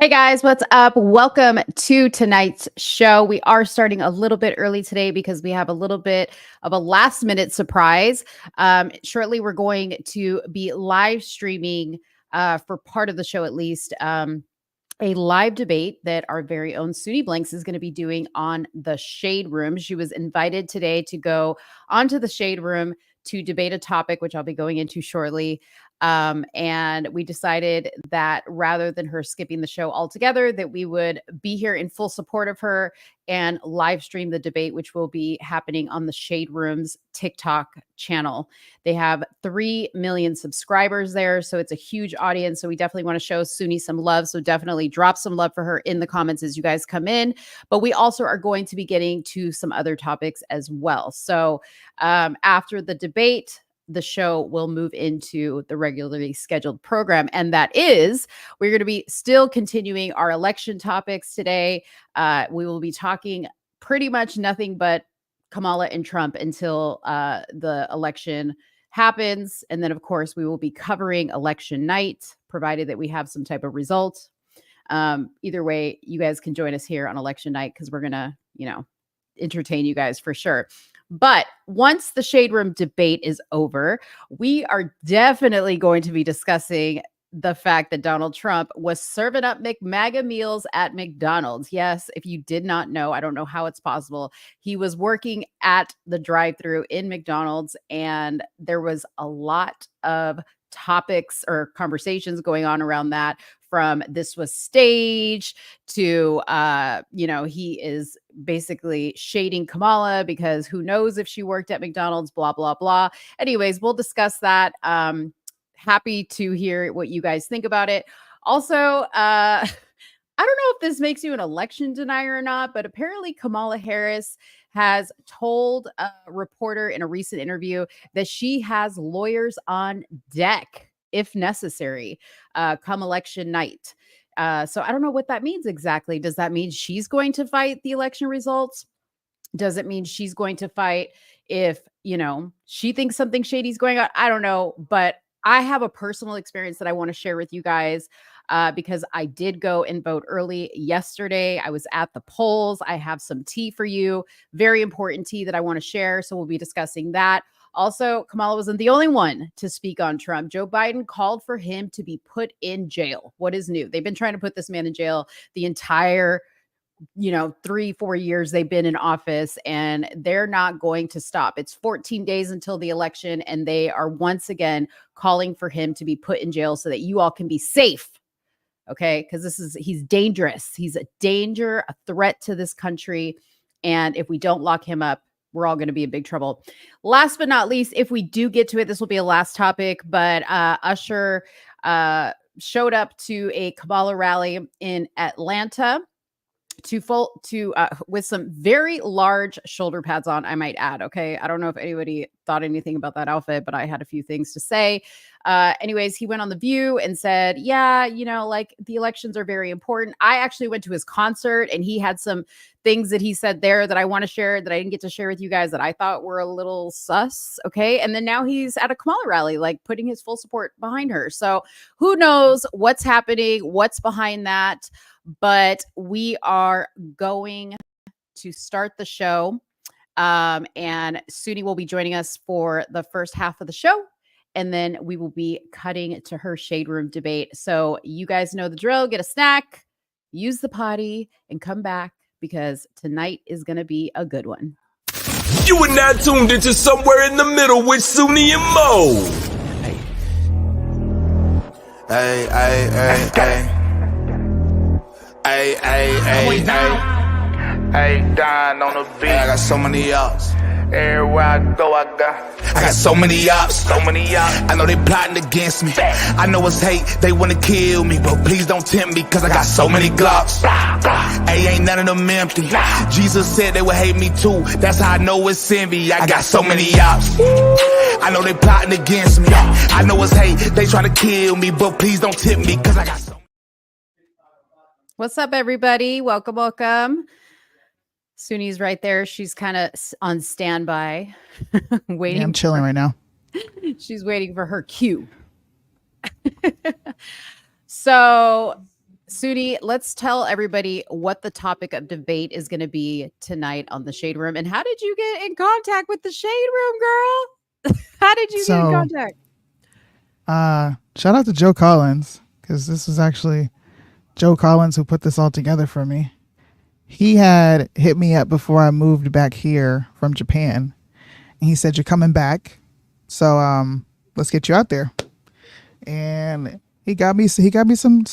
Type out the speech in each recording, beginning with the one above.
Hey guys, what's up? Welcome to tonight's show. We are starting a little bit early today because we have a little bit of a last minute surprise. Shortly, we're going to be live streaming for part of the show at least. A live debate that our very own Suni Blanks is going to be doing on the Shade Room. She was invited today to go onto the Shade Room to debate a topic, which I'll be going into shortly. And we decided that rather than her skipping the show altogether, that we would be here in full support of her and live stream the debate, which will be happening on the Shade Room's TikTok channel. They have 3 million subscribers there, so it's a huge audience. So we definitely want to show Suni some love. So definitely drop some love for her in the comments as you guys come in. But we also are going to be getting to some other topics as well. So after the debate, the show will move into the regularly scheduled program. And that is, we're going to be still continuing our election topics today. We will be talking pretty much nothing but Kamala and Trump until the election happens. And then, of course, we will be covering election night, provided that we have some type of result. Either way, you guys can join us here on election night because we're going to, entertain you guys for sure. But once the Shade Room debate is over, we are definitely going to be discussing the fact that Donald Trump was serving up McMAGA meals at McDonald's. Yes, if you did not know, I don't know how it's possible. He was working at the drive-thru in McDonald's, and there was a lot of topics or conversations going on around that, from this was staged to he is basically shading Kamala because who knows if she worked at McDonald's, blah blah blah. Anyways, we'll discuss that. Happy to hear what you guys think about it. Also, I don't know if this makes you an election denier or not, but apparently Kamala Harris has told a reporter in a recent interview that she has lawyers on deck if necessary come election night. So I don't know what that means exactly. Does that mean she's going to fight the election results? Does it mean she's going to fight if, she thinks something shady is going on? I don't know. But I have a personal experience that I want to share with you guys because I did go and vote early yesterday. I was at the polls. I have some tea for you, very important tea that I want to share. So we'll be discussing that. Also, Kamala wasn't the only one to speak on Trump. Joe Biden called for him to be put in jail. What is new? They've been trying to put this man in jail the entire 3-4 years they've been in office, and they're not going to stop. It's 14 days until the election, and they are once again calling for him to be put in jail so that you all can be safe. Okay, because he's dangerous. He's a danger, a threat to this country. And if we don't lock him up, we're all going to be in big trouble. Last but not least, if we do get to it, this will be a last topic, but Usher showed up to a Kamala rally in Atlanta with some very large shoulder pads on, I might add. Okay. I don't know if anybody thought anything about that outfit, but I had a few things to say. Anyways, he went on The View and said, yeah, the elections are very important. I actually went to his concert and he had some things that he said there that I want to share that I didn't get to share with you guys that I thought were a little sus. Okay. And then now he's at a Kamala rally, putting his full support behind her. So who knows what's happening, what's behind that. But we are going to start the show. And Suni will be joining us for the first half of the show. And then we will be cutting to her Shade Room debate. So you guys know the drill. Get a snack, use the potty, and come back because tonight is going to be a good one. You are now tuned into Somewhere in the Middle with Suni and Mo. Hey, hey, hey, hey. Hey, hey, hey, hey. Hey, Don on the beat. Hey, I got so many ops. Everywhere I go, I got so many ops. so many ops. I know they plotting against me. I know it's hate, they wanna kill me, but please don't tempt me, cause I got so many Glocks. Hey, ain't none of them empty. Jesus said they would hate me too. That's how I know it's envy. I got so many ops. I know they plotting against me. I know it's hate, they trying to kill me, but please don't tempt me, cause I got so. What's up, everybody? Welcome. Suni's right there. She's kind of on standby, waiting. Yeah, I'm chilling right now. She's waiting for her cue. So Suni, let's tell everybody what the topic of debate is going to be tonight on the Shade Room. And how did you get in contact with the Shade Room, girl? How did you get in contact? Shout out to Joe Collins, because this was actually Joe Collins who put this all together for me. He had hit me up before I moved back here from Japan. And he said, "You're coming back. So let's get you out there." And he got me some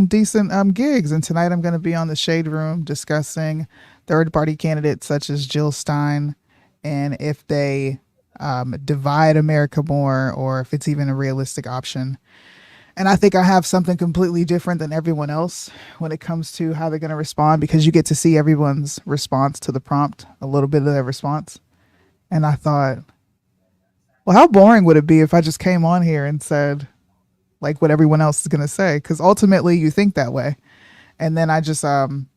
decent gigs, and tonight I'm going to be on the Shade Room discussing third party candidates such as Jill Stein, and if they divide America more, or if it's even a realistic option. And I think I have something completely different than everyone else when it comes to how they're going to respond, because you get to see everyone's response to the prompt, a little bit of their response. And I thought, well, how boring would it be if I just came on here and said like what everyone else is going to say? Because ultimately you think that way. And then I just kind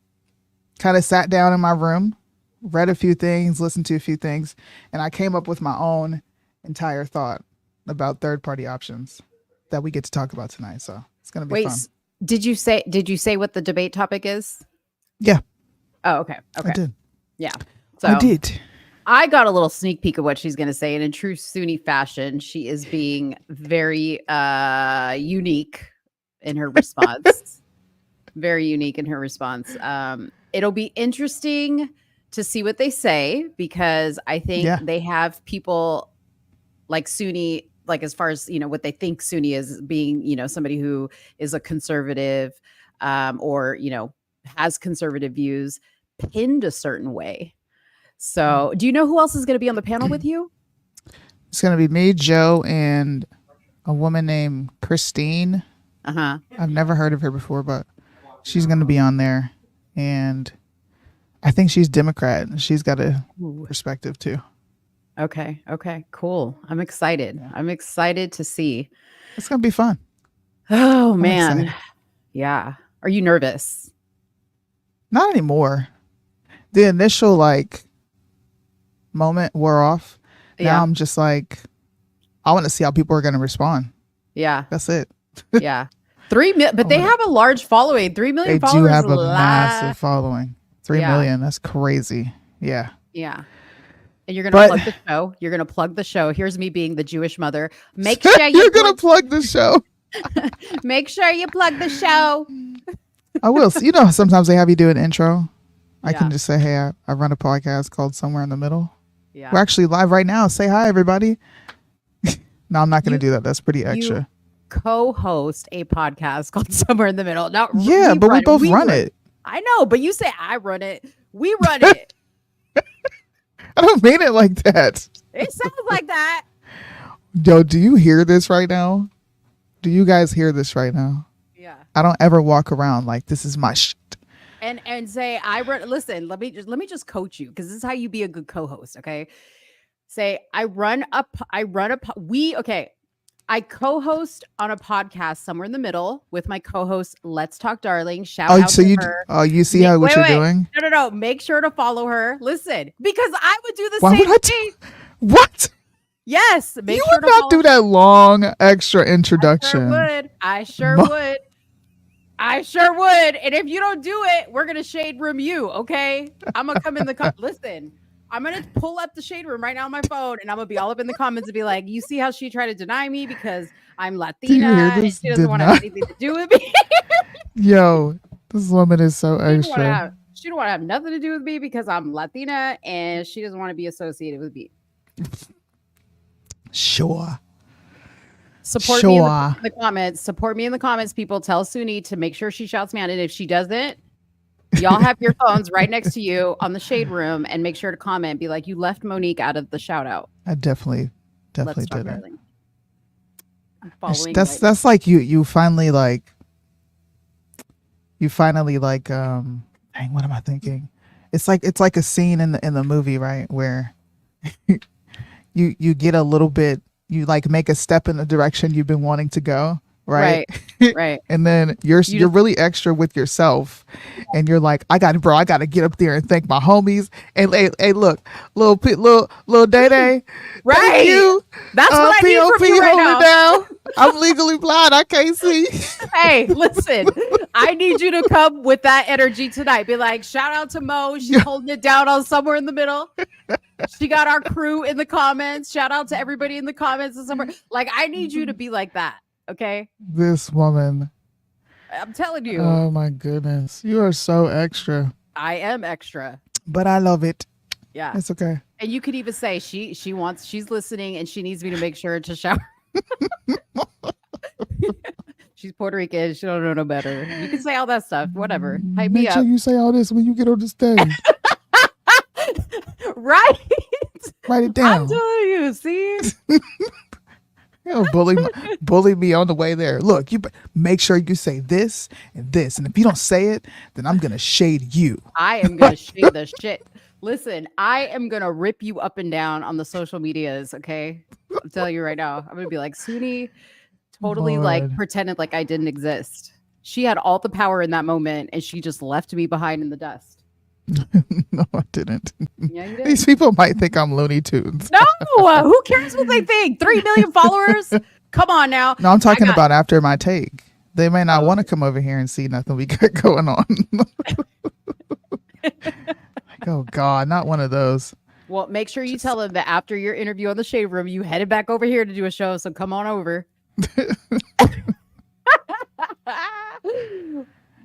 of sat down in my room, read a few things, listened to a few things, and I came up with my own entire thought about third-party options that we get to talk about tonight. So it's going to be fun. Did you say what the debate topic is? Yeah. Oh, okay. I did. Yeah. So I did. I got a little sneak peek of what she's going to say, and in true Suni fashion, she is being very unique in her response. Very unique in her response. It'll be interesting to see what they say, because I think they have people like Suni, like as far as, what they think Suni is, being, somebody who is a conservative or, has conservative views, pinned a certain way. So do you know who else is going to be on the panel with you? It's going to be me, Joe, and a woman named Christine. Uh-huh. I've never heard of her before, but she's going to be on there. And I think she's Democrat, and she's got a perspective too. Okay. Cool. I'm excited. Yeah. I'm excited to see. It's going to be fun. Oh, man. Yeah. Are you nervous? Not anymore. The initial moment wore off. Now I'm just I want to see how people are going to respond. Yeah. That's it. Yeah. 3 million, but they have a large following. 3 million followers. They do have a massive following. 3 million. That's crazy. Yeah. Yeah. And you're going to plug the show. You're going to plug the show. Here's me being the Jewish mother. Make sure you're going to plug the show. Make sure you plug the show. I will. Sometimes they have you do an intro. I can just say, hey, I run a podcast called Somewhere in the Middle. Yeah. We're actually live right now. Say hi, everybody. No, I'm not going to do that. That's pretty extra. You co-host a podcast called Somewhere in the Middle. Now, we both run it. I know, but you say I run it. We run it. I don't mean it like that. It sounds like that. Yo, do you hear this right now? Do you guys hear this right now? Yeah. I don't ever walk around like this is my shit. And say I run. Listen, let me just coach you, because this is how you be a good co-host. Okay. Say I co-host on a podcast Somewhere in the Middle with my co-host Let's Talk Darling. Shout out to her. You see what you're doing? No. Make sure to follow her. Listen, because I would do the same thing. What? Yes. You would not do that long extra introduction. I sure would. And if you don't do it, we're going to Shade Room you. Okay. I'm going to come in the listen. I'm going to pull up the Shade Room right now on my phone, and I'm going to be all up in the comments and be like, you see how she tried to deny me because I'm Latina and she doesn't want to have anything to do with me. Yo, this woman is so extra. She don't want to have nothing to do with me because I'm Latina and she doesn't want to be associated with me. Sure. Support me in the comments. Support me in the comments, people. Tell Suni to make sure she shouts me out. And if she doesn't, y'all have your phones right next to you on the Shade Room, and make sure to comment. Be like, you left Monique out of the shout out. I definitely did it. That's like you finally dang, what am I thinking? It's like a scene in the movie, right, where you get a little bit, you make a step in the direction you've been wanting to go, right? Right. And then you're really extra with yourself, and you're like, I got to get up there and thank my homies. And hey, look, little Day Day, right? Thank you. That's what I need from you right now. Down. I'm legally blind. I can't see. Hey, listen, I need you to come with that energy tonight. Be like, shout out to Mo. She's holding it down on somewhere in the middle. She got our crew in the comments. Shout out to everybody in the comments and somewhere. Like, I need you to be like that. Okay. This woman. I'm telling you. Oh my goodness. You are so extra. I am extra. But I love it. Yeah. It's okay. And you could even say she's listening and she needs me to make sure to shower. She's Puerto Rican. She don't know no better. You can say all that stuff. Whatever. Hype me Make sure up. you say all this when you get on the stage. Right? Write it I'm down. telling you. See? You know, bully me on the way there. Look, you make sure you say this and this. And if you don't say it, then I'm going to shade you. I am going to shade the shit. Listen, I am going to rip you up and down on the social medias. Okay. I'm telling you right now. I'm going to be like, Suni totally like Lord. pretended like I didn't exist. She had all the power in that moment and she just left me behind in the dust. No, I didn't. Yeah, you did. These people might think I'm Looney Tunes. No, who cares what they think? 3 million followers? Come on now. No, I'm talking about after my take. They may not want to come over here and see nothing we got going on. Like, oh God, not one of those. Well, make sure you tell them that after your interview on the Shade Room, you headed back over here to do a show. So come on over.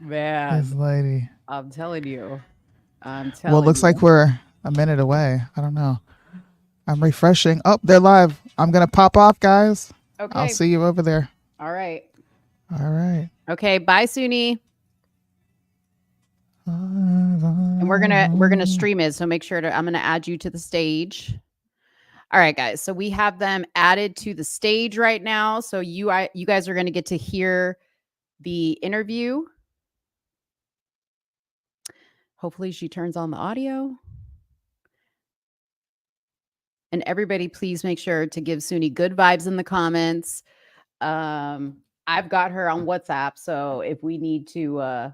Man, This lady. I'm telling you. Well, it looks like we're a minute away. I don't know. I'm refreshing. Oh, they're live. I'm going to pop off, guys. Okay. I'll see you over there. All right. All right. Okay. Bye, Suni. And we're gonna stream it. So make sure I'm gonna add you to the stage. All right, guys. So we have them added to the stage right now. So you guys are gonna get to hear the interview. Hopefully she turns on the audio. And everybody, please make sure to give Suni good vibes in the comments. I've got her on WhatsApp, so if we need to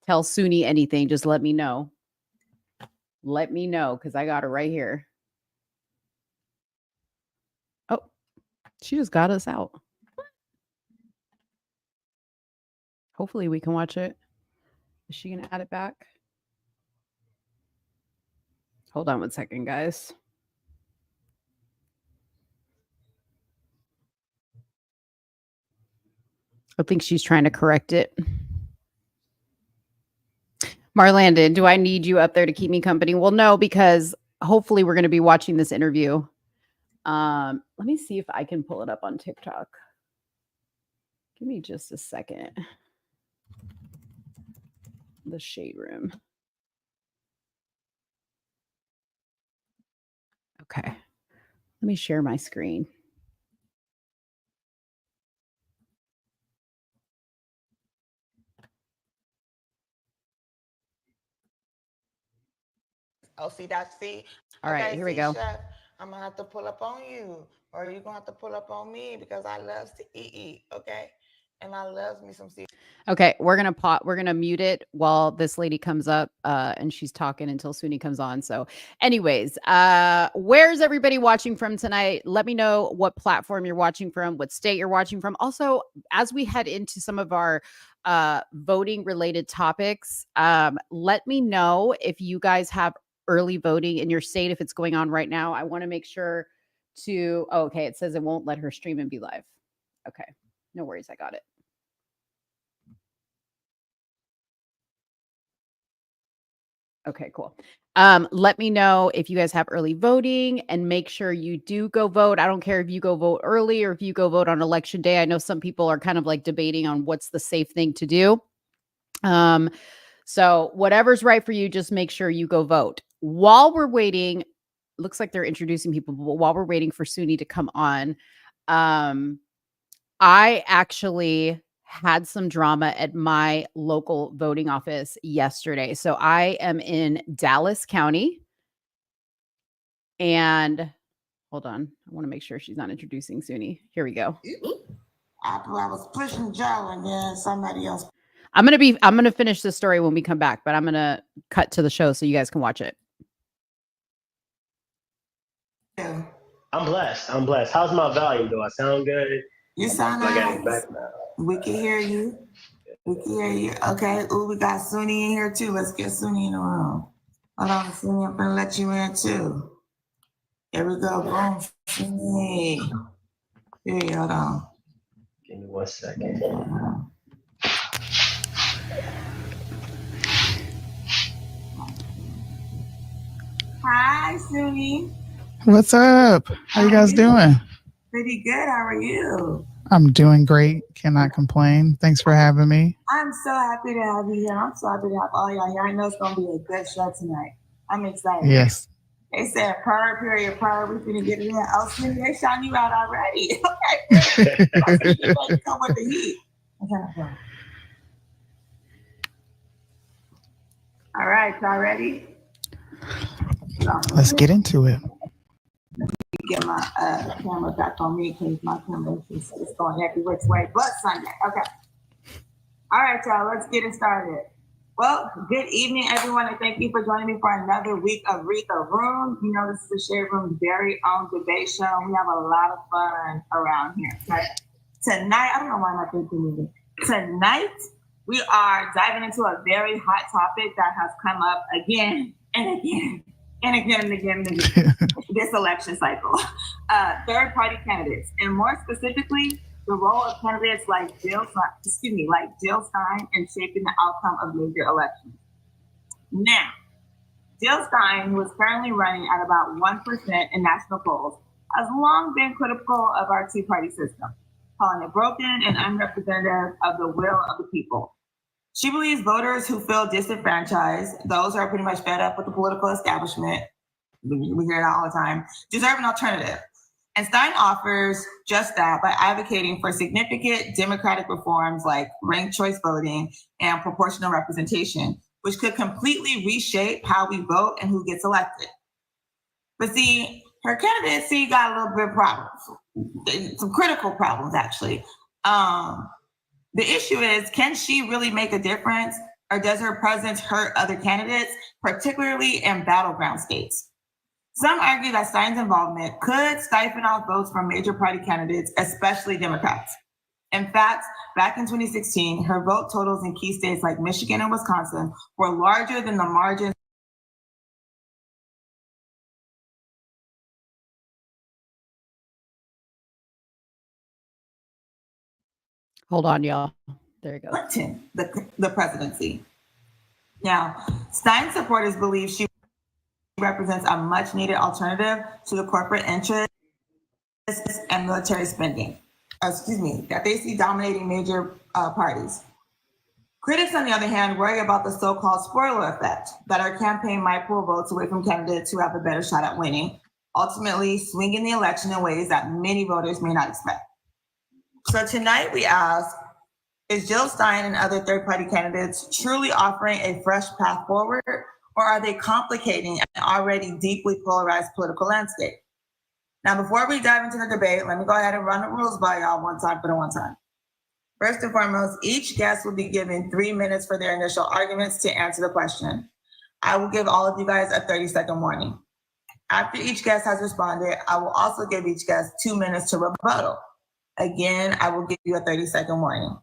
tell Suni anything, just let me know. Let me know, because I got her right here. Oh, she just got us out. Hopefully we can watch it. Is she going to add it back? Hold on 1 second, guys. I think she's trying to correct it. Marlandon, do I need you up there to keep me company? Well, no, because hopefully we're going to be watching this interview. Let me see if I can pull it up on TikTok. Give me just a second. The Shade Room. Okay. Let me share my screen. Oh, see that? See? All right, here we go. Chef, I'm gonna have to pull up on you, or you're gonna have to pull up on me because I love to eat, okay? And I love me some seafood. Okay, we're gonna mute it while this lady comes up and she's talking until Suni comes on. So anyways, where's everybody watching from tonight? Let me know what platform you're watching from, what state you're watching from. Also, as we head into some of our voting related topics, let me know if you guys have early voting in your state, if it's going on right now. I want to make sure to, oh, okay, it says it won't let her stream and be live. Okay, no worries, I got it. Okay, cool. Let me know if you guys have early voting and make sure you do go vote. I don't care if you go vote early or if you go vote on election day. I know some people are kind of like debating on what's the safe thing to do. So whatever's right for you, just make sure you go vote. While we're waiting, looks like they're introducing people, but while we're waiting for Suni to come on, I actually had some drama at my local voting office yesterday. So I am in Dallas County. And hold on. I want to make sure she's not introducing Suni. Here we go. I was pushing Joe and then somebody else. I'm going to finish the story when we come back, but I'm going to cut to the show so you guys can watch it. I'm blessed. How's my volume? Do I sound good? You sound I got nice. it back now. We can hear you. We can hear you. Okay. Ooh, we got Sunni in here too. Let's get Sunni in the room. Hold on, Sunni. I'm gonna let you in too. Here we go. Boom. Sunni. Here, hold on. Give me 1 second. Hi, Sunni. What's up? How you guys doing? Pretty good. How are you? I'm doing great. Cannot complain. Thanks for having me. I'm so happy to have you here. I'm so happy to have all y'all here. I know it's gonna be a good show tonight. I'm excited. Yes. They said purr, period, purr. We're gonna get it in. Oh, Sunni, they shot you out already. Okay. Come with the heat. Okay. All right, y'all ready? Let's get into it. Get my camera back on me because my camera is going every which way but Sunday. Okay. All right, y'all, let's get it started. Well, good evening, everyone, and thank you for joining me for another week of Read the Room. You know, this is the Shade Room's very own debate show. We have a lot of fun around here. Okay? Tonight, I don't know why I'm not thinking. Tonight, we are diving into a very hot topic that has come up again and again and again and again and again this election cycle. Third-party candidates, and more specifically, the role of candidates like Jill Stein in shaping the outcome of major elections. Now, Jill Stein, who is currently running at about 1% in national polls, has long been critical of our two-party system, calling it broken and unrepresentative of the will of the people. She believes voters who feel disenfranchised, those who are pretty much fed up with the political establishment, we hear that all the time, deserve an alternative. And Stein offers just that by advocating for significant democratic reforms like ranked choice voting and proportional representation, which could completely reshape how we vote and who gets elected. But see, her candidacy got a little bit of problems, some critical problems actually. The issue is, can she really make a difference, or does her presence hurt other candidates, particularly in battleground states? Some argue that Stein's involvement could stifle out votes from major party candidates, especially Democrats. In fact, back in 2016, her vote totals in key states like Michigan and Wisconsin were larger than the margins. Hold on, y'all. There you go. Clinton, the presidency. Now, Stein's supporters believe she represents a much needed alternative to the corporate interests and military spending, that they see dominating major parties. Critics, on the other hand, worry about the so-called spoiler effect, that our campaign might pull votes away from candidates who have a better shot at winning, ultimately swinging the election in ways that many voters may not expect. So tonight we ask, is Jill Stein and other third-party candidates truly offering a fresh path forward, or are they complicating an already deeply polarized political landscape? Now, before we dive into the debate, let me go ahead and run the rules by y'all one time for the one time. First and foremost, each guest will be given 3 minutes for their initial arguments to answer the question. I will give all of you guys a 30-second warning. After each guest has responded, I will also give each guest 2 minutes to rebuttal. Again, I will give you a 30-second warning.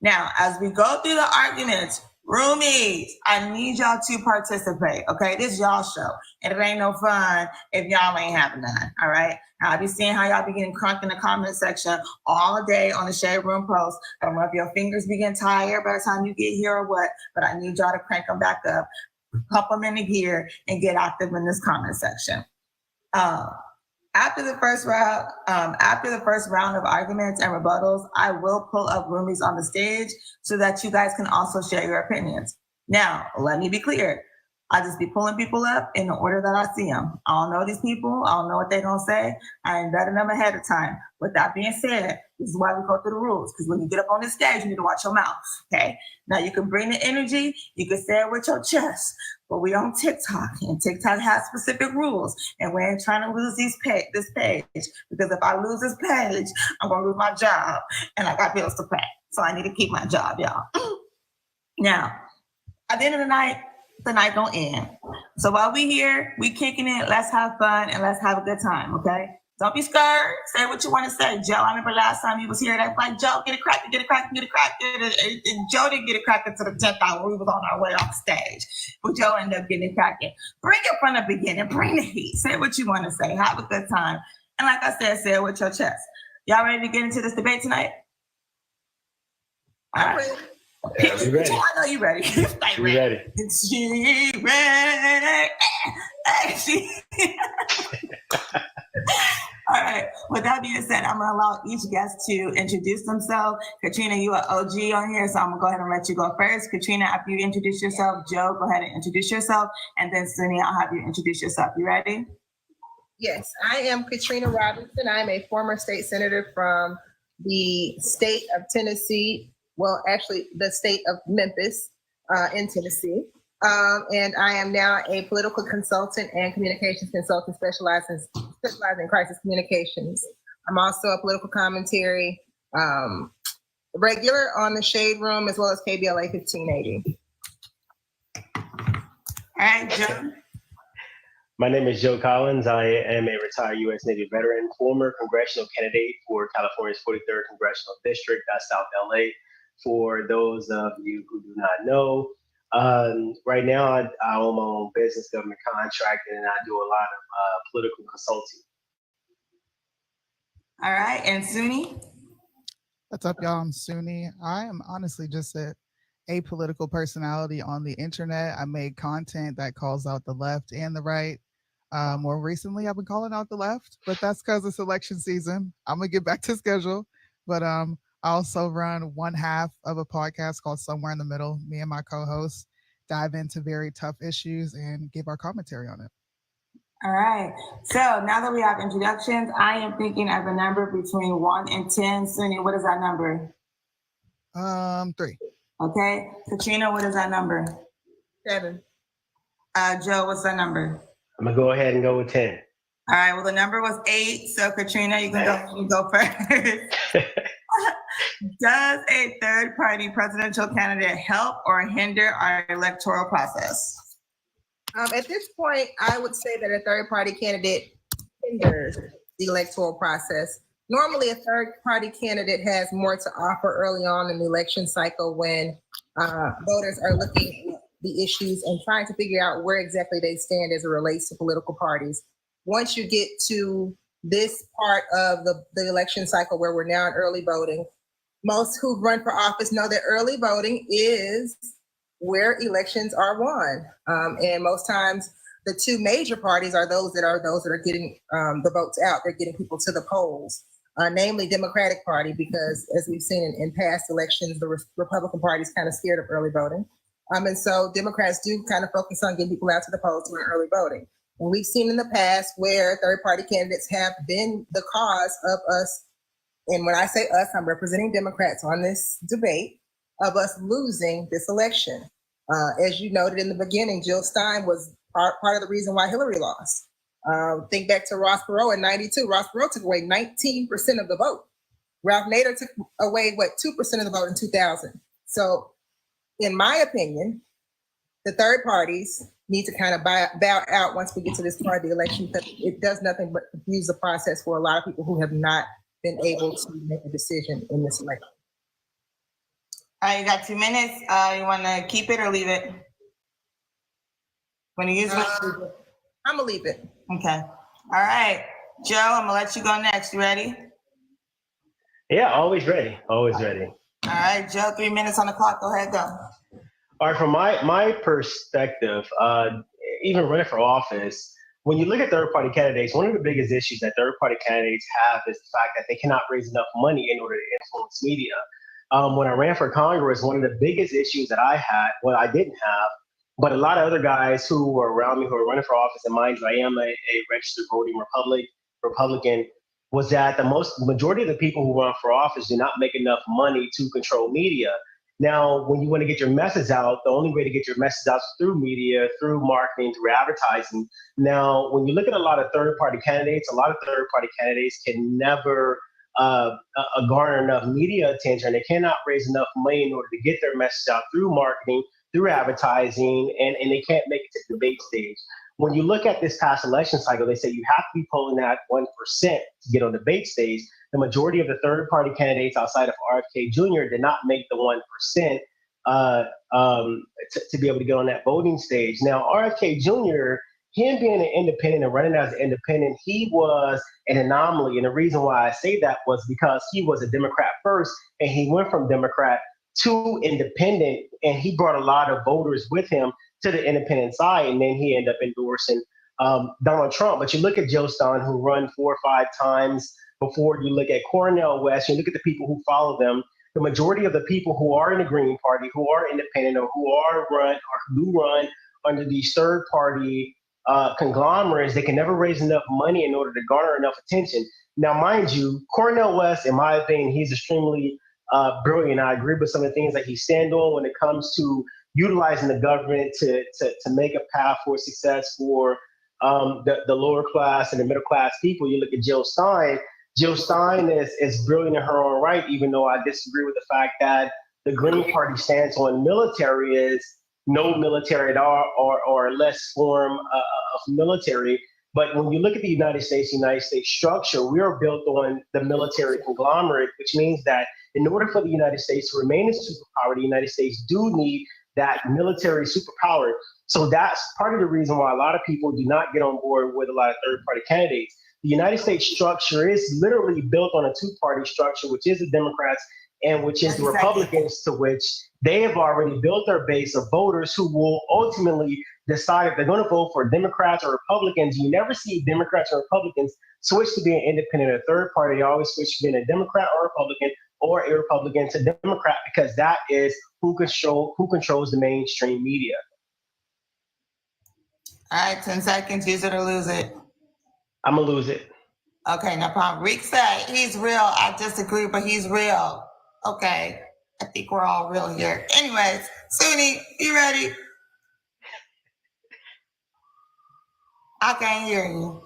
Now, as we go through the arguments, roomies, I need y'all to participate, okay? This is y'all show, and it ain't no fun if y'all ain't having none, all right? Now, I'll be seeing how y'all be getting crunked in the comment section all day on the Shade Room post. I don't know if your fingers begin tired by the time you get here or what, but I need y'all to crank them back up, pump them into gear, and get active in this comment section. After the first round of arguments and rebuttals, I will pull up roomies on the stage so that you guys can also share your opinions. Now, let me be clear. I just be pulling people up in the order that I see them. I don't know these people. I don't know what they're gonna say. I ain't vetting them ahead of time. With that being said, this is why we go through the rules, because when you get up on the stage, you need to watch your mouth, okay? Now, you can bring the energy, you can say it with your chest, but we on TikTok, and TikTok has specific rules, and we ain't trying to lose this page, because if I lose this page, I'm gonna lose my job, and I got bills to pay, so I need to keep my job, y'all. Now, at the end of the night don't end. So while we here, we kicking it, let's have fun, and let's have a good time, okay? Don't be scared. Say what you want to say. Joe, I remember last time you was here, that's like, Joe, get it cracking, get it cracking, get it cracking. And Joe didn't get it cracking to the 10th hour. We was on our way off stage. But Joe ended up getting it cracking. Bring it from the beginning. Bring the heat. Say what you want to say. Have a good time. And like I said, say it with your chest. Y'all ready to get into this debate tonight? All right. Yeah, we ready. I know you ready. Like, We ready. She ready. All right. With that being said, I'm going to allow each guest to introduce themselves. Katrina, you are OG on here, so I'm going to go ahead and let you go first. Katrina, after you introduce yourself, Joe, go ahead and introduce yourself. And then Sunny, I'll have you introduce yourself. You ready? Yes, I am Katrina Robinson. I'm a former state senator from the state of Tennessee. Well, actually, the state of Memphis in Tennessee. And I am now a political consultant and communications consultant specializing in crisis communications. I'm also a political commentary regular on the Shade Room as well as KBLA 1580. All right, Joe. My name is Joe Collins. I am a retired U.S. Navy veteran, former congressional candidate for California's 43rd Congressional District, that's South LA. For those of you who do not know, right now I own my own business, government contracting, and I do a lot of political consulting. All right, and Sunny? What's up, y'all? I'm Sunni. I am honestly just a apolitical personality on the internet. I make content that calls out the left and the right. More recently, I've been calling out the left, but that's because it's election season. I'm gonna get back to schedule, but I also run one half of a podcast called Somewhere in the Middle. Me and my co-hosts dive into very tough issues and give our commentary on it. All right. So now that we have introductions, I am thinking of a number between 1 and 10. Sunny, what is that number? 3. Okay. Katrina, what is that number? 7. Joe, what's that number? I'm gonna go ahead and go with 10. All right. Well, the number was 8. So Katrina, you can go first. Does a third-party presidential candidate help or hinder our electoral process? At this point, I would say that a third-party candidate hinders the electoral process. Normally, a third-party candidate has more to offer early on in the election cycle when voters are looking at the issues and trying to figure out where exactly they stand as it relates to political parties. Once you get to this part of the election cycle where we're now in early voting, most who've run for office know that early voting is where elections are won. And most times the two major parties are those that are getting the votes out. They're getting people to the polls, namely Democratic Party, because as we've seen in past elections, the Republican Party is kind of scared of early voting. And so Democrats do kind of focus on getting people out to the polls during early voting. And we've seen in the past where third-party candidates have been the cause of us, and when I say us, I'm representing Democrats on this debate, of us losing this election. As you noted in the beginning, Jill Stein was part of the reason why Hillary lost. Think back to Ross Perot in 92. Ross Perot took away 19% of the vote. Ralph Nader took away, 2% of the vote in 2000. So in my opinion, the third parties need to kind of bow out once we get to this part of the election, because it does nothing but confuse the process for a lot of people who have not been able to make a decision in this election. All right, you got 2 minutes. You want to keep it or leave it? Want to use it? I'm gonna leave it. Okay. All right, Joe, I'm gonna let you go next. You ready? Yeah, always ready. Always ready. All right, Joe, 3 minutes on the clock. Go ahead, go. All right, from my perspective, even running for office, when you look at third-party candidates, one of the biggest issues that third-party candidates have is the fact that they cannot raise enough money in order to influence media. When I ran for Congress, one of the biggest issues that I had, well, I didn't have, but a lot of other guys who were around me who were running for office, and mind you, I am a registered voting Republican, was that the majority of the people who run for office do not make enough money to control media. Now, when you want to get your message out, the only way to get your message out is through media, through marketing, through advertising. Now, when you look at a lot of third-party candidates, can never garner enough media attention. They cannot raise enough money in order to get their message out through marketing, through advertising, and they can't make it to the debate stage. when you look at this past election cycle, they say you have to be polling that 1% to get on the debate stage. The majority of the third party candidates outside of RFK Jr. did not make the 1% to be able to get on that voting stage. Now, RFK Jr., him being an independent and running as an independent, he was an anomaly. And the reason why I say that was because he was a Democrat first, and he went from Democrat to independent, and he brought a lot of voters with him to the independent side, and then he ended up endorsing Donald Trump. But you look at Jill Stein, who run 4 or 5 times before. You look at Cornel West, you look at the people who follow them. The majority of the people who are in the Green Party, who are independent, or who do run under these third party conglomerates, they can never raise enough money in order to garner enough attention. Now, mind you, Cornel West, in my opinion, he's extremely brilliant. I agree with some of the things that he stands on when it comes to utilizing the government to make a path for success for the lower class and the middle class people. You look at Jill Stein. Jill Stein is brilliant in her own right, even though I disagree with the fact that the Green Party stance on military is no military at all, or less form of military. But when you look at the United States structure, we are built on the military conglomerate, which means that in order for the United States to remain a superpower, the United States do need that military superpower. So that's part of the reason why a lot of people do not get on board with a lot of third-party candidates. The United States structure is literally built on a two-party structure, which is the Democrats and which is the Republicans, to which they have already built their base of voters who will ultimately decide if they're going to vote for Democrats or Republicans. You never see Democrats or Republicans switch to being independent or third party. They always switch to being a Democrat or Republican, or a Republican to Democrat, because that is who controls the mainstream media. All right, 10 seconds, use it or lose it. I'm going to lose it. Okay, no problem. Reek said he's real. I disagree, but he's real. Okay, I think we're all real here. Anyways, Suni, you ready? I can't hear you.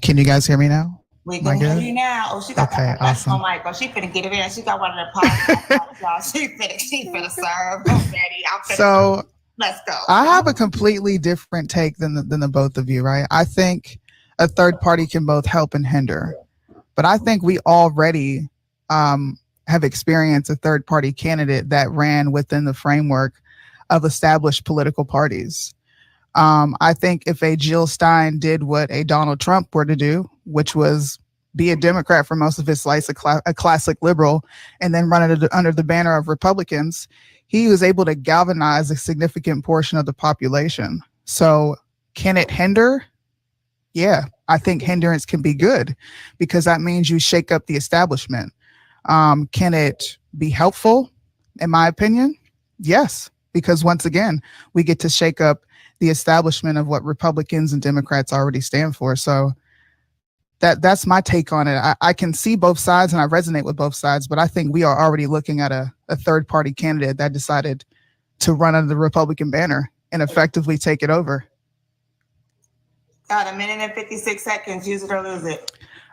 Can you guys hear me now? We can hear you now. Oh, she got that professional mic. Oh, she finna get it in. She got one of the podcasts, y'all. She finna serve. I'm ready. So let's go. I have a completely different take than the both of you, right? I think a third party can both help and hinder, but I think we already have experienced a third party candidate that ran within the framework of established political parties. I think if a Jill Stein did what a Donald Trump were to do, which was be a Democrat for most of his life, a classic liberal, and then run it under the banner of Republicans, he was able to galvanize a significant portion of the population. So can it hinder? Yeah, I think hindrance can be good, because that means you shake up the establishment. Can it be helpful? In my opinion, yes, because once again, we get to shake up the establishment of what Republicans and Democrats already stand for. So that's my take on it. I can see both sides and I resonate with both sides, but I think we are already looking at a third party candidate that decided to run under the Republican banner and effectively take it over. Got a minute and 56 seconds. Use it or lose it.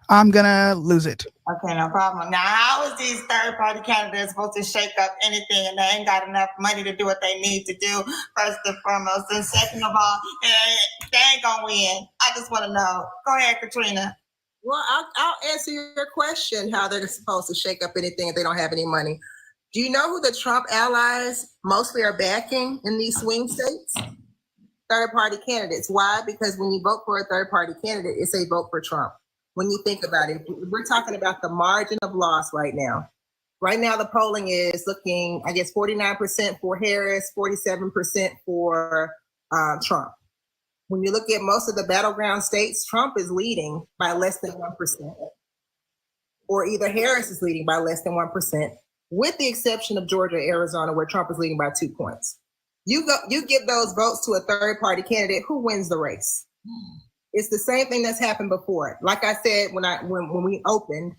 I'm gonna lose it. Okay, no problem. Now, how is these third party candidates supposed to shake up anything, and they ain't got enough money to do what they need to do, first and foremost, and second of all, they ain't gonna win? I just want to know. Go ahead, Katrina. Well, I'll answer your question, how they're supposed to shake up anything if they don't have any money. Do you know who the Trump allies mostly are backing in these swing states? Third-party candidates. Why? Because when you vote for a third-party candidate, it's a vote for Trump. When you think about it, we're talking about the margin of loss right now. Right now, the polling is looking, I guess, 49% for Harris, 47% for Trump. When you look at most of the battleground states, Trump is leading by less than 1%. Or either Harris is leading by less than 1%, with the exception of Georgia, Arizona, where Trump is leading by 2 points. You give those votes to a third party candidate, who wins the race? It's the same thing that's happened before. Like I said, when we opened,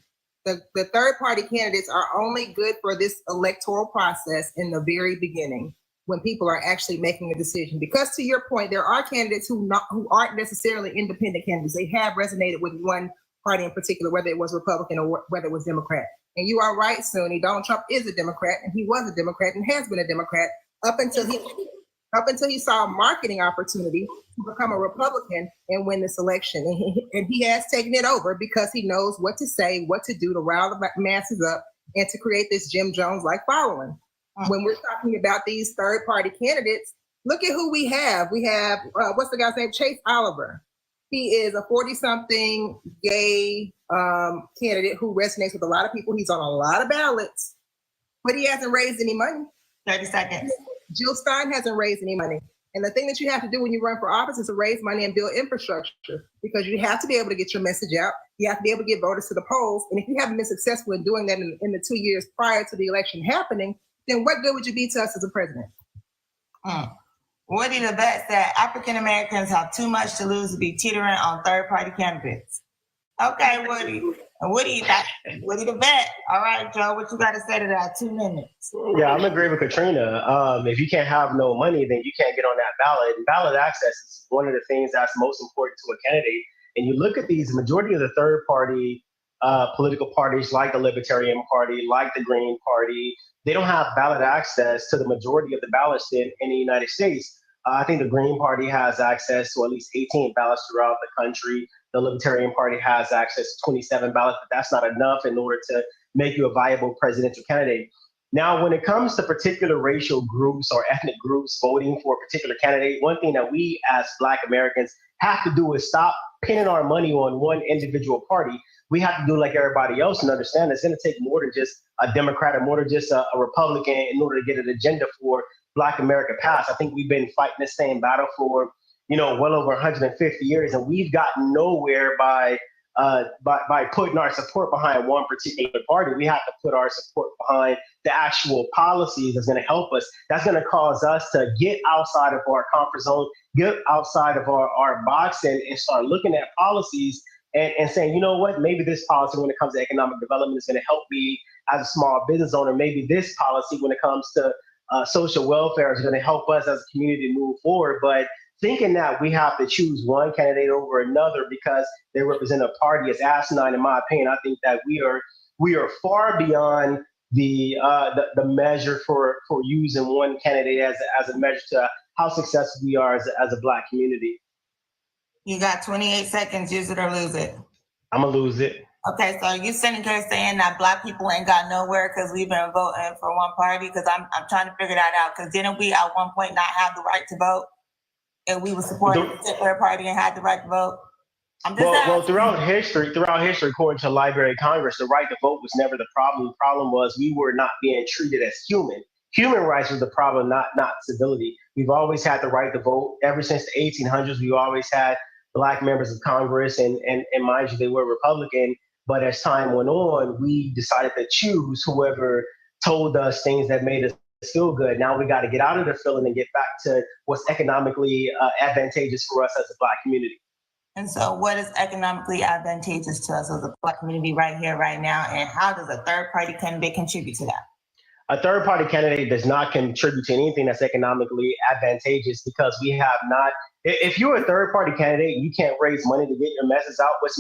the third party candidates are only good for this electoral process in the very beginning, when people are actually making a decision. Because to your point, there are candidates who aren't necessarily independent candidates. They have resonated with one party in particular, whether it was Republican or whether it was Democrat. And you are right, Suni. Donald Trump is a Democrat, and he was a Democrat and has been a Democrat up until he saw a marketing opportunity to become a Republican and win this election. And he has taken it over because he knows what to say, what to do to rile the masses up and to create this Jim Jones-like following. When we're talking about these third-party candidates, look at who we have. We have, what's the guy's name? Chase Oliver. He is a 40-something gay candidate who resonates with a lot of people. He's on a lot of ballots, but he hasn't raised any money. 30 seconds. Jill Stein hasn't raised any money. And the thing that you have to do when you run for office is to raise money and build infrastructure, because you have to be able to get your message out. You have to be able to get voters to the polls. And if you haven't been successful in doing that in the 2 years prior to the election happening, then what good would you be to us as a president? Woody the vet said African Americans have too much to lose to be teetering on third-party candidates. Okay, Woody. Woody the vet. All right, Joe, what you got to say to that? 2 minutes. Yeah, I'm agreeing with Katrina. If you can't have no money, then you can't get on that ballot. And ballot access is one of the things that's most important to a candidate. And you look at these, majority of the third-party political parties, like the Libertarian Party, like the Green Party, they don't have ballot access to the majority of the ballots in the United States. I think the Green Party has access to at least 18 ballots throughout the country. The Libertarian Party has access to 27 ballots, but that's not enough in order to make you a viable presidential candidate. Now, when it comes to particular racial groups or ethnic groups voting for a particular candidate, one thing that we as Black Americans have to do is stop pinning our money on one individual party. We have to do like everybody else and understand it's going to take more than just a Democrat or more than just a Republican in order to get an agenda for Black America passed. I think we've been fighting the same battle for, well over 150 years, and we've gotten nowhere by putting our support behind one particular party. We have to put our support behind the actual policies that's going to help us. That's going to cause us to get outside of our comfort zone, get outside of our box, and start looking at policies and saying, you know what, maybe this policy when it comes to economic development is going to help me as a small business owner. Maybe this policy when it comes to social welfare is going to help us as a community move forward. But thinking that we have to choose one candidate over another because they represent a party is asinine, in my opinion. I think that we are far beyond the measure for using one candidate as a measure to how successful we are as a Black community. You got 28 seconds, use it or lose it. I'm gonna lose it. Okay, so you sitting here saying that Black people ain't got nowhere because we've been voting for one party? Because I'm trying to figure that out. Because didn't we at one point not have the right to vote, and we were supporting a particular party and had the right to vote? Well, throughout history, according to the Library of Congress, the right to vote was never the problem. The problem was we were not being treated as human. Human rights was the problem, not civility. We've always had the right to vote. Ever since the 1800s, we always had Black members of Congress, and mind you, they were Republican. But as time went on, we decided to choose whoever told us things that made us feel good. Now we got to get out of the feeling and get back to what's economically advantageous for us as a Black community. And so what is economically advantageous to us as a Black community right here, right now? And how does a third-party candidate contribute to that? A third-party candidate does not contribute to anything that's economically advantageous because we have not. If you're a third-party candidate, you can't raise money to get your message out. What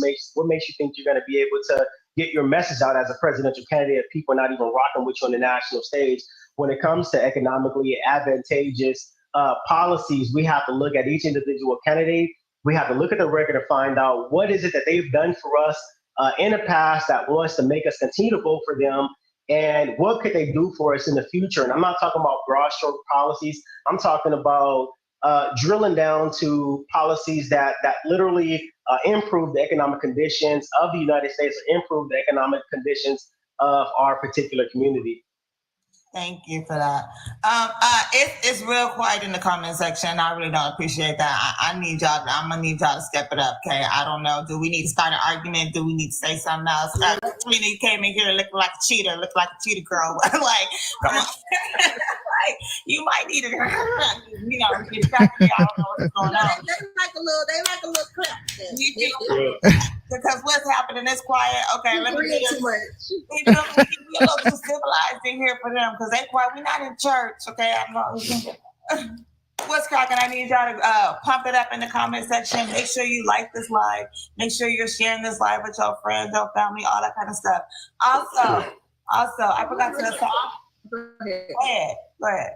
makes you think you're going to be able to get your message out as a presidential candidate if people are not even rocking with you on the national stage? When it comes to economically advantageous policies, we have to look at each individual candidate. We have to look at the record and find out what is it that they've done for us in the past that wants to make us continue to vote for them. And what could they do for us in the future? And I'm not talking about broad stroke policies. I'm talking about drilling down to policies that literally improve the economic conditions of the United States or improve the economic conditions of our particular community. Thank you for that. It's real quiet in the comment section. I really don't appreciate that. I'm gonna need y'all to step it up. Okay. I don't know. Do we need to start an argument? Do we need to say something else? Katrina, you came in here looking like a cheater, girl. Like, come on. Like, you might need to, get back to me. I don't know what's going on. They like a little clap. Because what's happening is quiet. Okay, let me be too much. We a little too civilized in here for them because they quiet. We're not in church, okay? I'm not. What's cracking? I need y'all to pump it up in the comment section. Make sure you like this live. Make sure you're sharing this live with your friends, your family, all that kind of stuff. Also, I forgot to talk. Go ahead.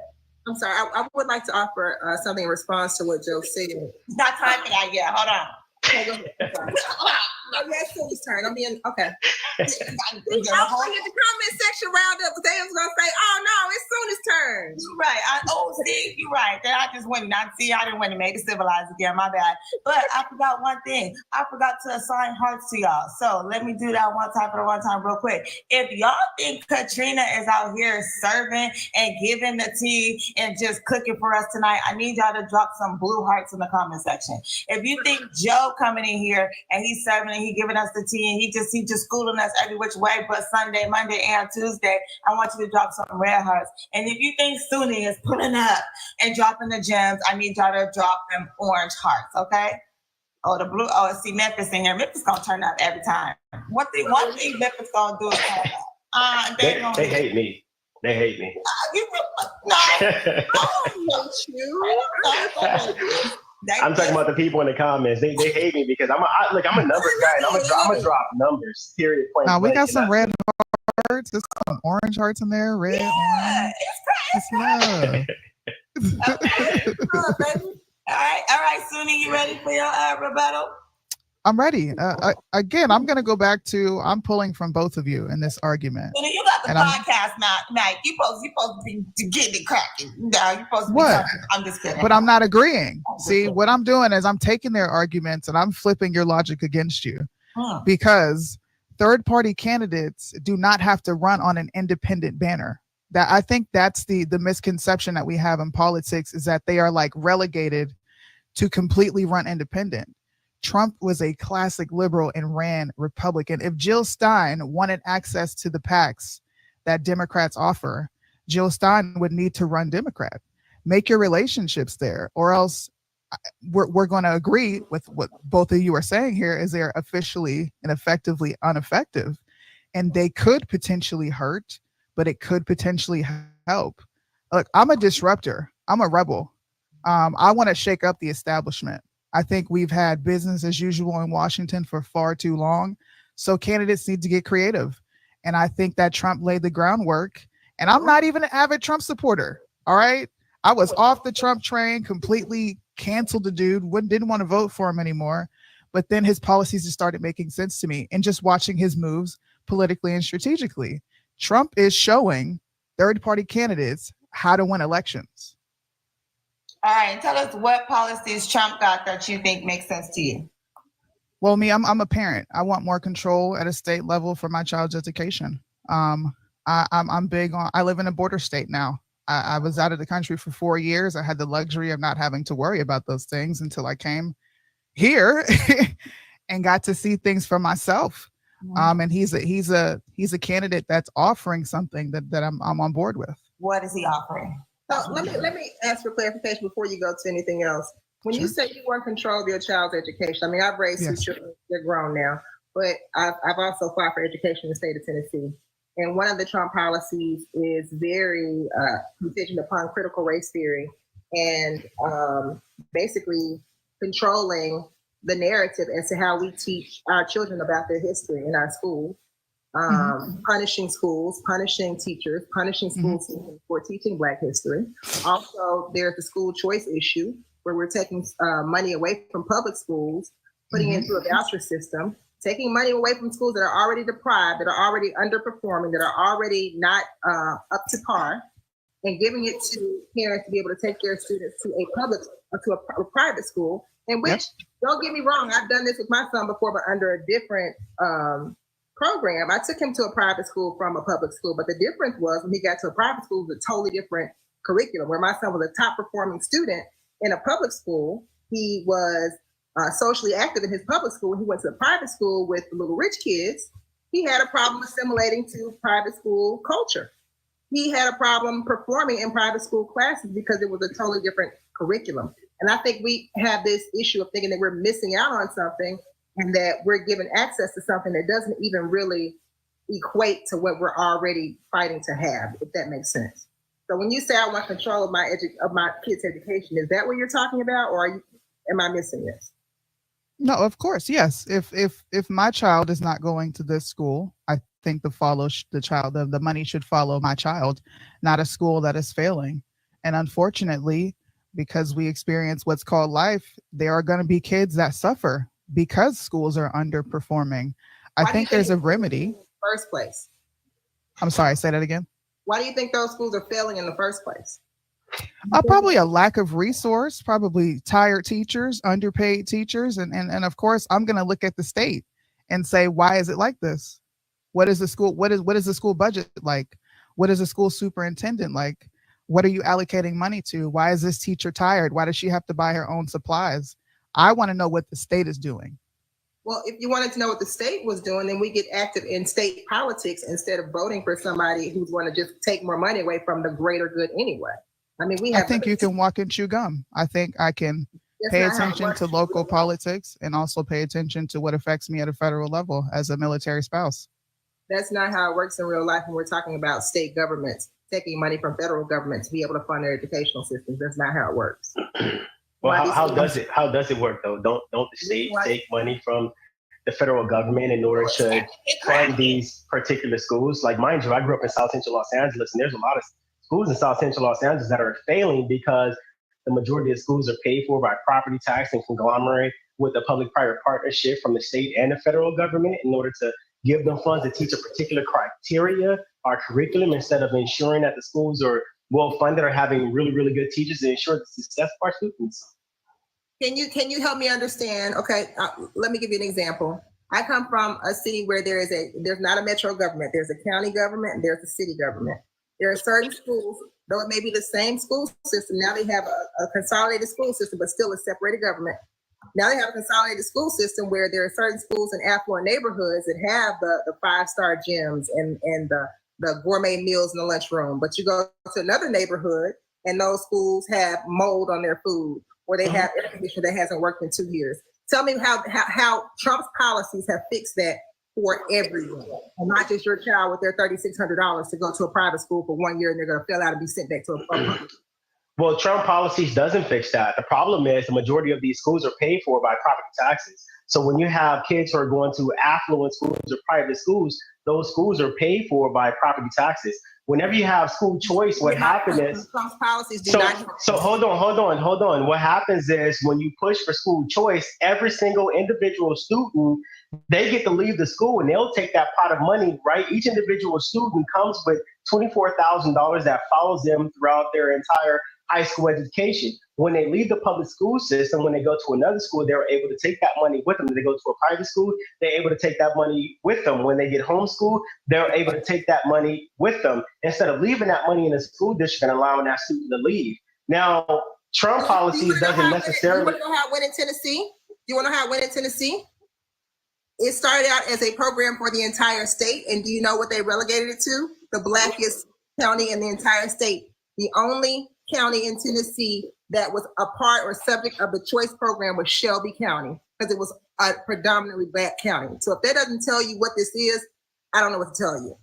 I'm sorry. I would like to offer something in response to what Joe said. It's not time for that yet. Hold on. Okay, go ahead. I'm sorry. Oh, yeah, it's Cindy's turn. I'm being okay. I was gonna get the comment section round up, but they was gonna say, "Oh no, it's Suni's turn." You're right. See, you're right. Then I just went not see. I didn't want to make it civilized again. My bad. But I forgot one thing. I forgot to assign hearts to y'all. So let me do that one time real quick. If y'all think Katrina is out here serving and giving the tea and just cooking for us tonight, I need y'all to drop some blue hearts in the comment section. If you think Joe coming in here and he's serving and he giving us the tea and he just schooling us every which way but Sunday, Monday, and Tuesday, I want you to drop some red hearts. And if you think Suni is pulling up and dropping the gems, I need y'all to drop them orange hearts, okay? Oh, the blue. Oh, see Memphis in here. Memphis gonna turn up every time. One thing Memphis gonna do is turn up. They hate me. They hate me. I'm talking about the people in the comments. They hate me because I'm a numbers guy and I'm gonna drop numbers. Period. Point. Now we got some red hearts. There's some orange hearts in there. Red, orange. It's love. Okay. All right, Suni, you ready for your rebuttal? I'm ready. Again, I'm going to go back to I'm pulling from both of you in this argument. Suni, you got the podcast now, Mike. You supposed to be getting it cracking. No, you supposed to be what? I'm just kidding. But I'm not agreeing. See, what I'm doing is I'm taking their arguments and I'm flipping your logic against you because third-party candidates do not have to run on an independent banner. That I think that's the misconception that we have in politics is that they are like relegated to completely run independent. Trump was a classic liberal and ran Republican. If Jill Stein wanted access to the PACs that Democrats offer, Jill Stein would need to run Democrat. Make your relationships there, or else we're going to agree with what both of you are saying here is they're officially and effectively ineffective, and they could potentially hurt, but it could potentially help. Look, I'm a disruptor. I'm a rebel. I want to shake up the establishment. I think we've had business as usual in Washington for far too long. So candidates need to get creative. And I think that Trump laid the groundwork. And I'm not even an avid Trump supporter. All right. I was off the Trump train, completely canceled the dude, didn't want to vote for him anymore. But then his policies just started making sense to me. And just watching his moves politically and strategically, Trump is showing third-party candidates how to win elections. All right, tell us what policies Trump got that you think make sense to you. Well, I'm a parent. I want more control at a state level for my child's education. I'm big on. I live in a border state now. I was out of the country for 4 years. I had the luxury of not having to worry about those things until I came here and got to see things for myself. And he's a candidate that's offering something that I'm on board with. What is he offering? So let me ask for clarification before you go to anything else. When you say you want control of your child's education, I mean, I've raised two children, they're grown now, but I've also fought for education in the state of Tennessee. And one of the Trump policies is very contingent upon critical race theory and basically controlling the narrative as to how we teach our children about their history in our schools. Punishing schools, punishing teachers, punishing schools for teaching Black history. Also, there's the school choice issue where we're taking money away from public schools, putting it into a voucher system, taking money away from schools that are already deprived, that are already underperforming, that are already not up to par, and giving it to parents to be able to take their students to a private school. In which, don't get me wrong, I've done this with my son before, but under a different program. I took him to a private school from a public school, but the difference was when he got to a private school, it was a totally different curriculum. Where my son was a top performing student in a public school, he was socially active in his public school. He went to a private school with the little rich kids. He had a problem assimilating to private school culture. He had a problem performing in private school classes because it was a totally different curriculum. And I think we have this issue of thinking that we're missing out on something and that we're given access to something that doesn't even really equate to what we're already fighting to have, if that makes sense. So when you say I want control of my kids' education, is that what you're talking about, or am I missing this? No, of course, yes. If my child is not going to this school, I think the money should follow my child, not a school that is failing. And unfortunately, because we experience what's called life, there are going to be kids that suffer because schools are underperforming. I Why do you think there's a it's remedy. in the first place? I'm sorry, say that again. Why do you think those schools are failing in the first place? Probably a lack of resource, probably tired teachers, underpaid teachers. And of course, I'm going to look at the state and say, why is it like this? What is the school? What is the school budget like? What is the school superintendent like? What are you allocating money to? Why is this teacher tired? Why does she have to buy her own supplies? I want to know what the state is doing. Well, if you wanted to know what the state was doing, then we get active in state politics instead of voting for somebody who's going to just take more money away from the greater good anyway. I mean, I think you can walk and chew gum. I think I can pay attention to local politics and also pay attention to what affects me at a federal level as a military spouse. That's not how it works in real life when we're talking about state governments taking money from federal government to be able to fund their educational systems. That's not how it works. Well, how does it work though? Don't the state take money from the federal government in order to fund these particular schools? Like, mind you, I grew up in South Central Los Angeles, and there's a lot of schools in South Central Los Angeles that are failing because the majority of schools are paid for by property tax and conglomerate with a public-private partnership from the state and the federal government in order to give them funds to teach a particular criteria or curriculum instead of ensuring that the schools are well-funded or having really, really good teachers to ensure the success of our students. Can you help me understand? Okay, let me give you an example. I come from a city where there's not a metro government. There's a county government and there's a city government. There are certain schools, though it may be the same school system, now they have a consolidated school system, but still a separated government. Now they have a consolidated school system where there are certain schools in affluent neighborhoods that have the 5-star gyms and the gourmet meals in the lunchroom. But you go to another neighborhood and those schools have mold on their food, or they have air conditioning that hasn't worked in 2 years. Tell me how Trump's policies have fixed that for everyone, and not just your child with their $3,600 to go to a private school for 1 year and they're going to fail out and be sent back to a public. Well, Trump policies doesn't fix that. The problem is the majority of these schools are paid for by property taxes. So when you have kids who are going to affluent schools or private schools, those schools are paid for by property taxes. Whenever you have school choice, what happens is Trump's policies do so not. hold on. What happens is when you push for school choice, every single individual student, they get to leave the school and they'll take that pot of money, right? Each individual student comes with $24,000 that follows them throughout their entire high school education. When they leave the public school system, when they go to another school, they're able to take that money with them. When they go to a private school, they're able to take that money with them. When they get homeschooled, they're able to take that money with them instead of leaving that money in the school district and allowing that student to leave. Now, Trump policies doesn't necessarily. You want to know how it went in Tennessee? You want to know how it went in Tennessee? It started out as a program for the entire state, and do you know what they relegated it to? The blackest county in the entire state. The only county in Tennessee that was a part or subject of the choice program was Shelby County, because it was a predominantly black county. So if that doesn't tell you what this is, I don't know what to tell you.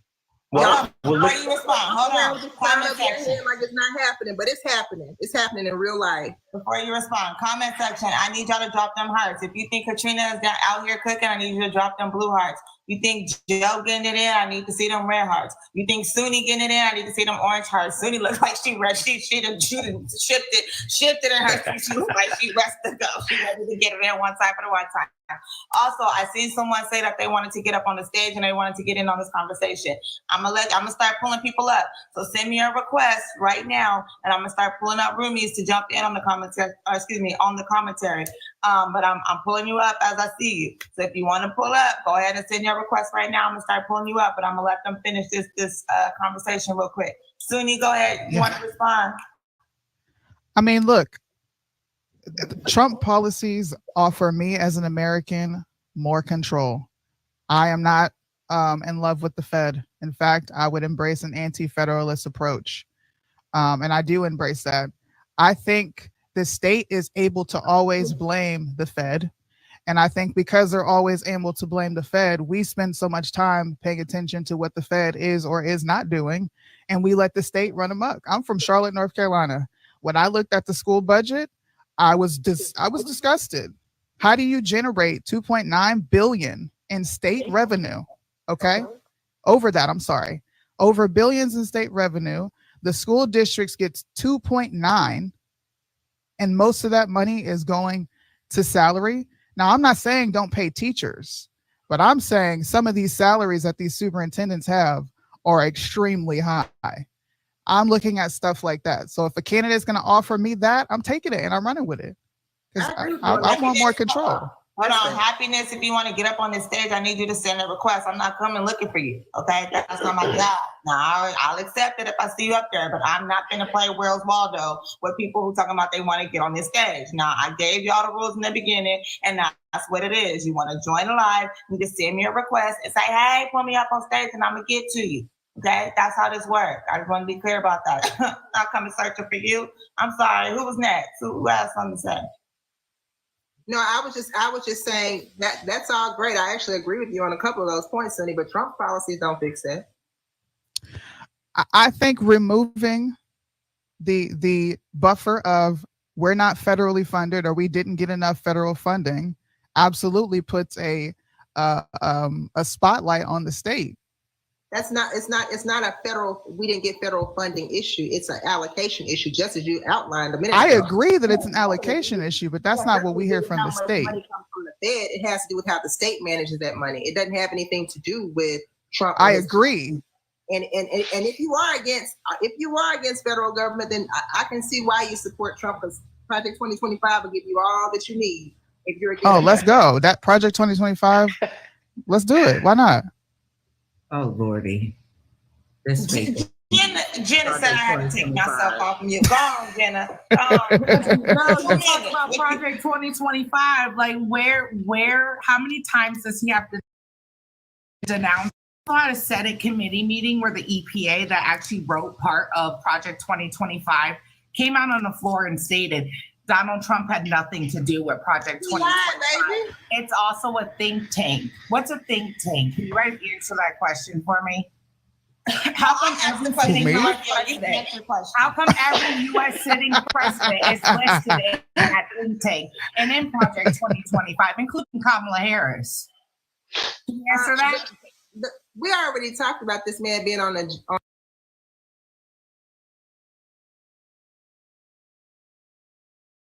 Well, Before you respond, hold on. Comment section. Like it's not happening, but it's happening. It's happening in real life. Before you respond, comment section. I need y'all to drop them hearts. If you think Katrina is out here cooking, I need you to drop them blue hearts. You think Joe getting it in? I need to see them red hearts. You think Suni getting it in? I need to see them orange hearts. Suni looks like she done shifted in her. She looks like she ready to go. She ready to get it in one time for the one time. Also, I seen someone say that they wanted to get up on the stage and they wanted to get in on this conversation. I'm gonna start pulling people up. So send me a request right now, and I'm gonna start pulling up roomies to jump in on the commentary. On the commentary. But I'm pulling you up as I see you. So if you want to pull up, go ahead and send your request right now. I'm gonna start pulling you up, but I'm gonna let them finish this conversation real quick. Suni, go ahead. You want to respond? I mean, look. Trump policies offer me as an American more control. I am not in love with the Fed. In fact, I would embrace an anti-federalist approach. And I do embrace that. I think the state is able to always blame the Fed. And I think because they're always able to blame the Fed, we spend so much time paying attention to what the Fed is or is not doing, and we let the state run amok. I'm from Charlotte, North Carolina. When I looked at the school budget, I was disgusted. How do you generate $2.9 billion in state revenue? Okay, over billions in state revenue. The school districts gets 2.9, and most of that money is going to salary. Now, I'm not saying don't pay teachers, but I'm saying some of these salaries that these superintendents have are extremely high. I'm looking at stuff like that. So if a candidate is going to offer me that, I'm taking it and I'm running with it because I want more control. Hold on, Happiness, if you want to get up on this stage, I need you to send a request. I'm not coming looking for you, okay? That's not my job. Now, I'll accept it if I see you up there, but I'm not going to play Where's Waldo with people who talking about they want to get on this stage. Now, I gave y'all the rules in the beginning, and that's what it is. You want to join the live, you just send me a request and say, hey, put me up on stage, and I'm going to get to you, okay? That's how this works. I just want to be clear about that. Not coming searching for you. I'm sorry. Who was next? Who else on the stage? No, I was just saying that that's all great. I actually agree with you on a couple of those points, Sonny, but Trump policies don't fix that. I think removing the buffer of we're not federally funded or we didn't get enough federal funding absolutely puts a spotlight on the state. It's not a federal, we didn't get federal funding issue. It's an allocation issue, just as you outlined a minute ago. I agree that it's an allocation issue, but that's not what we hear from the state. Money comes from the Fed. It has to do with how the state manages that money. It doesn't have anything to do with Trump. I agree. And if you are against federal government, then I can see why you support Trump, because Project 2025 will give you all that you need. If you're against let's go. That Project 2025, let's do it. Why not? Oh, Lordy. Jenna said I had to take myself off from you. Go on, Jenna. Go on. No, you talk about Project 2025. Like, how many times does he have to denounce? I had a Senate committee meeting where the EPA that actually wrote part of Project 2025 came out on the floor and stated Donald Trump had nothing to do with Project 2025. It's also a think tank. What's a think tank? Can you answer that question for me? How come every U.S. sitting president is listed in that think tank and in Project 2025, including Kamala Harris? Can you answer that? We already talked about this man being on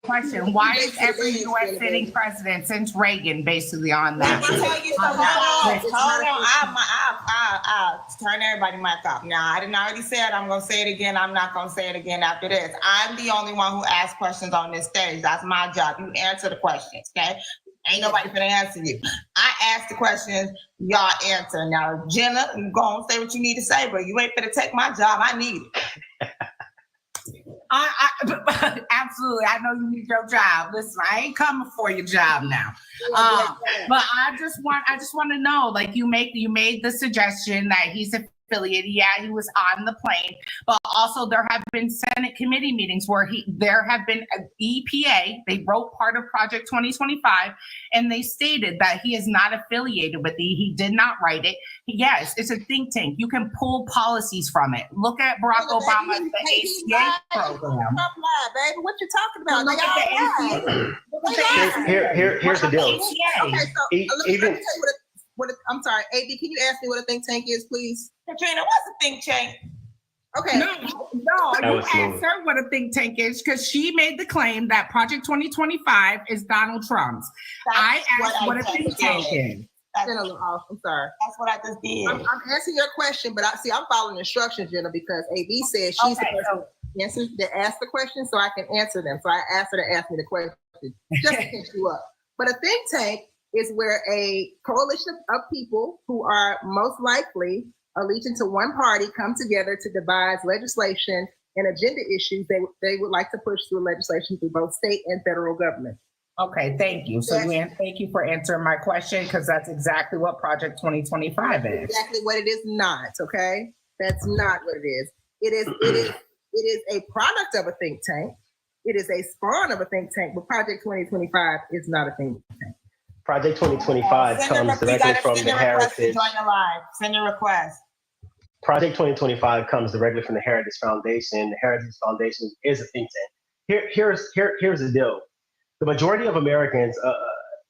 question. Why is every U.S. sitting president since Reagan basically on that? Let me tell you something. Hold on. I'll turn everybody mic off. Now, I didn't already say it. I'm going to say it again. I'm not going to say it again after this. I'm the only one who asks questions on this stage. That's my job. You answer the questions, okay? Ain't nobody gonna answer you. I ask the questions, y'all answer. Now, Jenna, you go on, say what you need to say, but you ain't gonna take my job. I need it. Absolutely. I know you need your job. Listen, I ain't coming for your job now. But I just want to know, like, you made the suggestion that he's affiliated. Yeah, he was on the plane, but also there have been Senate committee meetings where there have been EPA. They wrote part of Project 2025, and they stated that he is not affiliated with He did not write it. Yes, it's a think tank. You can pull policies from it. Look at Barack Obama's ACA program. Baby, what you talking about? Look at the ACA. Here's the deal. Okay, so I'm sorry, AB, can you ask me what a think tank is, please? Katrina, what's a think tank? Okay. No, you asked her what a think tank is because she made the claim that Project 2025 is Donald Trump's. I asked what a think tank is. I'm sorry. That's what I just did. I'm answering your question, but I'm following instructions, Jenna, because AB says she's the person to ask the question so I can answer them. So I asked her to ask me the question just to catch you up. But a think tank is where a coalition of people who are most likely allegiant to one party come together to devise legislation and agenda issues they would like to push through legislation through both state and federal government. Okay, thank you. So, thank you for answering my question, because that's exactly what Project 2025 is. Exactly what it is not, okay? That's not what it is. It is a product of a think tank. It is a spawn of a think tank, but Project 2025 is not a think tank. Project 2025 comes directly from the Heritage. Join the live. Send a request. Project 2025 comes directly from the Heritage Foundation. The Heritage Foundation is a think tank. Here's the deal. The majority of Americans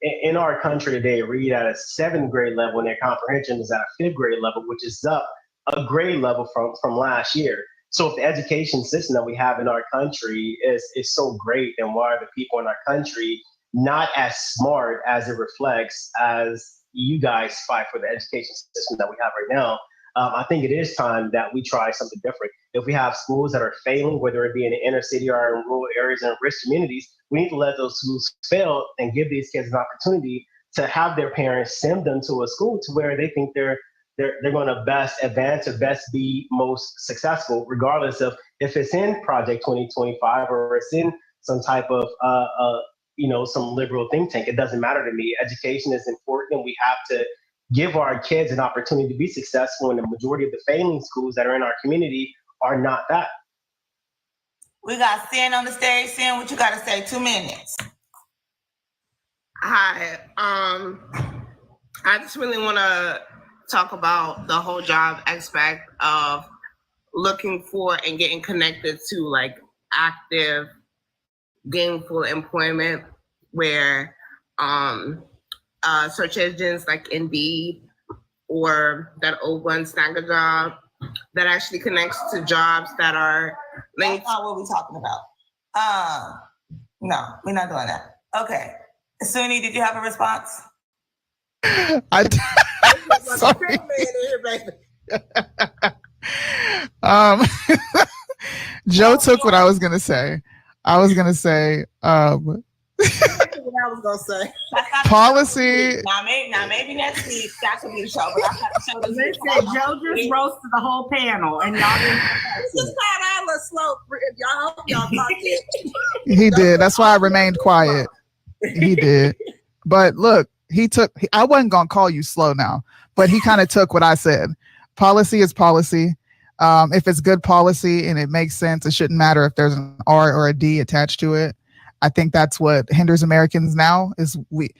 in our country today read at a 7th grade level, and their comprehension is at a 5th grade level, which is up a grade level from last year. So if the education system that we have in our country is so great, then why are the people in our country not as smart as it reflects as you guys fight for the education system that we have right now? I think it is time that we try something different. If we have schools that are failing, whether it be in the inner city or in rural areas and rich communities, we need to let those schools fail and give these kids an opportunity to have their parents send them to a school to where they think they're going to best advance or best be most successful, regardless of if it's in Project 2025 or it's in some type of some liberal think tank. It doesn't matter to me. Education is important, and we have to give our kids an opportunity to be successful. And the majority of the failing schools that are in our community are not that. We got Sin on the stage. Sin, what you got to say? 2 minutes. Hi. I just really want to talk about the whole job aspect of looking for and getting connected to like active, gainful employment, where search engines like Indeed or that old one, Snag a Job, that actually connects to jobs that are linked. That's not what we're talking about. No, we're not doing that. Okay. Suni, did you have a response? Sorry. Joe took what I was gonna say. I was gonna say what I was gonna say. Policy. Now maybe next week that could be the show. But I have to show this. Listen, Joe just roasted the whole panel, and y'all didn't. Just thought I was slow. If y'all hope y'all caught it. He did. That's why I remained quiet. He did. But look, I wasn't gonna call you slow now, but he kind of took what I said. Policy is policy. If it's good policy and it makes sense, it shouldn't matter if there's an R or a D attached to it. I think that's what hinders Americans now is we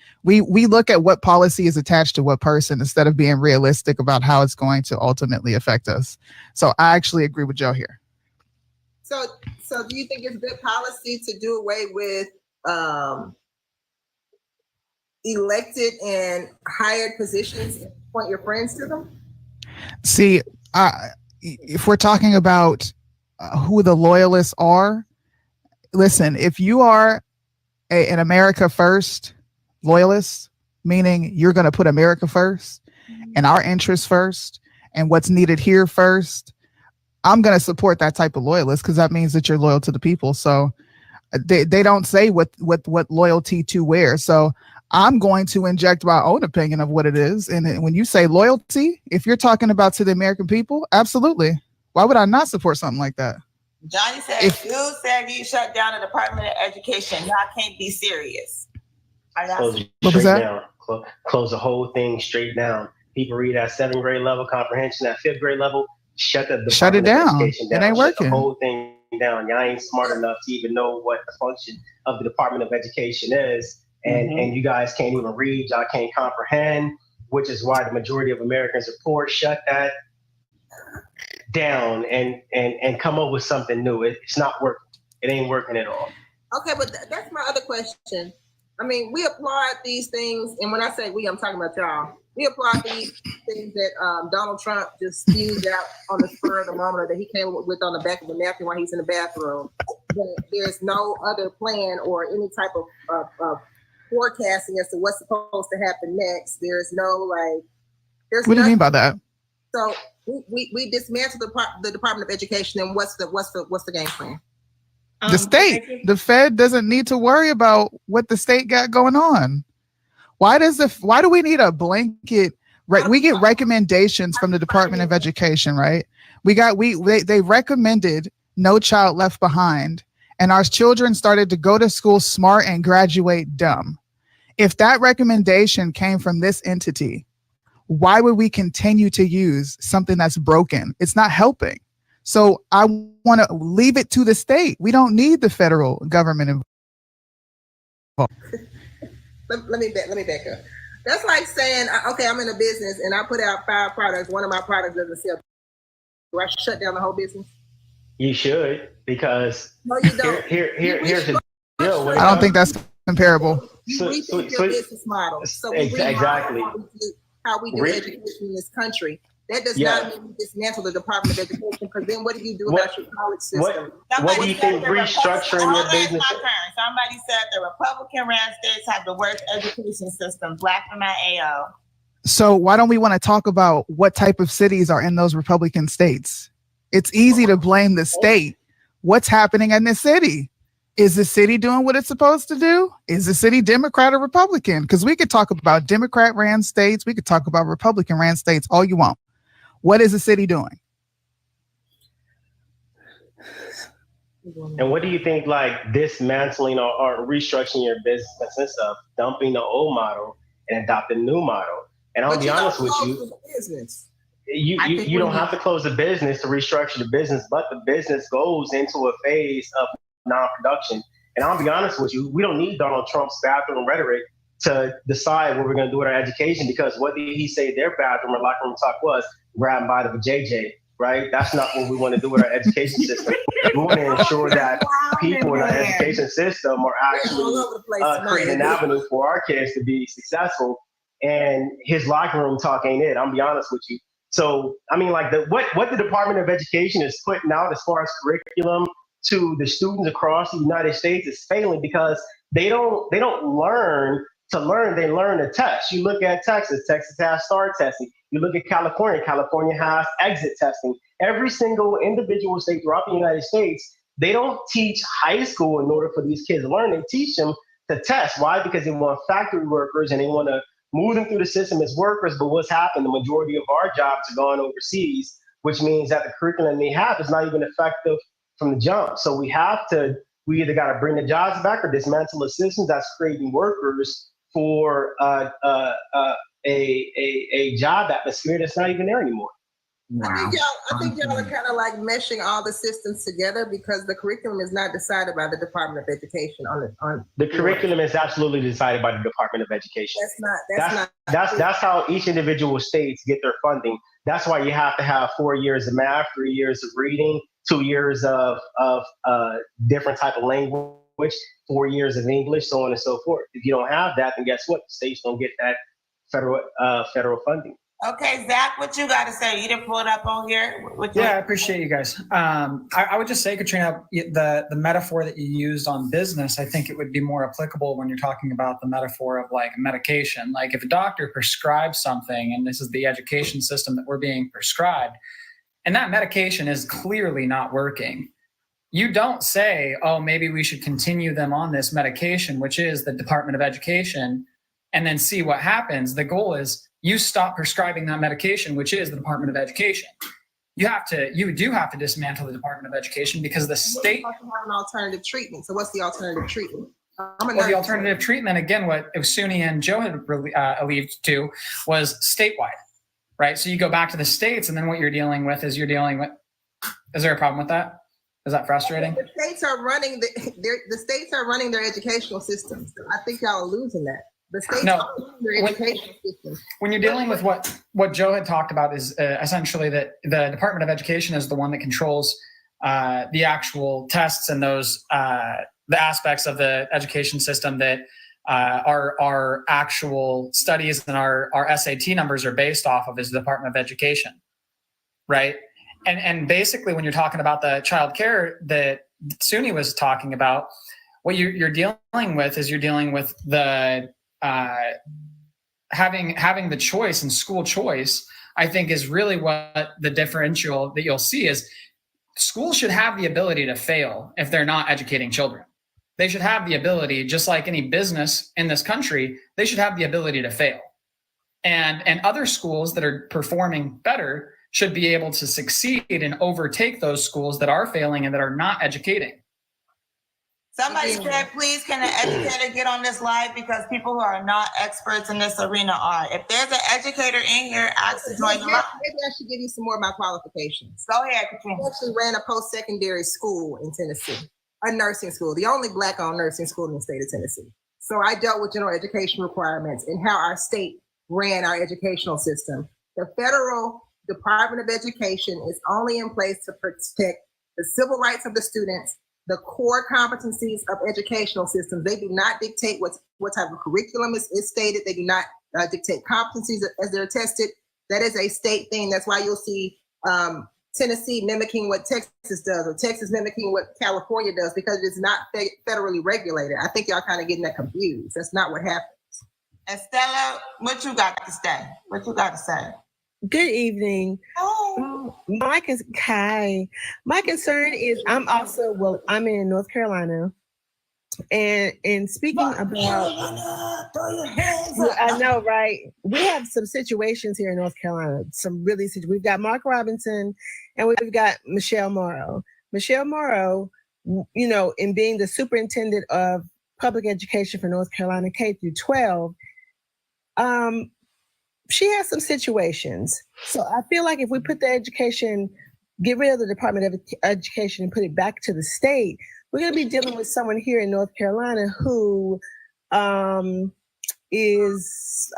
look at what policy is attached to what person instead of being realistic about how it's going to ultimately affect us. So I actually agree with Joe here. So do you think it's good policy to do away with elected and hired positions and point your friends to them? See, if we're talking about who the loyalists are, listen, if you are an America First loyalist, meaning you're going to put America first and our interests first and what's needed here first, I'm going to support that type of loyalist because that means that you're loyal to the people. So they don't say what loyalty to where. So I'm going to inject my own opinion of what it is. And when you say loyalty, if you're talking about to the American people, absolutely. Why would I not support something like that? Johnny said, you said you shut down the Department of Education. Y'all can't be serious. What was that? Close the whole thing straight down. People read at 7th grade level comprehension, at 5th grade level, shut it down. It ain't working. Shut the whole thing down. Y'all ain't smart enough to even know what the function of the Department of Education is. And you guys can't even read, y'all can't comprehend, which is why the majority of Americans are poor. Shut that down and come up with something new. It's not working. It ain't working at all. Okay, but that's my other question. I mean, we applaud these things, and when I say we, I'm talking about y'all. We applaud these things that Donald Trump just spewed out on the spur of the moment, or that he came with on the back of the napkin while he's in the bathroom. But there's no other plan or any type of forecasting as to what's supposed to happen next. There's no what do you mean by that? So we dismantled the Department of Education, and what's the game plan? The state, the Fed doesn't need to worry about what the state got going on. Why do we need a blanket? Right, we get recommendations from the Department of Education, right? They recommended No Child Left Behind, and our children started to go to school smart and graduate dumb. If that recommendation came from this entity, why would we continue to use something that's broken? It's not helping. So I want to leave it to the state. We don't need the federal government involved. Let me back up. That's like saying, okay, I'm in a business and I put out 5 products. One of my products doesn't sell. Do I shut down the whole business? You should, because no, you don't. Here's the deal. I don't think that's comparable. You rethink your business model. So we exactly how we do education in this country. That does not mean you dismantle the Department of Education, because then what do you do about your college system? What do you think restructuring your business? Somebody said the Republican-ran states have the worst education system. Black from my AO. So why don't we want to talk about what type of cities are in those Republican states? It's easy to blame the state. What's happening in the city? Is the city doing what it's supposed to do? Is the city Democrat or Republican? Because we could talk about Democrat-ran states. We could talk about Republican-ran states all you want. What is the city doing? And what do you think, like, dismantling or restructuring your business consists of? Dumping the old model and adopting the new model. And I'll be honest with you, you don't have to close the business to restructure the business, but the business goes into a phase of non-production. And I'll be honest with you, we don't need Donald Trump's bathroom rhetoric to decide what we're going to do with our education, because what did he say their bathroom or locker room talk was? Grab by the JJ, right? That's not what we want to do with our education system. We want to ensure that people in our education system are actually creating an avenue for our kids to be successful. And his locker room talk ain't it. I'll be honest with you. So, I mean, like what the Department of Education is putting out as far as curriculum to the students across the United States is failing, because they don't learn to learn. They learn to test. You look at Texas. Texas has STAR testing. You look at California. California has exit testing. Every single individual state throughout the United States, they don't teach high school in order for these kids to learn. They teach them to test. Why? Because they want factory workers and they want to move them through the system as workers. But what's happened? The majority of our jobs are going overseas, which means that the curriculum they have is not even effective from the jump. So we either got to bring the jobs back or dismantle the systems that's creating workers for a job atmosphere that's not even there anymore. Wow. I think y'all are kind of like meshing all the systems together, because the curriculum is not decided by the Department of Education. The curriculum is absolutely decided by the Department of Education. That's how each individual states get their funding. That's why you have to have 4 years of math, 3 years of reading, 2 years of different type of language, 4 years of English, so on and so forth. If you don't have that, then guess what? The states don't get that federal funding. Okay, Zach, what you got to say? You didn't pull it up on here? Yeah, I appreciate you guys. I would just say, Katrina, the metaphor that you used on business, I think it would be more applicable when you're talking about the metaphor of like medication. Like if a doctor prescribes something, and this is the education system that we're being prescribed, and that medication is clearly not working, you don't say, oh, maybe we should continue them on this medication, which is the Department of Education, and then see what happens. The goal is you stop prescribing that medication, which is the Department of Education. You do have to dismantle the Department of Education, because the state have an alternative treatment. So what's the alternative treatment? The alternative treatment, again, what Suni and Joe had alluded to, was statewide, right? So you go back to the states, and then what you're dealing with is is there a problem with that? Is that frustrating? The states are running the states are running their educational systems. I think y'all are losing that. The states are running their educational systems. When you're dealing with what Joe had talked about is essentially that the Department of Education is the one that controls the actual tests and those the aspects of the education system that our actual studies and our SAT numbers are based off of, is the Department of Education, right? And basically, when you're talking about the child care that Suni was talking about, what you're dealing with is the having the choice, and school choice, I think, is really what the differential that you'll see is. Schools should have the ability to fail if they're not educating children. They should have the ability, just like any business in this country, they should have the ability to fail. And other schools that are performing better should be able to succeed and overtake those schools that are failing and that are not educating. Somebody said, please, can an educator get on this live, because people who are not experts in this arena are. If there's an educator in here, ask to join the live. Maybe I should give you some more of my qualifications. Go ahead, Katrina. I actually ran a post-secondary school in Tennessee, a nursing school, the only Black-owned nursing school in the state of Tennessee. So I dealt with general education requirements and how our state ran our educational system. The federal Department of Education is only in place to protect the civil rights of the students, the core competencies of educational systems. They do not dictate what type of curriculum is stated. They do not dictate competencies as they're tested. That is a state thing. That's why you'll see Tennessee mimicking what Texas does, or Texas mimicking what California does, because it's not federally regulated. I think y'all kind of getting that confused. That's not what happens. Estella, what you got to say? What you got to say? Good evening. My concern is I'm in North Carolina, and speaking about, I know, right? We have some situations here in North Carolina. We've got Mark Robinson, and we've got Michelle Morrow. Michelle Morrow, in being the superintendent of public education for North Carolina K through 12. She has some situations. So I feel like if we put the education, get rid of the Department of Education and put it back to the state, we're going to be dealing with someone here in North Carolina who is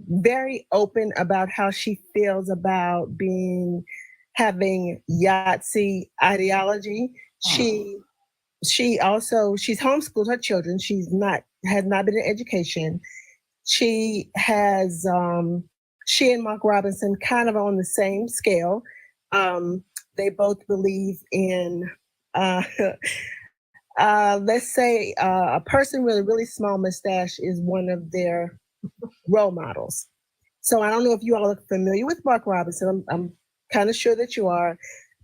very open about how she feels about having Yahtzee ideology. She's homeschooled her children. Has not been in education. She has, she and Mark Robinson kind of on the same scale. They both believe in, let's say a person with a really small mustache is one of their role models. So I don't know if you all are familiar with Mark Robinson. I'm kind of sure that you are,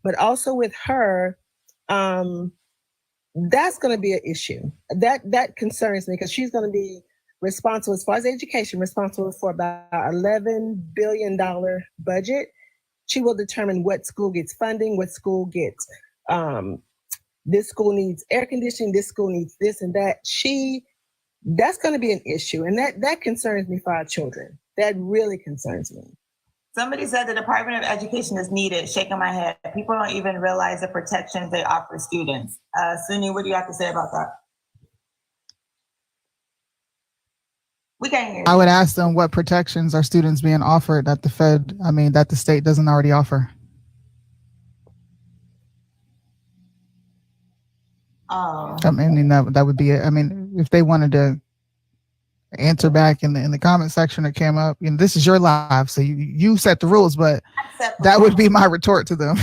but also with her, that's going to be an issue. That concerns me, because she's going to be responsible, as far as education, responsible for about $11 billion budget. She will determine what school gets funding, what school gets, this school needs air conditioning, this school needs this and that. That's going to be an issue. And that concerns me for our children. That really concerns me. Somebody said the Department of Education is needed. Shaking my head. People don't even realize the protections they offer students. Suni, what do you have to say about that? We can't hear you. I would ask them what protections are students being offered that that the state doesn't already offer. Oh. I mean, that would be it. I mean, if they wanted to answer back in the comment section that came up, this is your live, so you set the rules, but that would be my retort to them.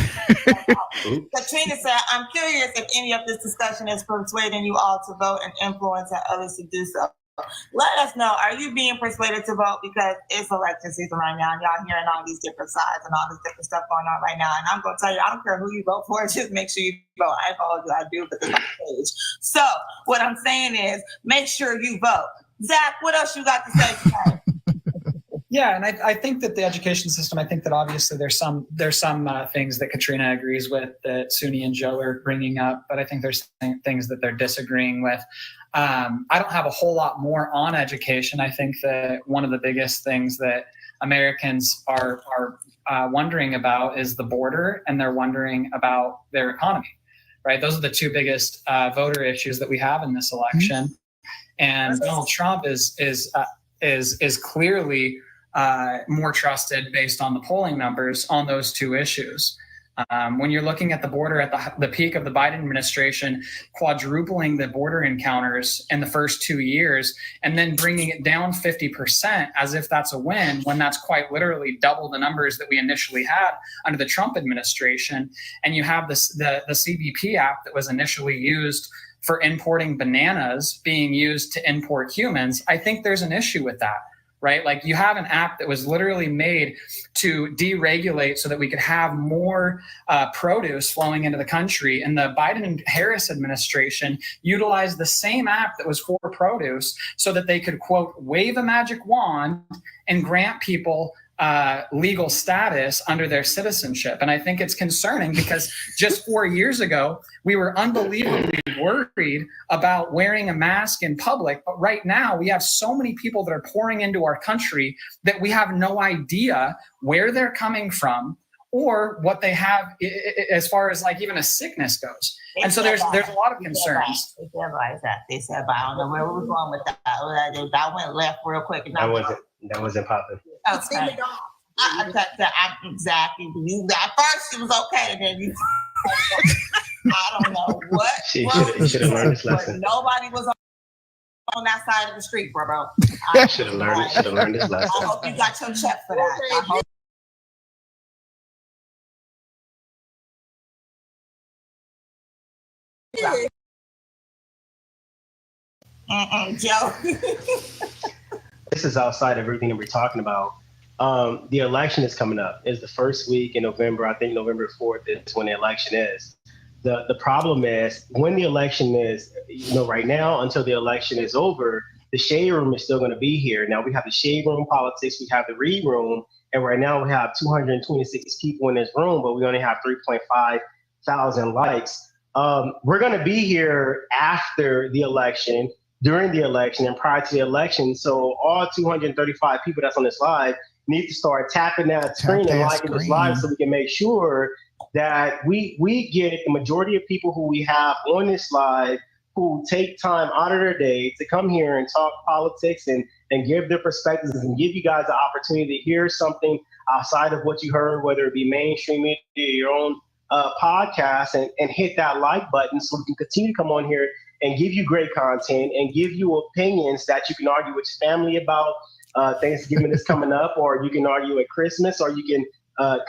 Katrina said, I'm curious if any of this discussion is persuading you all to vote and influence others to do so. Let us know. Are you being persuaded to vote? Because it's election season right now, and y'all hearing all these different sides and all this different stuff going on right now. And I'm going to tell you, I don't care who you vote for. Just make sure you vote. I apologize, I do, but it's on page. So what I'm saying is, make sure you vote. Zach, what else you got to say tonight? Yeah, and I think that the education system, I think that obviously there's some things that Katrina agrees with that Suni and Joe are bringing up, but I think there's things that they're disagreeing with. I don't have a whole lot more on education. I think that one of the biggest things that Americans are wondering about is the border, and they're wondering about their economy, right? Those are the two biggest voter issues that we have in this election. And Donald Trump is clearly more trusted based on the polling numbers on those two issues. When you're looking at the border at the peak of the Biden administration, quadrupling the border encounters in the first 2 years, and then bringing it down 50% as if that's a win, when that's quite literally double the numbers that we initially had under the Trump administration. And you have the CBP app that was initially used for importing bananas being used to import humans. I think there's an issue with that, right? Like, you have an app that was literally made to deregulate so that we could have more produce flowing into the country. And the Biden and Harris administration utilized the same app that was for produce so that they could, quote, wave a magic wand and grant people legal status under their citizenship. And I think it's concerning because just 4 years ago, we were unbelievably worried about wearing a mask in public. But right now, we have so many people that are pouring into our country that we have no idea where they're coming from or what they have as far as like even a sickness goes. And so there's a lot of concerns. They said, but I don't know where we were going with that. That went left real quick. And that wasn't popping. Okay. Exactly. At first it was okay, and then you I don't know what. She should have learned this lesson. Nobody was on that side of the street, bro. Should have learned this I lesson. hope you got your check for that. I hope. Joe. This is outside of everything that we're talking about. The election is coming up. It's the first week in November. I think November 4th is when the election is. The problem is when the election is, right now until the election is over, the shade room is still going to be here. Now we have the shade room politics, we have the read room, and right now we have 226 people in this room, but we only have 3.5 thousand likes. We're going to be here after the election, during the election, and prior to the election. So all 235 people that's on this live need to start tapping that screen and liking this live so we can make sure that we get the majority of people who we have on this live who take time out of their day to come here and talk politics and give their perspectives and give you guys the opportunity to hear something outside of what you heard, whether it be mainstream media, your own podcast, and hit that like button so we can continue to come on here and give you great content and give you opinions that you can argue with your family about. Thanksgiving is coming up, or you can argue at Christmas, or you can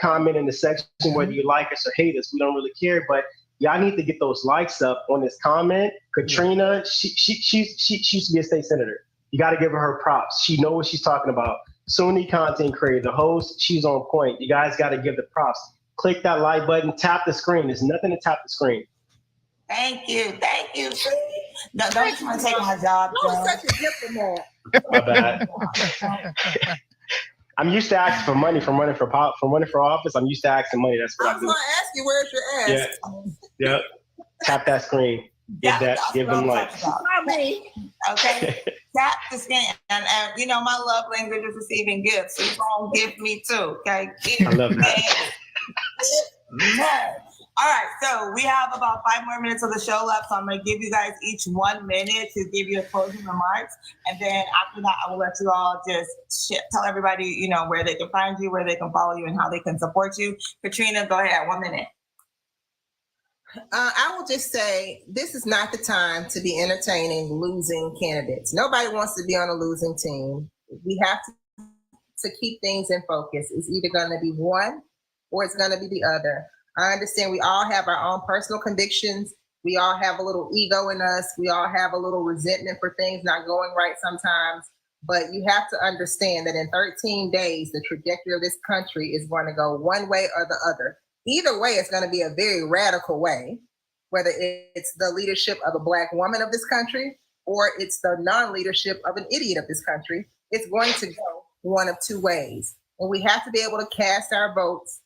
comment in the section whether you like us or hate us. We don't really care, but y'all need to get those likes up on this comment. Katrina, she used to be a state senator. You got to give her props. She knows what she's talking about. Sunni content creator, the host, she's on point. You guys got to give the props. Click that like button, tap the screen. There's nothing to tap the screen. Thank you. No, don't try to take my job. You're such a diplomat. My bad. I'm used to asking for money from running for office. I'm used to asking money. That's what I was do. going to ask you, where's your ass? Yeah. Tap that screen. Give them likes. Not me. Okay. Tap the screen. And my love language is receiving gifts. So you're going to gift me too. Okay. I love that. All right, so we have about 5 more minutes of the show left, so I'm going to give you guys each 1 minute to give your closing remarks, and then after that, I will let you all just tell everybody, where they can find you, where they can follow you, and how they can support you. Katrina, go ahead, 1 minute. I will just say this is not the time to be entertaining losing candidates. Nobody wants to be on a losing team. We have to keep things in focus. It's either going to be one or it's going to be the other. I understand we all have our own personal convictions. We all have a little ego in us. We all have a little resentment for things not going right sometimes. But you have to understand that in 13 days, the trajectory of this country is going to go one way or the other. Either way, it's going to be a very radical way, whether it's the leadership of a Black woman of this country or it's the non-leadership of an idiot of this country. It's going to go one of two ways. And we have to be able to cast our votes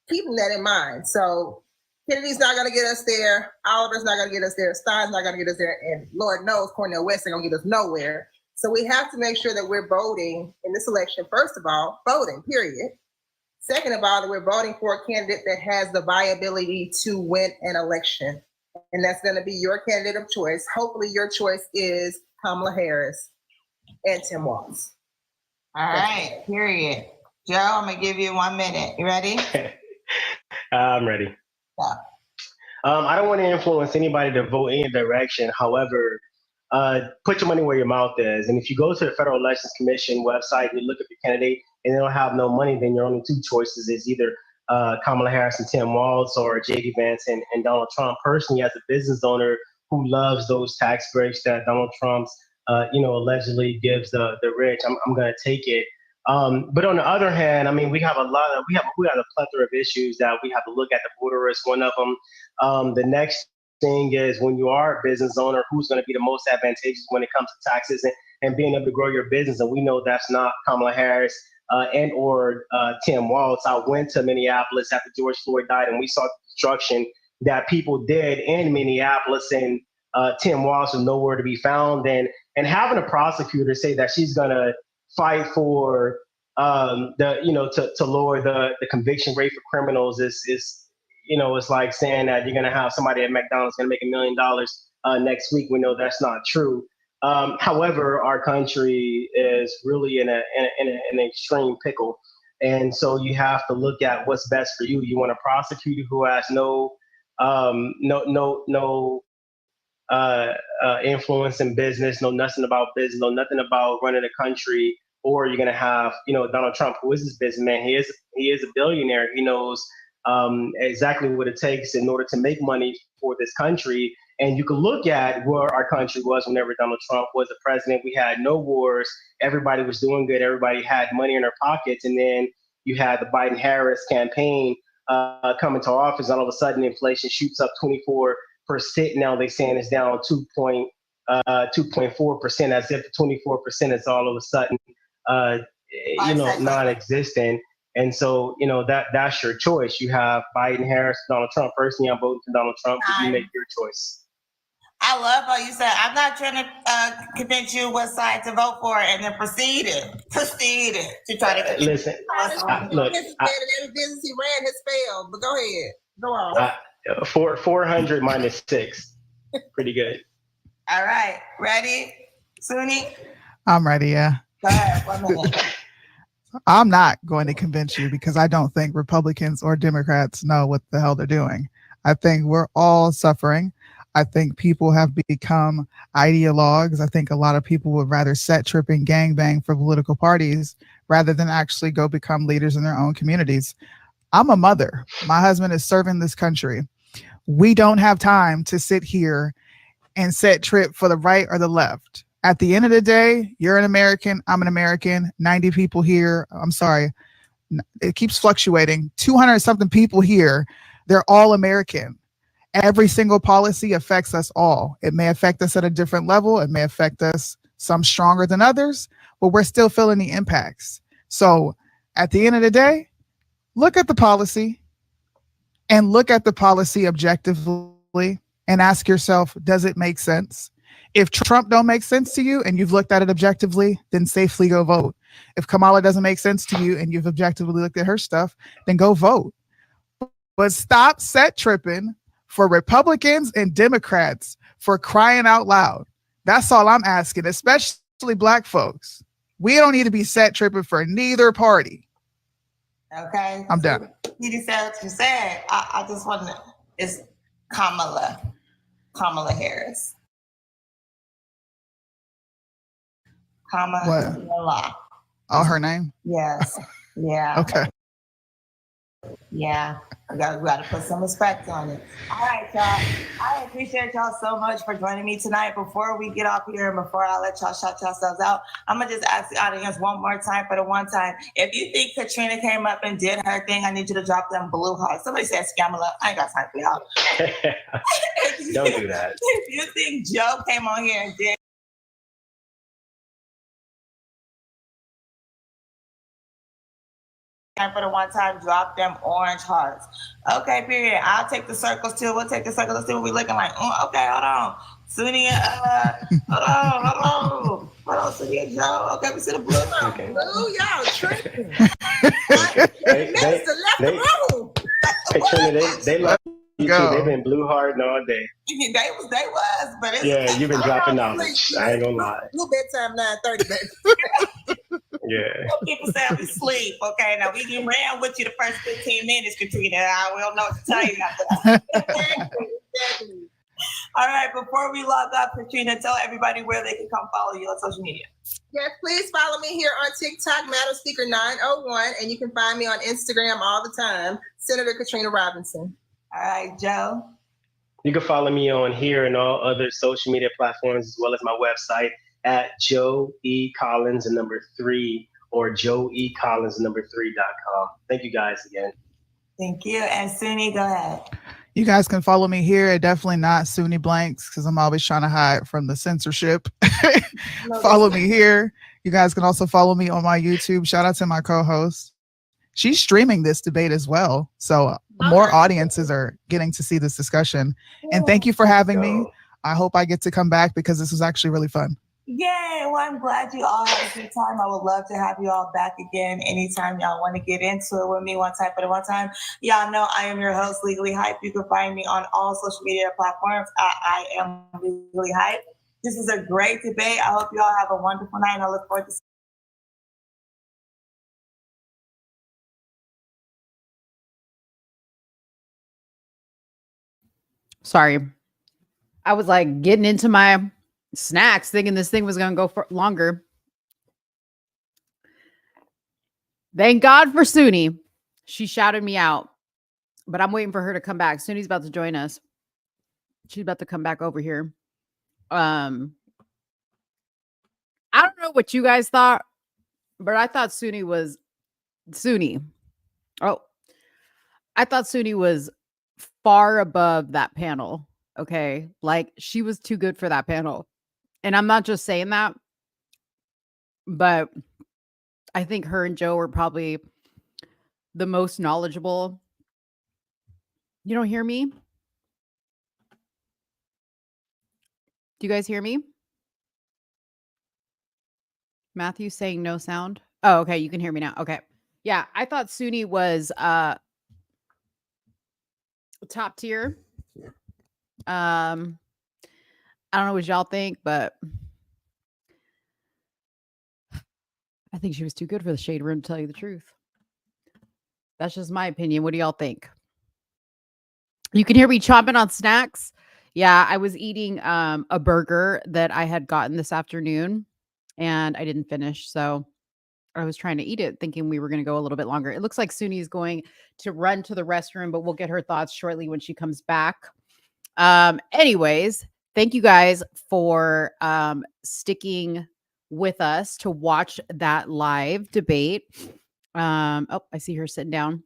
keeping that in mind. So Kennedy's not going to get us there. Oliver's not going to get us there. Stein's not going to get us there. And Lord knows Cornel West ain't going to get us nowhere. So we have to make sure that we're voting in this election. First of all, voting, period. Second of all, that we're voting for a candidate that has the viability to win an election. And that's going to be your candidate of choice. Hopefully your choice is Kamala Harris and Tim Walz. All right, period. Joe, I'm going to give you 1 minute. You ready? I'm ready. Yeah. I don't want to influence anybody to vote any direction. However, put your money where your mouth is. And if you go to the Federal Elections Commission website and you look at your candidate and they don't have no money, then your only two choices is either Kamala Harris and Tim Walz or J.D. Vance and Donald Trump. Personally, as a business owner who loves those tax breaks that Donald Trump's, allegedly gives the rich, I'm going to take it. But on the other hand, I mean, we have a plethora of issues that we have to look at. The border is one of them. The next thing is when you are a business owner, who's going to be the most advantageous when it comes to taxes and being able to grow your business. And we know that's not Kamala Harris and or Tim Walz. I went to Minneapolis after George Floyd died, and we saw the destruction that people did in Minneapolis, and Tim Walz was nowhere to be found. And having a prosecutor say that she's going to fight for to lower the conviction rate for criminals is it's like saying that you're going to have somebody at McDonald's going to make $1 million next week. We know that's not true. However, our country is really in an extreme pickle, and so you have to look at what's best for you. You want a prosecutor who has no influence in business, know nothing about business, know nothing about running a country. Or you're going to have, Donald Trump, who is this businessman. He is a billionaire. He knows exactly what it takes in order to make money for this country. And you can look at where our country was whenever Donald Trump was the president. We had no wars. Everybody was doing good. Everybody had money in their pockets. And then you had the Biden-Harris campaign coming to office. All of a sudden, inflation shoots up 24%. Now they're saying it's down 2.4%, as if 24% is all of a sudden, non-existent. And so, that's your choice. You have Biden, Harris, Donald Trump. Personally, I'm voting for Donald Trump. But you make your choice. I love how you said, I'm not trying to convince you what side to vote for, and then proceeded to try to listen. Look, every business he ran has failed, but go ahead. Go on. 400 minus 6. Pretty good. All right. Ready? Suni? I'm ready, yeah. Go ahead. 1 minute. I'm not going to convince you because I don't think Republicans or Democrats know what the hell they're doing. I think we're all suffering. I think people have become ideologues. I think a lot of people would rather set tripping gangbang for political parties rather than actually go become leaders in their own communities. I'm a mother. My husband is serving this country. We don't have time to sit here and set trip for the right or the left. At the end of the day, you're an American. I'm an American. 90 people here. I'm sorry. It keeps fluctuating. 200 something people here. They're all American. Every single policy affects us all. It may affect us at a different level. It may affect us some stronger than others, but we're still feeling the impacts. So at the end of the day, look at the policy and look at the policy objectively and ask yourself, does it make sense? If Trump don't make sense to you and you've looked at it objectively, then safely go vote. If Kamala doesn't make sense to you and you've objectively looked at her stuff, then go vote. But stop set tripping for Republicans and Democrats, for crying out loud. That's all I'm asking, especially Black folks. We don't need to be set tripping for neither party. Okay. I'm done. You said what you said. I just want to, it's Kamala Harris. Kamala. Oh, her name? Yes. Yeah. Okay. Yeah, we gotta put some respect on it. All right, y'all. I appreciate y'all so much for joining me tonight. Before we get off here and before I let y'all shout yourselves out, I'm gonna just ask the audience one more time for the one time. If you think Katrina came up and did her thing, I need you to drop them blue hearts. Somebody said Scamala. I ain't got time for y'all. Don't do that. If you think Joe came on here and did for the one time, drop them orange hearts. Okay, period. I'll take the circles too. We'll take the circles. Let's see what we looking like. Okay, hold on. Suni, hold on. Suni and Joe. Okay, we see the blue. Okay. Blue, y'all tripping. Katrina, they love you too. They've been blue harding all day. They was, but it's, yeah, you've been dropping knowledge. I ain't gonna lie. Blue bedtime 9:30, baby. Yeah. People say we sleep. Okay, now we ran with you the first 15 minutes, Katrina. I don't know what to tell you after that. Exactly. All right, before we log off, Katrina, tell everybody where they can come follow you on social media. Yes, please follow me here on TikTok, Madam Speaker 901, and you can find me on Instagram all the time, Senator Katrina Robinson. All right, Joe. You can follow me on here and all other social media platforms, as well as my website at Joe E. Collins, the number 3, or joeecollins3.com. Thank you guys again. Thank you. And Suni, go ahead. You guys can follow me here. Definitely not Suni Blanks, because I'm always trying to hide from the censorship. Follow me here. You guys can also follow me on my YouTube. Shout out to my co-host. She's streaming this debate as well. So more audiences are getting to see this discussion. And thank you for having me. I hope I get to come back because this was actually really fun. Yay! Well, I'm glad you all had a good time. I would love to have you all back again anytime y'all want to get into it with me one time for the one time. Y'all know I am your host, Legally Hype. You can find me on all social media platforms. I am Legally Hype. This is a great debate. I hope you all have a wonderful night, and I look forward to Sorry. I was like getting into my snacks thinking this thing was going to go for longer. Thank God for Suni. She shouted me out, but I'm waiting for her to come back. Suni's about to join us. She's about to come back over here. I don't know what you guys thought, but I thought Suni was Suni. Oh, I thought Suni was far above that panel. Okay. Like she was too good for that panel. And I'm not just saying that, but I think her and Joe were probably the most knowledgeable. You don't hear me? Do you guys hear me? Matthew saying no sound. Oh, okay. You can hear me now. Okay. Yeah. I thought Suni was top tier. I don't know what y'all think, but I think she was too good for the shade room, to tell you the truth. That's just my opinion. What do y'all think? You can hear me chomping on snacks. Yeah, I was eating a burger that I had gotten this afternoon and I didn't finish. So I was trying to eat it thinking we were going to go a little bit longer. It looks like Suni is going to run to the restroom, but we'll get her thoughts shortly when she comes back. Anyways, thank you guys for sticking with us to watch that live debate. Oh, I see her sitting down.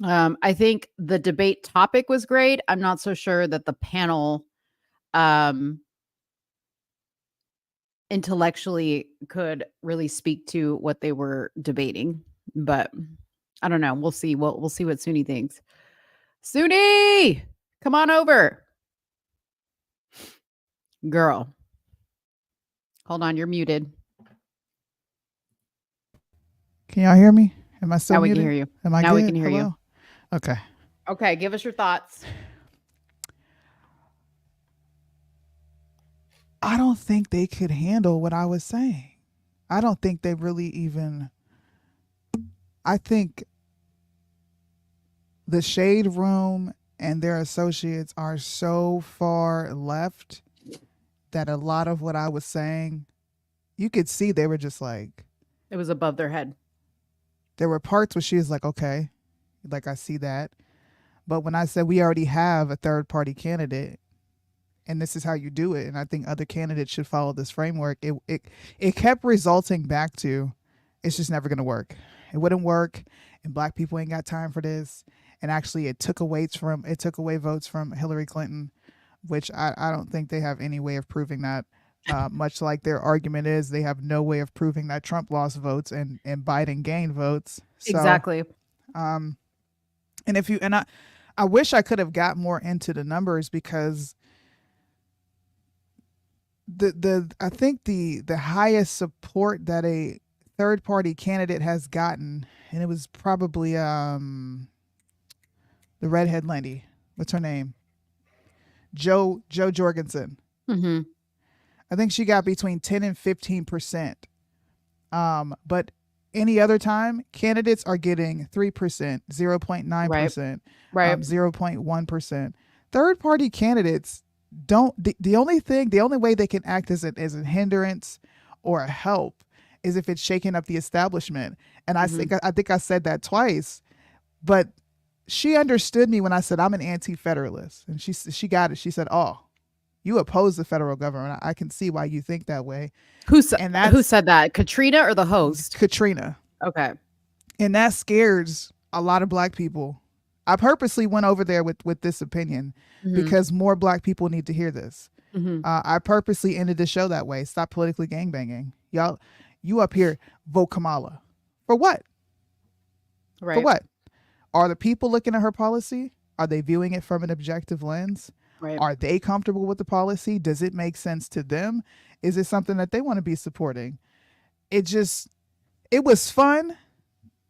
I think the debate topic was great. I'm not so sure that the panel intellectually could really speak to what they were debating, but I don't know. We'll see. We'll see what Suni thinks. Suni, come on over. Girl. Hold on, you're muted. Can y'all hear me? Am I still now muted? We can hear you. Am I now good? We can hear Hello? you. Okay. Okay, give us your thoughts. I don't think they could handle what I was saying. I don't think they really even. I think the shade room and their associates are so far left that a lot of what I was saying, you could see they were just like. It was above their head. There were parts where she was like, okay, like I see that. But when I said we already have a third party candidate and this is how you do it, and I think other candidates should follow this framework, it kept resulting back to it's just never going to work. It wouldn't work, and black people ain't got time for this. And actually it took away votes from Hillary Clinton, which I don't think they have any way of proving that. Much like their argument is, they have no way of proving that Trump lost votes and Biden gained votes. So, exactly. And I wish I could have got more into the numbers because I think the highest support that a third party candidate has gotten, and it was probably the redhead lady. What's her name? Jo Jorgensen. Mm-hmm. I think she got between 10 and 15%. But any other time, candidates are getting 3%, 0.9%, right. 0.1%. Third party candidates don't. The only way they can act as a hindrance or a help is if it's shaking up the establishment. And I think I said that twice, but she understood me when I said I'm an anti-federalist, and she got it. She said, "Oh, you oppose the federal government. I can see why you think that way." Who said that? Katrina or the host? Katrina. Okay. And that scares a lot of black people. I purposely went over there with this opinion because more black people need to hear this. I purposely ended the show that way. Stop politically gangbanging. Y'all, you up here, vote Kamala. For what? Right. For what? Are the people looking at her policy? Are they viewing it from an objective lens? Right. Are they comfortable with the policy? Does it make sense to them? Is it something that they want to be supporting? It was fun,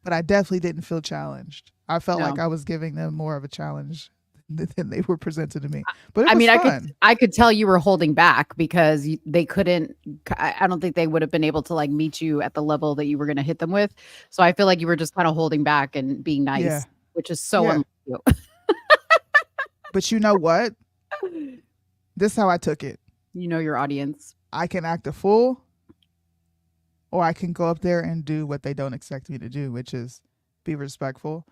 but I definitely didn't feel challenged. I felt like I was giving them more of a challenge than they were presented to me. But it was fun. I could tell you were holding back because they couldn't. I don't think they would have been able to like meet you at the level that you were going to hit them with. So I feel like you were just kind of holding back and being nice, which is so unlike you. But you know what? This is how I took it. You know your audience. I can act a fool, or I can go up there and do what they don't expect me to do, which is be respectful,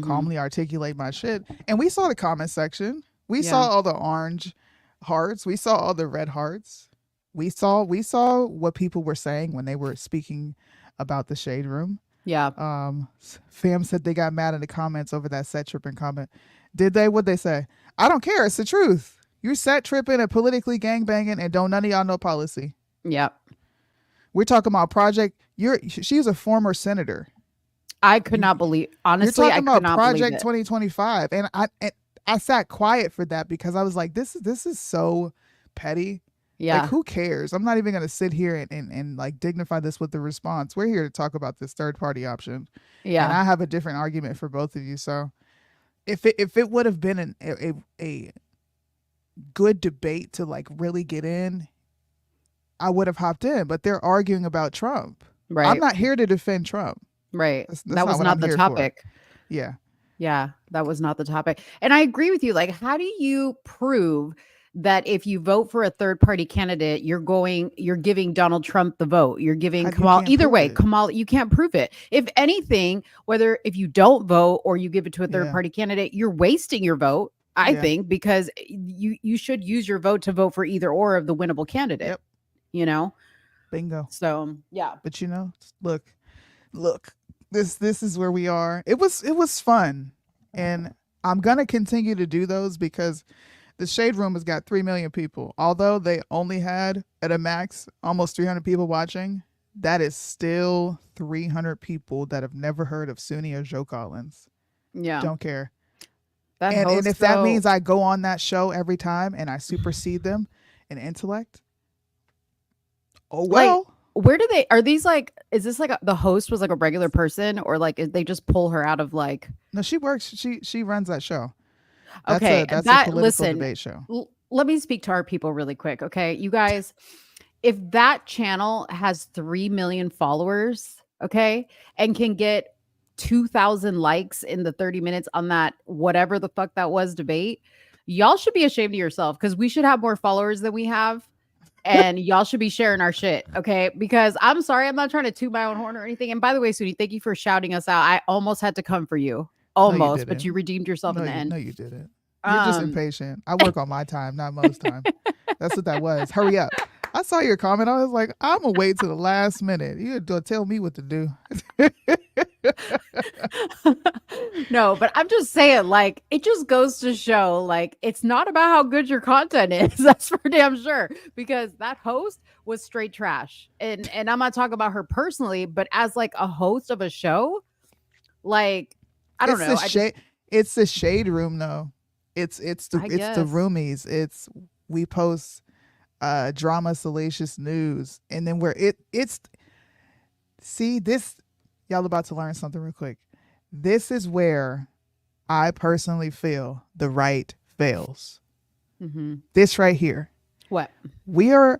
calmly articulate my shit. And we saw the comment section. We saw all the orange hearts. We saw all the red hearts. We saw what people were saying when they were speaking about the Shade Room. Yeah. Fam said they got mad in the comments over that set tripping comment. Did they? What'd they say? I don't care. It's the truth. You're set tripping and politically gangbanging, and don't none of y'all know policy. Yeah. We're talking about Project. She's a former senator. I could not believe. Honestly, You're I talking could about not Project believe it. 2025, and I sat quiet for that because I was like, this is so petty. Yeah. Like, who cares? I'm not even gonna sit here and like dignify this with the response. We're here to talk about this third party option. Yeah. And I have a different argument for both of you. So if it would have been a good debate to like really get in, I would have hopped in. But they're arguing about Trump. Right. I'm not here to defend Trump. Right. That's That was what not I'm the here for. topic. Yeah. Yeah, that was not the topic. And I agree with you. Like, how do you prove that if you vote for a third party candidate, you're giving Donald Trump the vote? You're giving You Kamala. can't Either prove way, it. Kamala, you can't prove it. If anything, if you don't vote or you give it to a third party candidate, you're wasting your vote, I Yeah. think, because you should use your vote to vote for either or of the winnable candidate. Yep. You know? Bingo. So yeah. But you know, look, this is where we are. It was fun, and I'm gonna continue to do those because the Shade Room has got 3 million people. Although they only had at a max almost 300 people watching, that is still 300 people that have never heard of Suni or Joe Collins. Yeah. Don't care. That And host, if that though- means I go on that show every time and I supersede them in intellect, oh well. Like, where do are these like, is this like the host was like a regular person, or like they just pull her out of like? No, she works. She runs that show. That's Okay, that's that a political listen. debate show. Let me speak to our people really quick, okay, you guys. If that channel has 3 million followers, okay, and can get 2,000 likes in the 30 minutes on that whatever the fuck that was debate, y'all should be ashamed of yourself, because we should have more followers than we have. And y'all should be sharing our shit, okay? Because I'm sorry, I'm not trying to toot my own horn or anything. And by the way, Suni, thank you for shouting us out. I almost had to come for you, almost, but didn't. you redeemed yourself in the end. No, you didn't. You're just impatient. I work on my time, not most time. That's what that was. Hurry up. I saw your comment. I was like, I'm gonna wait till the last minute. You don't tell me what to do. No, but I'm just saying, like, it just goes to show, like, it's not about how good your content is. That's for damn sure. Because that host was straight trash. And I'm not talking about her personally, but as like a host of a show, like, I don't know. It's the Shade Room though. It's the guess. roomies. We post drama, salacious news, and then see this, y'all about to learn something real quick. This is where I personally feel the right fails. This right here. What? We are,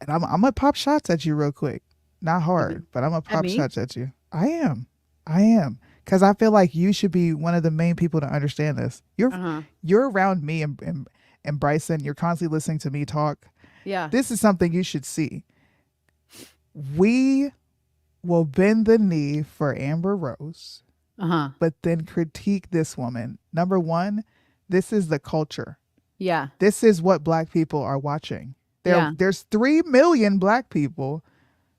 and I'm gonna pop shots at you real quick. Not hard, but I'm gonna pop me? shots at you. I am. Because I feel like you should be one of the main people to understand this. You're around me and Bryson. You're constantly listening to me talk. Yeah. This is something you should see. We will bend the knee for Amber Rose, but then critique this woman. Number one, this is the culture. Yeah. This is what Black people are watching. There's 3 million Black people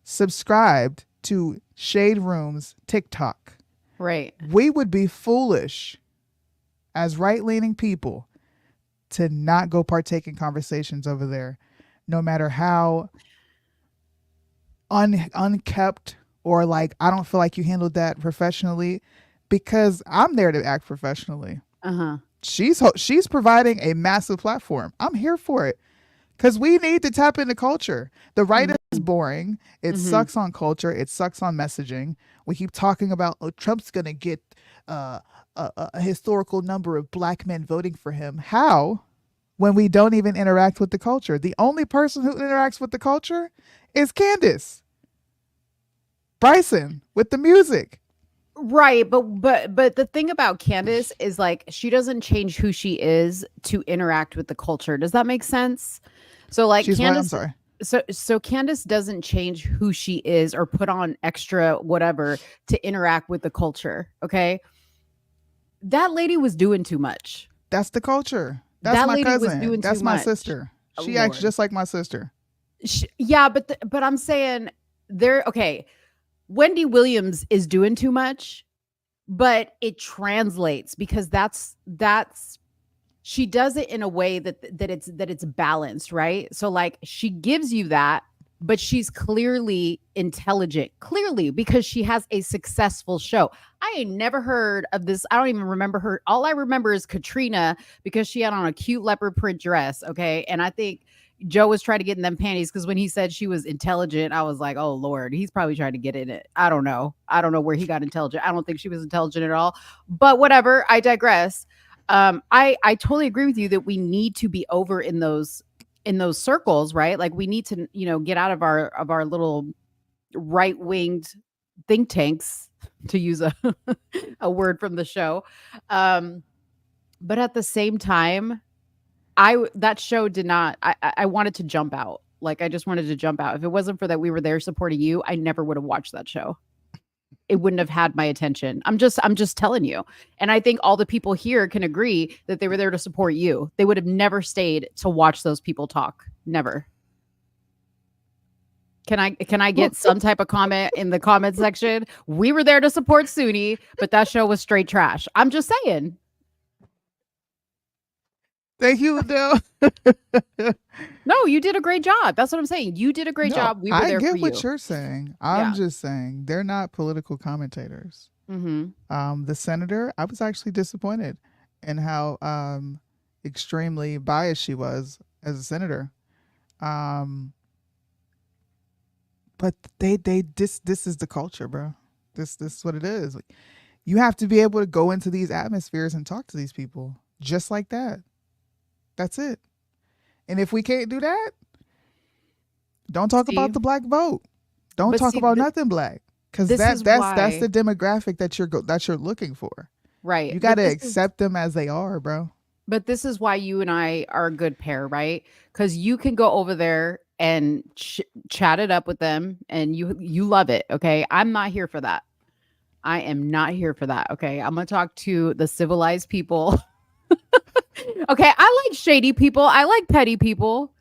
subscribed to Shade Room's TikTok. Right. We would be foolish as right-leaning people to not go partake in conversations over there, no matter how unkept or like, I don't feel like you handled that professionally, because I'm there to act professionally. She's providing a massive platform. I'm here for it because we need to tap into culture. The right is boring. It sucks on culture. It sucks on messaging. We keep talking about, oh, Trump's going to get a historical number of Black men voting for him. How? When we don't even interact with the culture. The only person who interacts with the culture is Candace. Bryson with the music. Right, but the thing about Candace is like she doesn't change who she is to interact with the culture. Does that make sense? So like She's what? I'm Candace sorry. so Candace doesn't change who she is or put on extra whatever to interact with the culture, okay? That lady was doing too much. That's the culture. That's That my lady was cousin. doing That's too my much. sister. Oh, She acts Lord. just like my sister. Yeah, but I'm saying there. Okay, Wendy Williams is doing too much, but it translates because that's she does it in a way that it's balanced, right? So like she gives you that, but she's clearly intelligent, clearly because she has a successful show. I ain't never heard of this. I don't even remember her. All I remember is Katrina because she had on a cute leopard print dress. Okay, and I think Joe was trying to get in them panties because when he said she was intelligent, I was like, oh Lord, he's probably trying to get in it. I don't know where he got intelligent. I don't think she was intelligent at all. But whatever, I digress. I totally agree with you that we need to be over in those circles, right? Like we need to, get out of our little right-winged think tanks, to use a word from the show. But at the same time, that show did not, I wanted to jump out. Like I just wanted to jump out. If it wasn't for that we were there supporting you, I never would have watched that show. It wouldn't have had my attention. I'm just telling you. And I think all the people here can agree that they were there to support you. They would have never stayed to watch those people talk. Never. Can I get some type of comment in the comment section? We were there to support Suni, but that show was straight trash. I'm just saying. Thank you, Adele. No, you did a great job. That's what I'm saying. You did a great job. We were there for you. I get what you're saying. I'm just saying they're not political commentators. Mm-hmm. The senator, I was actually disappointed in how extremely biased she was as a senator. But this is the culture, bro. This is what it is. Like, you have to be able to go into these atmospheres and talk to these people just like that. That's it. And if we can't do that, don't talk about the black vote. Don't talk about nothing black, because that's the demographic that you're looking for. Right. You got to accept them as they are, bro. But this is why you and I are a good pair, right? Because you can go over there and chat it up with them, and you love it. Okay, I'm not here for that. I am not here for that. Okay, I'm gonna talk to the civilized people. Okay, I like shady people. I like petty people,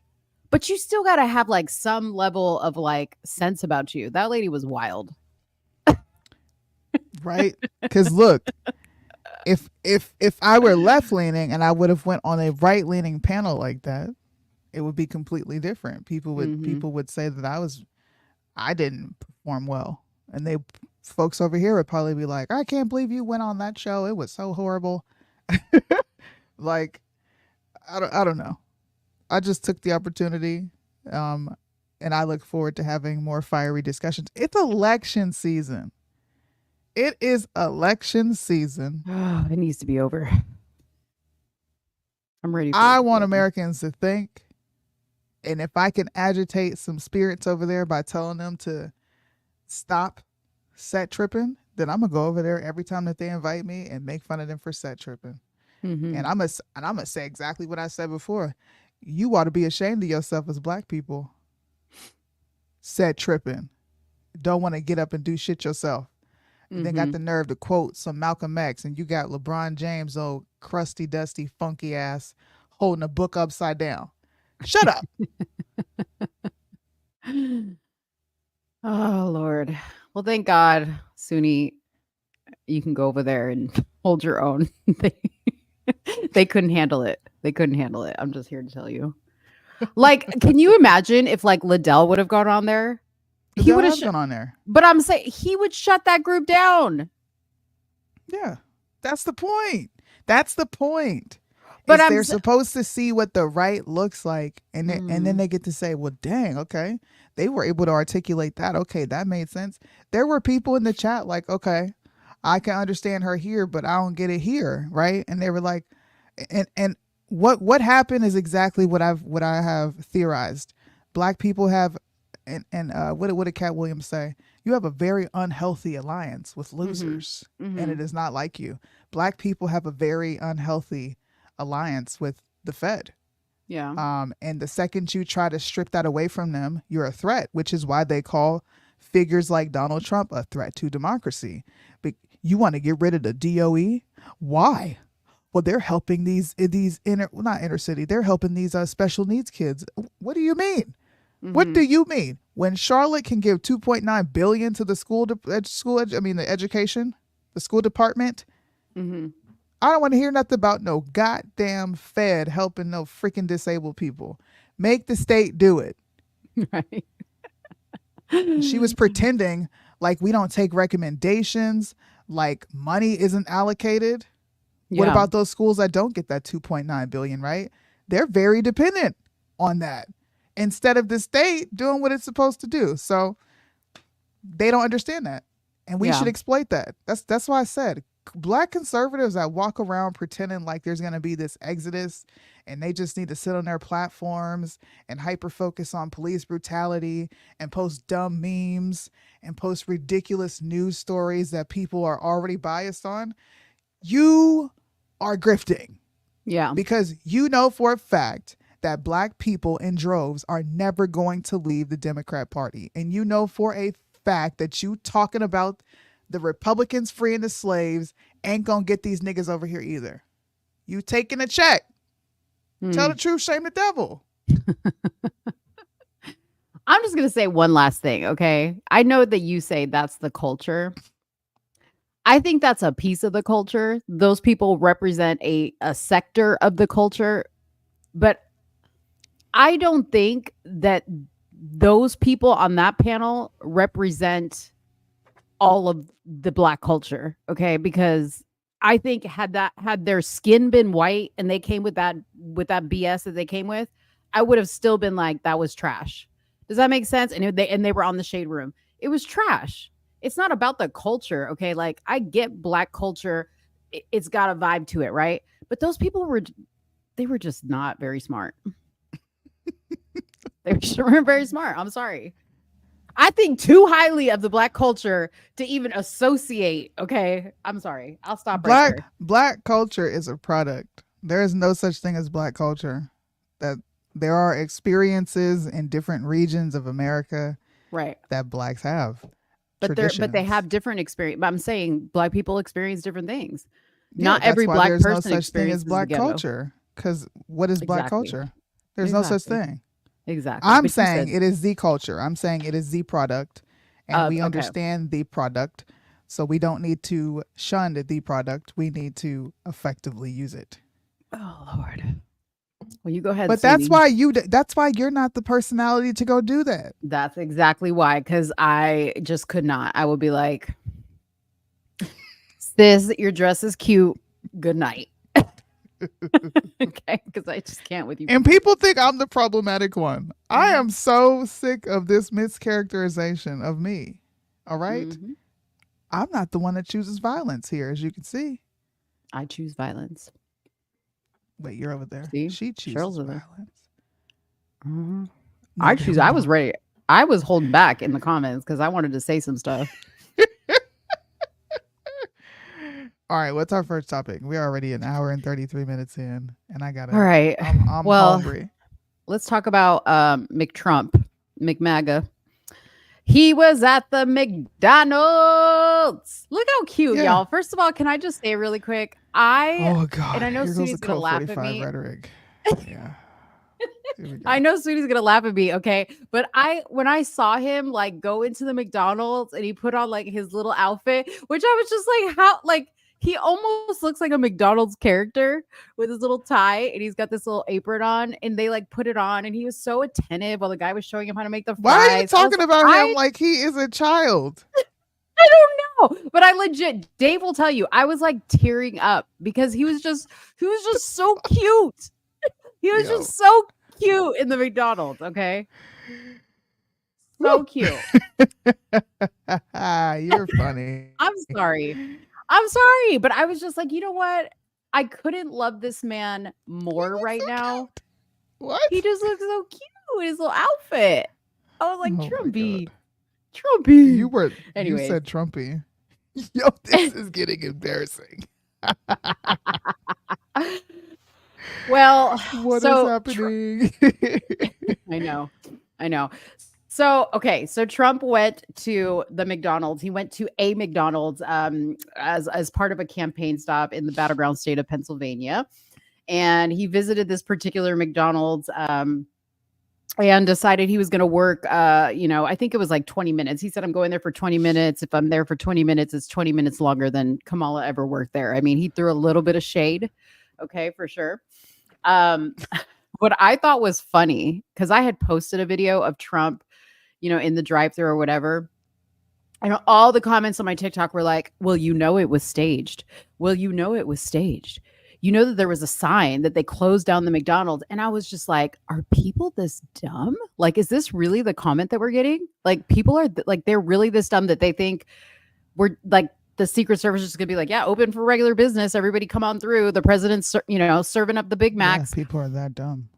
but you still got to have like some level of like sense about you. That lady was wild. Right? Because look, if I were left leaning and I would have went on a right leaning panel like that, it would be completely different. People would say that I didn't perform well, and folks over here would probably be like, I can't believe you went on that show. It was so horrible. Like, I don't know. I just took the opportunity, and I look forward to having more fiery discussions. It's election season. It is election season. Oh, it needs to be over. I'm ready. I want Americans to think, and if I can agitate some spirits over there by telling them to stop set tripping, then I'm gonna go over there every time that they invite me and make fun of them for set tripping. Mm-hmm. And I'm gonna say exactly what I said before. You ought to be ashamed of yourself as black people. Set tripping. Don't want to get up and do shit yourself. And then got the nerve to quote some Malcolm X, and you got LeBron James, old crusty, dusty, funky ass, holding a book upside down. Shut up. Oh, Lord. Well, thank God, Suni, you can go over there and hold your own. They couldn't handle it. They couldn't handle it. I'm just here to tell you. Like, can you imagine if like Liddell would have gone on there? He would have gone on there. But I'm saying he would shut that group down. Yeah, that's the point. That's the point. But they're supposed to see what the right looks like, and then they get to say, well, dang, okay, they were able to articulate that. Okay, that made sense. There were people in the chat like, okay, I can understand her here, but I don't get it here, right? And they were like, and what happened is exactly what I have theorized. Black people have what did Cat Williams say? You have a very unhealthy alliance with losers, Mhm. and it is not like you. Black people have a very unhealthy alliance with the Fed. Yeah. And the second you try to strip that away from them, you're a threat, which is why they call figures like Donald Trump a threat to democracy. But you want to get rid of the DOE? Why? Well, they're helping these not inner city. They're helping these special needs kids. What do you mean? What do you mean? When Charlotte can give $2.9 billion to the the education, the school department, I don't want to hear nothing about no goddamn Fed helping no freaking disabled people. Make the state do it. Right. She was pretending like we don't take recommendations, like money isn't allocated. What Yeah. about those schools that don't get that $2.9 billion, right? They're very dependent on that instead of the state doing what it's supposed to do. So they don't understand that. And we Yeah. should exploit that. That's why I said Black conservatives that walk around pretending like there's going to be this exodus and they just need to sit on their platforms and hyper focus on police brutality and post dumb memes and post ridiculous news stories that people are already biased on. You are grifting. Yeah. Because you know for a fact that Black people in droves are never going to leave the Democrat Party. And you know for a fact that you talking about the Republicans freeing the slaves ain't gonna get these niggas over here either. You taking a check. Tell the truth, shame the devil. I'm just going to say one last thing, okay? I know that you say that's the culture. I think that's a piece of the culture. Those people represent a sector of the culture. But I don't think that those people on that panel represent all of the Black culture, okay? Because I think had their skin been white and they came with that BS that they came with, I would have still been like, that was trash. Does that make sense? And they were on the shade room. It was trash. It's not about the culture, okay? Like, I get Black culture. It's got a vibe to it, right? But those people were just not very smart. They weren't very smart. I'm sorry. I think too highly of the Black culture to even associate. Okay, I'm sorry. I'll stop right there. Black culture is a product. There is no such thing as Black culture. That there are experiences in different regions of America, right, that Blacks have. But they have different experience. But I'm saying Black people experience different things. Yeah, Not that's every why Black there's person no such thing as experiences Black the ghetto. culture. Because what is Black Exactly. culture? There's no such Exactly. thing. Exactly. I'm But you saying said- it is the culture. I'm saying it is the product, and we okay. understand the product. So we don't need to shun the product. We need to effectively use it. Oh Lord. Well, you go ahead. But that's sweetie. why you're not the personality to go do that. That's exactly why. Because I just could not. I would be like, sis, your dress is cute. Good night. Okay, because I just can't with you. And people think I'm the problematic one. I am so sick of this mischaracterization of me. All right? I'm not the one that chooses violence here, as you can see. I choose violence. Wait, you're over there. See? She chooses Cheryl's over violence. there. I choose. I was ready. I was holding back in the comments because I wanted to say some stuff. All right, what's our first topic? We're already an hour and 33 minutes in, and I got it. All right. I'm well, hungry. Let's talk about McTrump, McMAGA. He was at the McDonald's. Look how cute, y'all. First of all, can I just say really quick? Oh God! And I know Here goes Sweetie's the gonna laugh at 45 me. rhetoric. Yeah. I know Sweetie's gonna laugh at me, okay? But when I saw him like go into the McDonald's and he put on like his little outfit, which I was just like, how like he almost looks like a McDonald's character with his little tie and he's got this little apron on and they like put it on and he was so attentive while the guy was showing him how to make the fries. Why are you talking about him I like he is a child? I don't know, but I legit, Dave will tell you, I was like tearing up because he was just so cute. He was just so cute in the McDonald's, okay? So cute. You're funny. I'm sorry, but I was just like, you know what? I couldn't love this man more right now. What? He just looks so cute in his little outfit. I was like, Oh my Trumpy. God. Trumpy. You Anyways. said Trumpy. Yo, this is getting embarrassing. Well, What is so happening? I know. So, okay, so Trump went to the McDonald's. He went to a McDonald's as part of a campaign stop in the battleground state of Pennsylvania, and he visited this particular McDonald's and decided he was going to work. I think it was like 20 minutes. He said, "I'm going there for 20 minutes. If I'm there for 20 minutes, it's 20 minutes longer than Kamala ever worked there." I mean, he threw a little bit of shade, okay, for sure. What I thought was funny, because I had posted a video of Trump, in the drive-thru or whatever. And all the comments on my TikTok were like, well, it was staged. Well, it was staged. That there was a sign that they closed down the McDonald's. And I was just like, are people this dumb? Like, is this really the comment that we're getting? Like, people are they're really this dumb that they think we're like, the Secret Service is going to be like, yeah, open for regular business. Everybody come on through. The president's, serving up the Big Macs. Yeah, people are that dumb.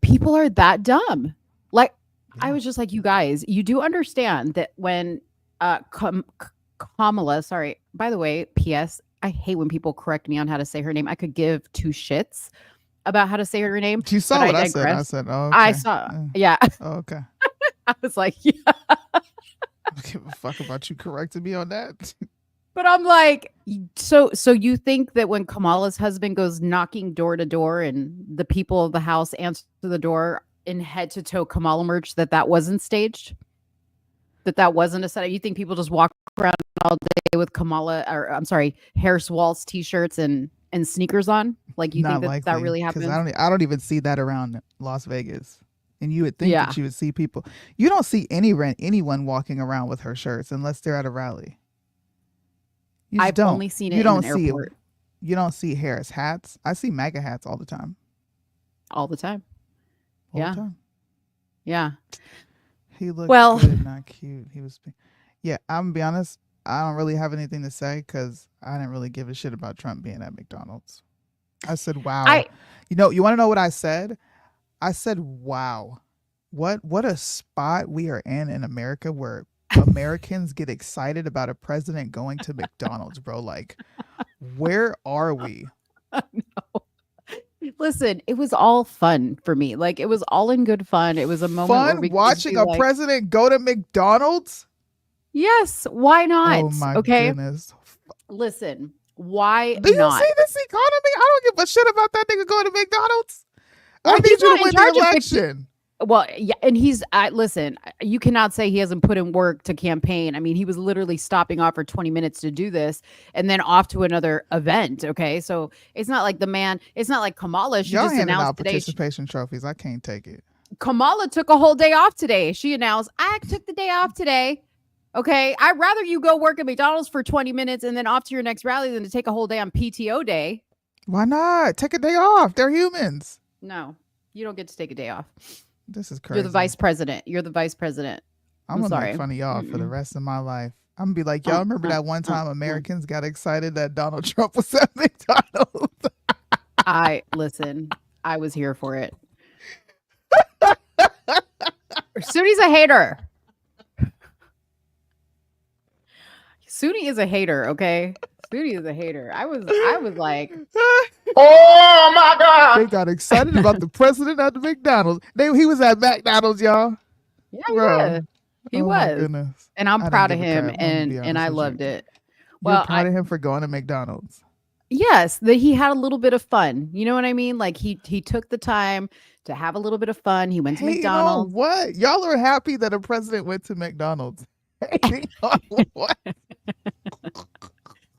People are that dumb. Like, I was just like, you guys, you do understand that when Kamala, sorry, by the way, P.S., I hate when people correct me on how to say her name. I could give two shits about how to say her name. You saw what I said. I said, oh, okay. I saw, yeah. Oh, okay. I was like, yeah. I don't give a fuck about you correcting me on that. But I'm like, so you think that when Kamala's husband goes knocking door to door and the people of the house answer the door in head to toe Kamala merch, that wasn't staged? That wasn't a setup? You think people just walk around all day with Harris Waltz t-shirts and sneakers on? Like, you Not think that likely, really happens? I don't even see that around Las Vegas. And you would think that you would see people. You don't see anyone walking around with her shirts unless they're at a rally. I've only seen it in an airport. You don't see Harris hats. I see MAGA hats all the time. All the time. All the time. Yeah. He looked well, good, not cute. He was. Yeah, I'm gonna be honest. I don't really have anything to say because I didn't really give a shit about Trump being at McDonald's. I said, "Wow." You want to know what I said? I said, "Wow, what a spot we are in America where Americans get excited about a president going to McDonald's, bro. Like, where are we?" No. Listen, it was all fun for me. Like, it was all in good fun. It was a moment where we watching a president go to McDonald's. Yes, why not? Oh my goodness! Listen, why Do you not? see this economy? I don't give a shit about that nigga going to McDonald's. I need you to win the election. Well, yeah, and listen, you cannot say he hasn't put in work to campaign. I mean, he was literally stopping off for 20 minutes to do this and then off to another event. Okay. So it's not like it's not like Kamala. She Y'all just handing announced out today. participation trophies. I can't take it. Kamala took a whole day off today. She announced, I took the day off today. Okay. I'd rather you go work at McDonald's for 20 minutes and then off to your next rally than to take a whole day on PTO day. Why not? Take a day off. They're humans. No, you don't get to take a day off. This is crazy. You're the vice president. I'm gonna sorry. make fun of y'all for the rest of my life. I'm gonna be like, y'all remember that one time Americans got excited that Donald Trump was at McDonald's? I was here for it. Suni's a hater. Suni is a hater, okay? Suni is a hater. I was like, oh my God. They got excited about the president at the McDonald's. He was at McDonald's, y'all. Yeah, he was. My goodness. And I'm proud of him, and I loved it. Well, you're proud of him for going to McDonald's. Yes, that he had a little bit of fun. You know what I mean? Like he took the time to have a little bit of fun. He went to McDonald's. What? Y'all are happy that a president went to McDonald's. What?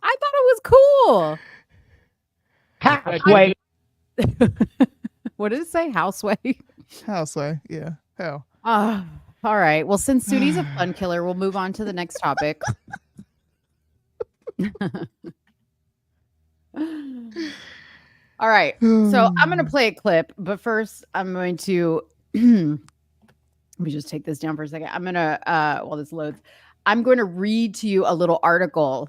I thought it was cool. Houseway. What did it say? Houseway? Houseway, yeah. Hell. All right. Well, since Suni's a fun killer, we'll move on to the next topic. All right. So I'm going to play a clip, but first I'm going to let me just take this down for a second. I'm going to while this loads, I'm going to read to you a little article.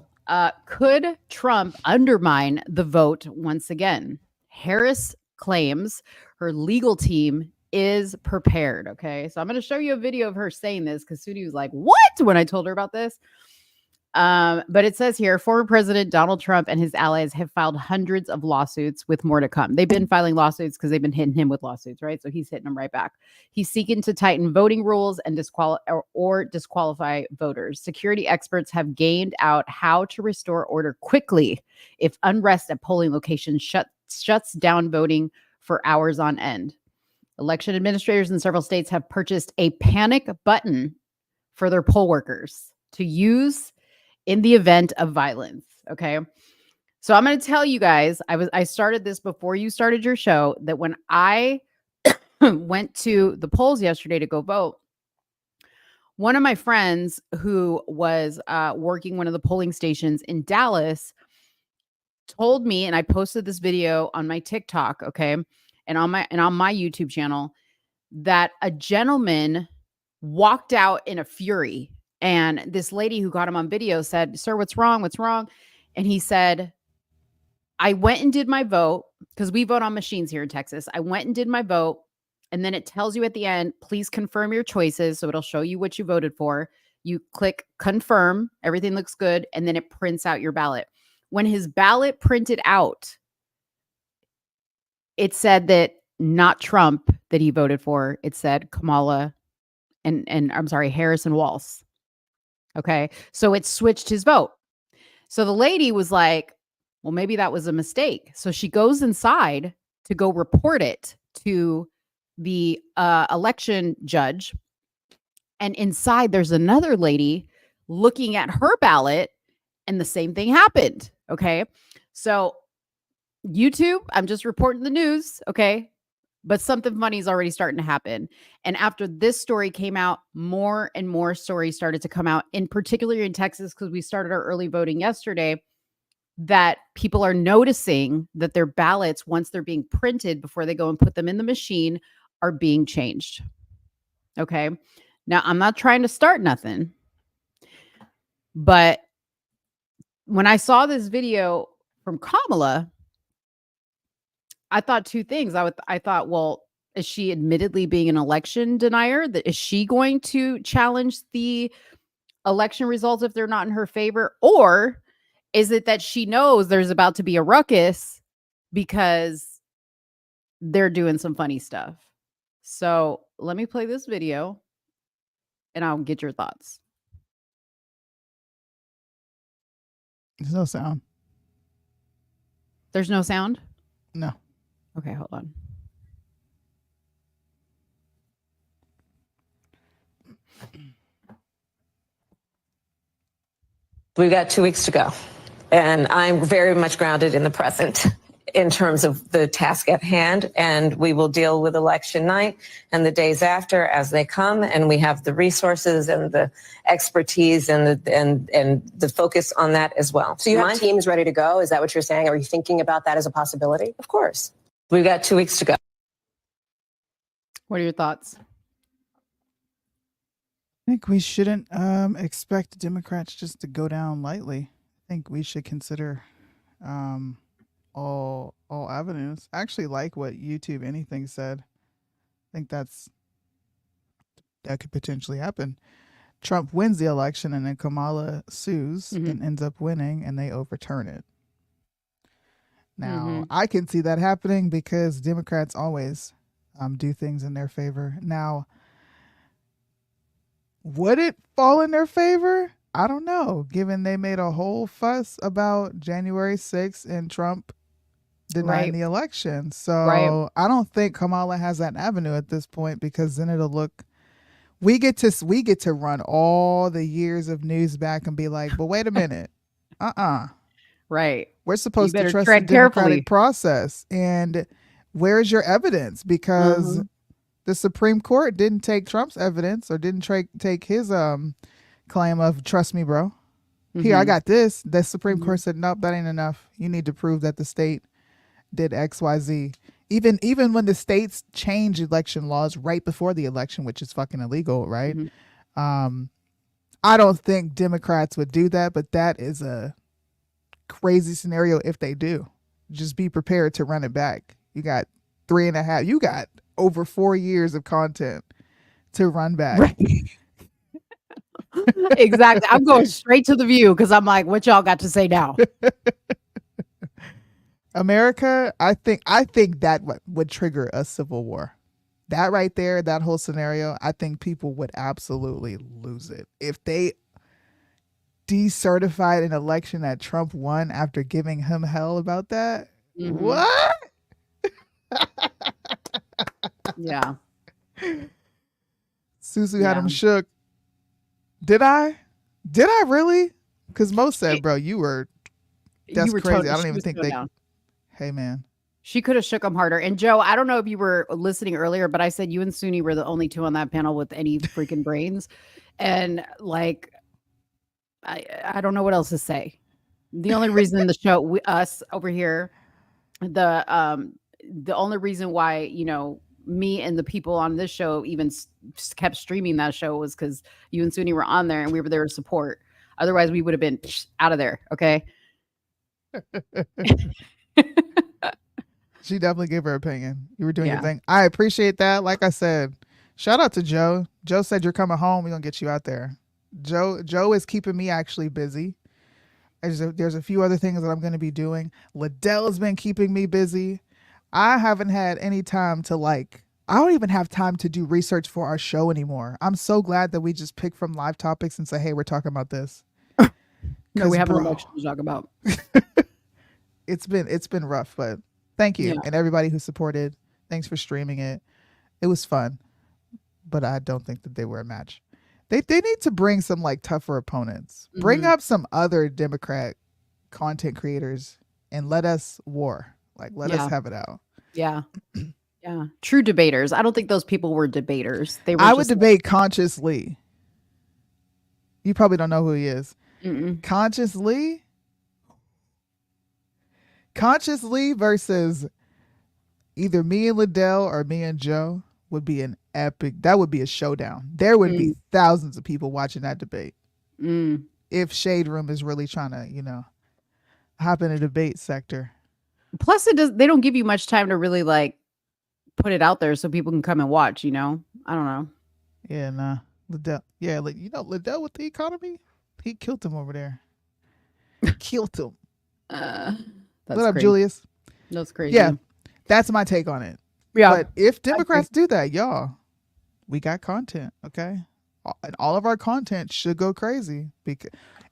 Could Trump undermine the vote once again? Harris claims her legal team is prepared. Okay. So I'm going to show you a video of her saying this because Sudi was like, what? When I told her about this. But it says here, former President Donald Trump and his allies have filed hundreds of lawsuits with more to come. They've been filing lawsuits because they've been hitting him with lawsuits, right? So he's hitting them right back. He's seeking to tighten voting rules and disqualify voters. Security experts have gained out how to restore order quickly if unrest at polling locations shuts down voting for hours on end. Election administrators in several states have purchased a panic button for their poll workers to use in the event of violence. Okay. So I'm going to tell you guys, I started this before you started your show, that when I went to the polls yesterday to go vote, one of my friends who was working one of the polling stations in Dallas told me, and I posted this video on my TikTok, okay, and on my YouTube channel, that a gentleman walked out in a fury. And this lady who got him on video said, "Sir, what's wrong? What's wrong?" And he said, "I went and did my vote," because we vote on machines here in Texas. "I went and did my vote." And then it tells you at the end, "Please confirm your choices." So it'll show you what you voted for. You click confirm, everything looks good. And then it prints out your ballot. When his ballot printed out, it said that not Trump that he voted for. It said Kamala and I'm sorry, Harris and Walz. Okay. So it switched his vote. So the lady was like, well, maybe that was a mistake. So she goes inside to go report it to the election judge. And inside there's another lady looking at her ballot and the same thing happened. Okay. So YouTube, I'm just reporting the news. Okay. But something funny is already starting to happen. And after this story came out, more and more stories started to come out, in particular in Texas, because we started our early voting yesterday, that people are noticing that their ballots, once they're being printed before they go and put them in the machine, are being changed. Okay. Now, I'm not trying to start nothing, but when I saw this video from Kamala, I thought two things. I thought, well, is she admittedly being an election denier? That is she going to challenge the election results if they're not in her favor? Or is it that she knows there's about to be a ruckus because they're doing some funny stuff? So let me play this video and I'll get your thoughts. There's no sound. There's no sound? No. Okay, hold on. We've got 2 weeks to go, and I'm very much grounded in the present in terms of the task at hand, and we will deal with election night and the days after as they come, and we have the resources and the expertise and the focus on that as well. So you have teams ready to go? Is that what you're saying? Are you thinking about that as a possibility? Of course. We've got 2 weeks to go. What are your thoughts? I think we shouldn't expect Democrats just to go down lightly. I think we should consider all avenues. I actually like what YouTube Anything said. I think that could potentially happen. Trump wins the election and then Kamala sues and ends up winning and they overturn it. Now, I can see that happening because Democrats always do things in their favor. Now, would it fall in their favor? I don't know, given they made a whole fuss about January 6th and Trump denying the election. So I don't think Kamala has that avenue at this point, because then it'll look, we get to run all the years of news back and be like, but wait a minute. Right. We're supposed to trust the democratic process. And where's your evidence? Because the Supreme Court didn't take Trump's evidence, or didn't take his claim of trust me, bro. Here, I got this. The Supreme Court said, nope, that ain't enough. You need to prove that the state did X, Y, Z. Even when the states change election laws right before the election, which is fucking illegal, right? I don't think Democrats would do that, but that is a crazy scenario if they do. Just be prepared to run it back. You got 3.5. You got over 4 years of content to run back. Exactly. I'm going straight to The View because I'm like, what y'all got to say now? America, I think that would trigger a civil war. That right there, that whole scenario, I think people would absolutely lose it. If they decertified an election that Trump won after giving him hell about that, what? Yeah. Susu had him shook. Did I really? Because Mo said, bro, that's crazy. Totally, I don't even think they. Down. Hey, man. She could have shook him harder. And Joe, I don't know if you were listening earlier, but I said you and Suni were the only two on that panel with any freaking brains. And like, I don't know what else to say. The only reason the show, us over here, the only reason why, you know, me and the people on this show even kept streaming that show was because you and Suni were on there and we were there to support. Otherwise, we would have been out of there. Okay. She definitely gave her opinion. You were doing your thing. I appreciate that. Like I said, shout out to Joe. Joe said you're coming home. We're going to get you out there. Joe is keeping me actually busy. There's a few other things that I'm going to be doing. Liddell's been keeping me busy. I haven't had any time to I don't even have time to do research for our show anymore. I'm so glad that we just pick from live topics and say, hey, we're talking about this. No, we have an election to talk about. It's been rough, but thank you. And everybody who supported. Thanks for streaming it. It was fun, but I don't think that they were a match. They need to bring some tougher opponents. Bring up some other Democrat content creators and let us war. Let us have it out. Yeah. Yeah. True debaters. I don't think those people were debaters. They were I would debate Conscious Lee. You probably don't know who he is. Conscious Lee versus either me and Liddell or me and Joe would be an epic. That would be a showdown. There would be thousands of people watching that debate. If Shade Room is really trying to, hop in a debate sector. Plus, they don't give you much time to really put it out there so people can come and watch. I don't know. Yeah, nah. Liddell. Yeah, Liddell with the economy, he killed him over there. Killed him. What up, Julius? That's crazy. Yeah, that's my take on it. Yeah. But if Democrats do that, y'all, we got content, okay? And all of our content should go crazy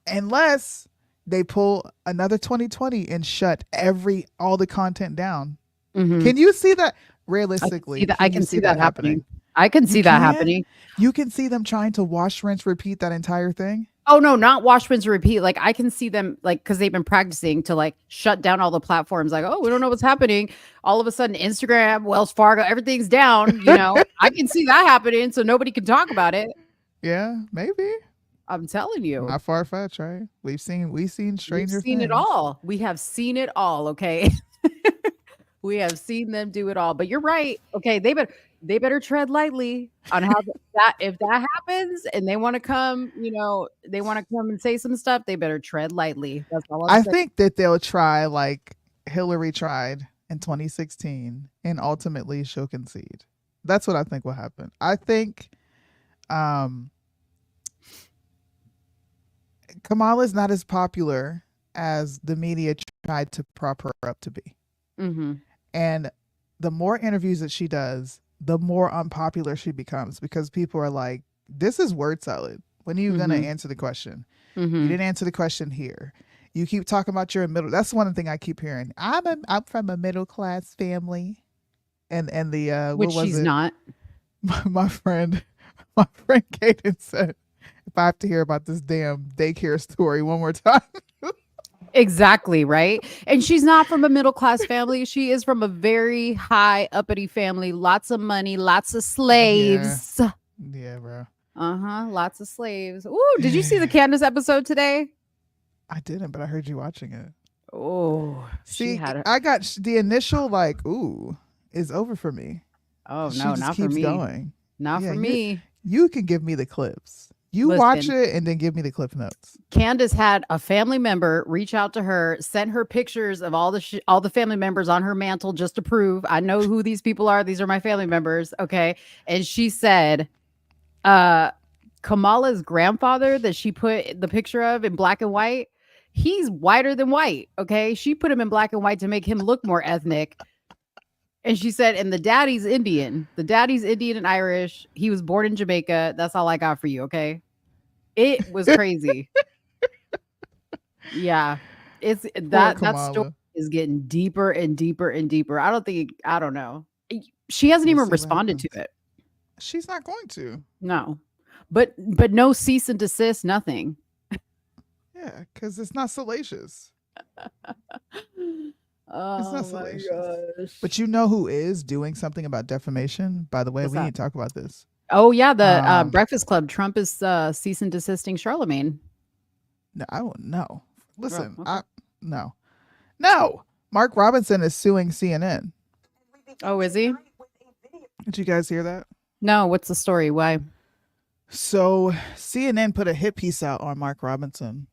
unless they pull another 2020 and shut all the content down. Can you see that realistically? I can see that happening. I can see that happening. You can see them trying to wash, rinse, repeat that entire thing. Oh no, not wash, rinse, repeat. I can see them because they've been practicing to shut down all the platforms. Oh, we don't know what's happening. All of a sudden, Instagram, Wells Fargo, everything's down. I can see that happening, so nobody can talk about it. Yeah, maybe. I'm telling you, not far fetched, right? We've seen stranger things. It all. We have seen it all. Okay, we have seen them do it all. But you're right. Okay, they better tread lightly on how if that happens and they want to come, they want to come and say some stuff, they better tread lightly. That's all I think that they'll try like Hillary tried in 2016 and ultimately she'll concede. That's what I think will happen. I think Kamala's not as popular as the media tried to prop her up to be. And the more interviews that she does, the more unpopular she becomes because people are like, this is word salad. When are you going to answer the question? You didn't answer the question here. You keep talking about your middle. That's one thing I keep hearing. I'm from a middle class family. And the which she's not. My friend Kaden said, if I have to hear about this damn daycare story one more time. Exactly, right? And she's not from a middle-class family. She is from a very high uppity family. Lots of money, lots of slaves. Yeah, bro. Lots of slaves. Ooh, did you see the Candace episode today? I didn't, but I heard you watching it. Oh, see, I got the initial ooh, is over for me. Oh, no, not for me. Going. Not for me. You can give me the clips. You watch Listen. it and then give me the clip notes. Candace had a family member reach out to her, send her pictures of all the family members on her mantle just to prove I know who these people are. These are my family members. Okay. And she said, Kamala's grandfather that she put the picture of in black and white, he's whiter than white. Okay. She put him in black and white to make him look more ethnic. And she said, and the daddy's Indian. The daddy's Indian and Irish. He was born in Jamaica. That's all I got for you. Okay. It was crazy. Yeah. It's that story is getting deeper and deeper and deeper. I don't know. She hasn't even responded to it. She's not going to. No. But no cease and desist, nothing. Yeah, because it's not salacious. Oh, it's not my salacious. gosh. But you know who is doing something about defamation? By the way, What's we that? need to talk about this. Oh, yeah. The Breakfast Club. Trump is cease and desisting Charlemagne. No, I don't know. Listen, okay. No. Mark Robinson is suing CNN. Oh, is he? Did you guys hear that? No. What's the story? Why? So CNN put a hit piece out on Mark Robinson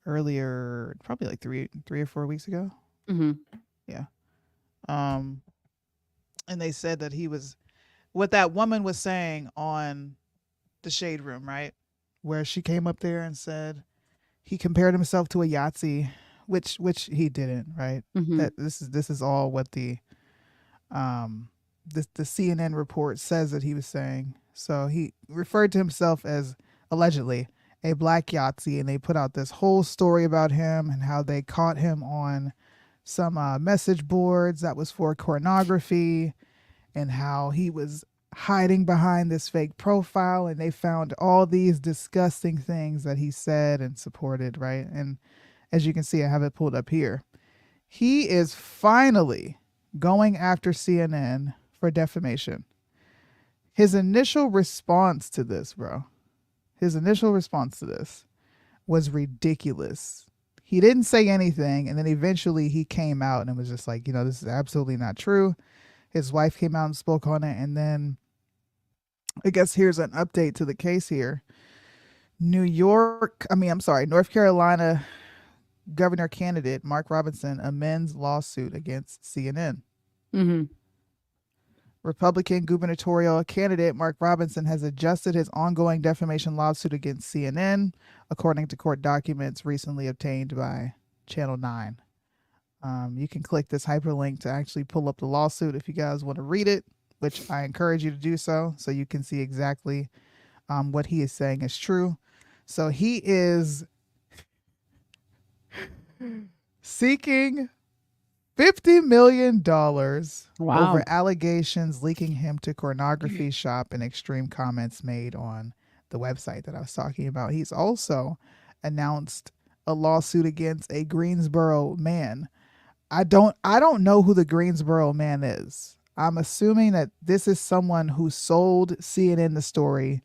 earlier, probably like three or 4 weeks ago. Mm-hmm. Yeah. And they said that he was what that woman was saying on the Shade Room, right? Where she came up there and said he compared himself to a Yahtzee, which he didn't, right? Mm-hmm. That this is all what the CNN report says that he was saying. So he referred to himself as allegedly a black Yahtzee, and they put out this whole story about him and how they caught him on some message boards that was for pornography, and how he was hiding behind this fake profile, and they found all these disgusting things that he said and supported, right? And as you can see, I have it pulled up here. He is finally going after CNN for defamation. His initial response to this, was ridiculous. He didn't say anything, and then eventually he came out and was just like, this is absolutely not true. His wife came out and spoke on it, and then I guess here's an update to the case here. North Carolina governor candidate Mark Robinson amends lawsuit against CNN. Mm-hmm. Republican gubernatorial candidate Mark Robinson has adjusted his ongoing defamation lawsuit against CNN, according to court documents recently obtained by Channel 9. You can click this hyperlink to actually pull up the lawsuit if you guys want to read it, which I encourage you to do so you can see exactly what he is saying is true. So he is seeking $50 million over allegations linking him to pornography shop and extreme comments made on the website that I was talking about. He's also announced a lawsuit against a Greensboro man. I don't know who the Greensboro man is. I'm assuming that this is someone who sold CNN the story,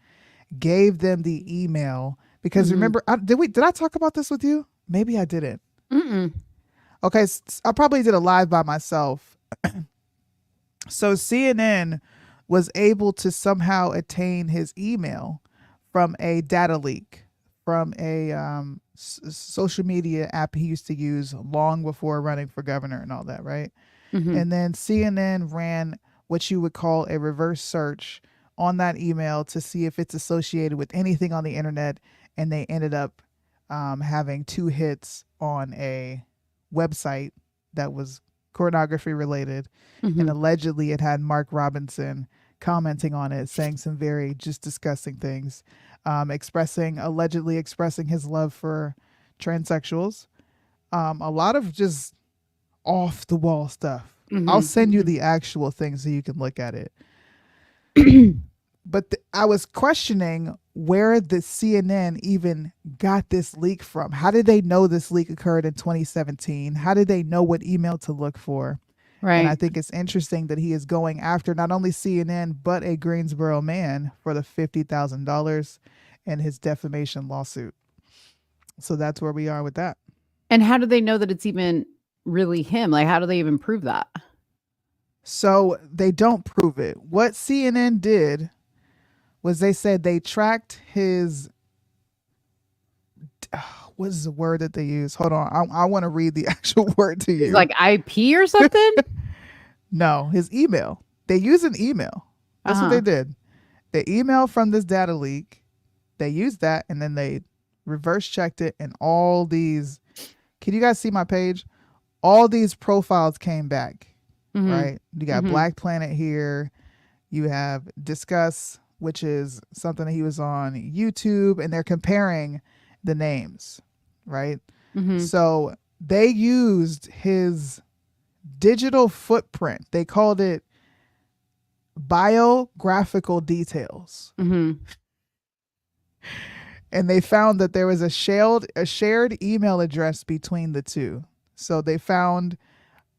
gave them the email, because remember, did I talk about this with you? Maybe I didn't. Mm-mm. Okay, I probably did a live by myself. So CNN was able to somehow attain his email from a data leak from a social media app he used to use long before running for governor and all that, right? Mm-hmm. And then CNN ran what you would call a reverse search on that email to see if it's associated with anything on the internet, and they ended up having 2 hits on a website that was pornography related, and allegedly it had Mark Robinson commenting on it, saying some very just disgusting things, allegedly expressing his love for transsexuals, a lot of just off the wall stuff. I'll send you the actual thing so you can look at it. But I was questioning where the CNN even got this leak from. How did they know this leak occurred in 2017? How did they know what email to look for? Right. And I think it's interesting that he is going after not only CNN, but a Greensboro man for the $50,000 in his defamation lawsuit. So that's where we are with that. And how do they know that it's even really him? Like, how do they even prove that? So they don't prove it. What CNN did was they said they tracked his, what is the word that they use? Hold on. I want to read the actual word to you. It's like IP or something? No, his email. They use an email. That's what they did. They emailed from this data leak. They used that, and then they reverse checked it, and all these, can you guys see my page? All these profiles came back, right? You got Black Planet here. You have Discuss, which is something that he was on YouTube, and they're comparing the names, right? So they used his digital footprint. They called it biographical details. And they found that there was a shared email address between the two. So they found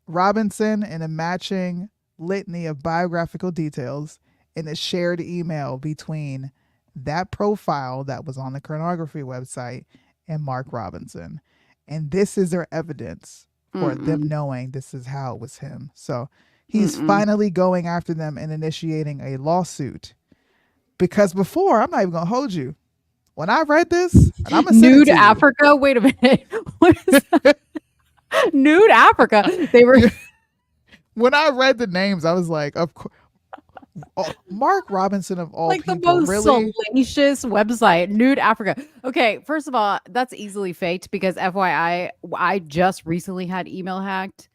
Robinson in a matching litany of biographical details in a shared email between that profile that was on the Chronography website and Mark Robinson. And this is their evidence for them knowing this is how it was him. So he's finally going after them and initiating a lawsuit. Because before, I'm not even going to hold you. When I read this, and I'm gonna send it Nude to you. Africa. Wait a minute. What is that? Nude Africa. They were. When I read the names, I was like, of course. Mark Robinson of all Like people, the most really? salacious website, Nude Africa. Okay, first of all, that's easily faked because FYI, I just recently had email hacked,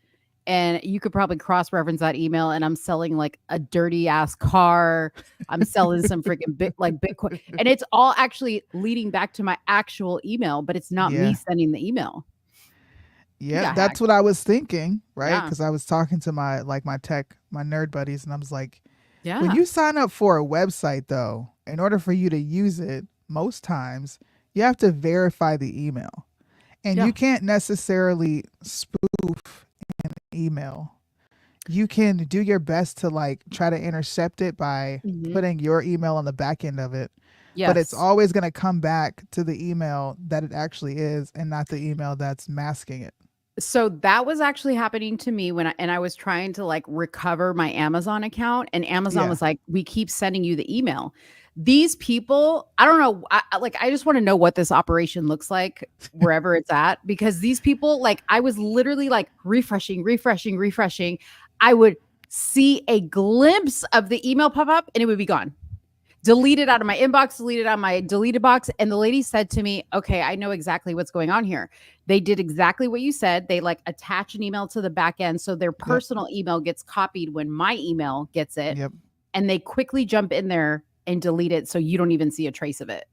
and you could probably cross-reference that email. And I'm selling like a dirty ass car. I'm selling some freaking Bitcoin, and it's all actually leading back to my actual email, but it's not me sending the email. Yeah, that's what I was thinking, right? Because I was talking to my nerd buddies, and I was like, when you sign up for a website, though, in order for you to use it, most times you have to verify the email, and you can't necessarily spoof an email. You can do your best to like try to intercept it by putting your email on the back end of it. But it's always going to come back to the email that it actually is, and not the email that's masking it. So that was actually happening to me when I was trying to like recover my Amazon account, and Amazon was like, we keep sending you the email. These people, I don't know. I just want to know what this operation looks like wherever it's at, because these people, like, I was literally like refreshing. I would see a glimpse of the email pop up and it would be gone. Deleted out of my inbox, deleted out of my deleted box. And the lady said to me, okay, I know exactly what's going on here. They did exactly what you said. They like attach an email to the back end. So their personal email gets copied when my email gets it. And they quickly jump in there and delete it. So you don't even see a trace of it.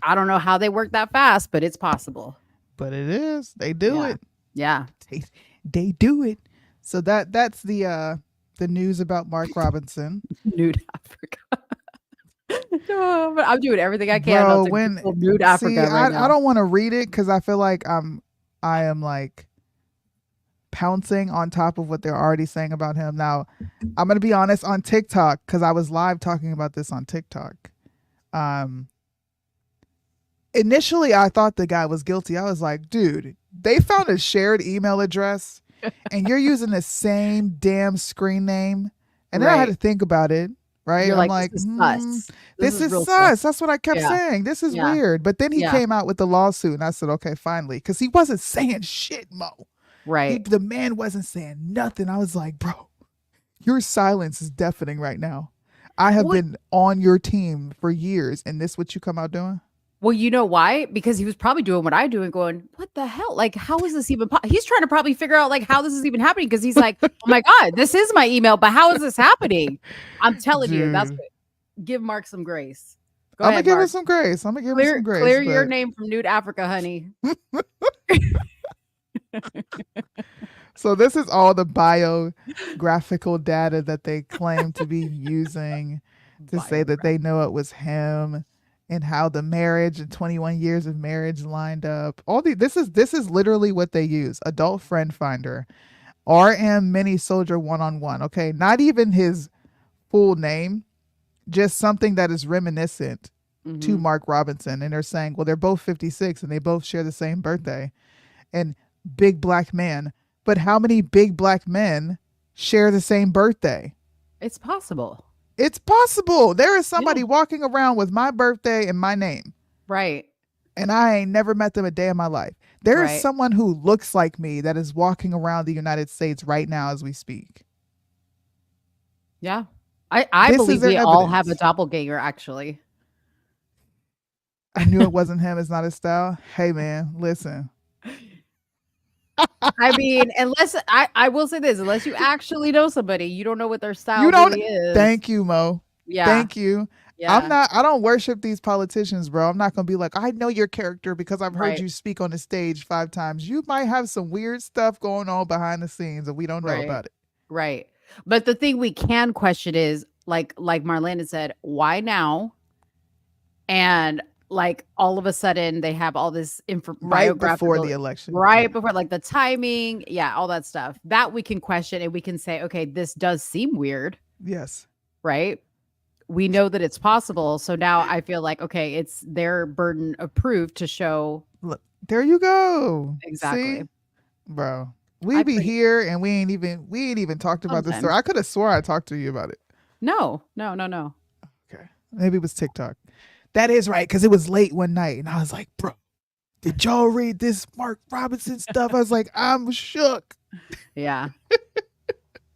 I don't know how they work that fast, but it's possible. But it is. They do it. Yeah. They do it. So that's the news about Mark Robinson. Nude Africa. No, but I'm doing everything I can. Bro, Nude Africa right now. I don't want to read it because I feel like I am like pouncing on top of what they're already saying about him. Now, I'm gonna be honest, on TikTok, because I was live talking about this on TikTok. Initially, I thought the guy was guilty. I was like, dude, they found a shared email address and you're using the same damn screen name. And then I had to think about it, right? You're I'm like, this is sus. This is real sus. That's what I kept saying. This is weird. But then he came out with the lawsuit and I said, okay, finally. Because he wasn't saying shit, Mo. Right. The man wasn't saying nothing. I was like, bro, your silence is deafening right now. I have been on your team for years. And this what you come out doing? Well, you know why? Because he was probably doing what I do and going, what the hell? Like, how is this even he's trying to probably figure out like how this is even happening, because he's like, oh my God, this is my email, but how is this happening? I'm telling you, that's what, give Mark some grace. I'm gonna give him some grace. I'm gonna give him some grace. Clear your name from Nude Africa, honey. So this is all the biographical data that they claim to be using to say that they know it was him, and how the marriage and 21 years of marriage lined up. This is literally what they use. Adult Friend Finder, RM Mini Soldier 1-on-1. Okay, not even his full name, just something that is reminiscent to Mark Robinson. And they're saying, well, they're both 56 and they both share the same birthday. And big black man. But how many big black men share the same birthday? It's possible. It's possible. There is somebody walking around with my birthday and my name. Right. And I ain't never met them a day in my life. There is Right. someone who looks like me that is walking around the United States right now as we speak. Yeah. I This is believe their we all have a evidence. doppelganger, actually. I knew it wasn't him. It's not his style. Hey, man, listen. I mean, unless I will say this, unless you actually know somebody, you don't know what their style You don't. really is. Thank you, Mo. Yeah. Thank you. Yeah. I don't worship these politicians, bro. I'm not going to be like, I know your character because I've heard Right. you speak on the stage 5 times. You might have some weird stuff going on behind the scenes and we don't know Right. about it. Right. But the thing we can question is like Marlena said, why now? And like all of a sudden they have all this Right before biographical- the election. right before, like the timing, all that stuff that we can question, and we can say, okay, this does seem weird, Yes. right? We know that it's possible, so now I feel like, okay, it's their burden of proof to show. Look, there you go. Exactly. See? Bro. We be here and we ain't even talked about this story. Sometimes. I could have swore I talked to you about it. No. Okay. Maybe it was TikTok. That is right, because it was late one night and I was like, bro, did y'all read this Mark Robinson stuff? I was like, I'm shook. Yeah.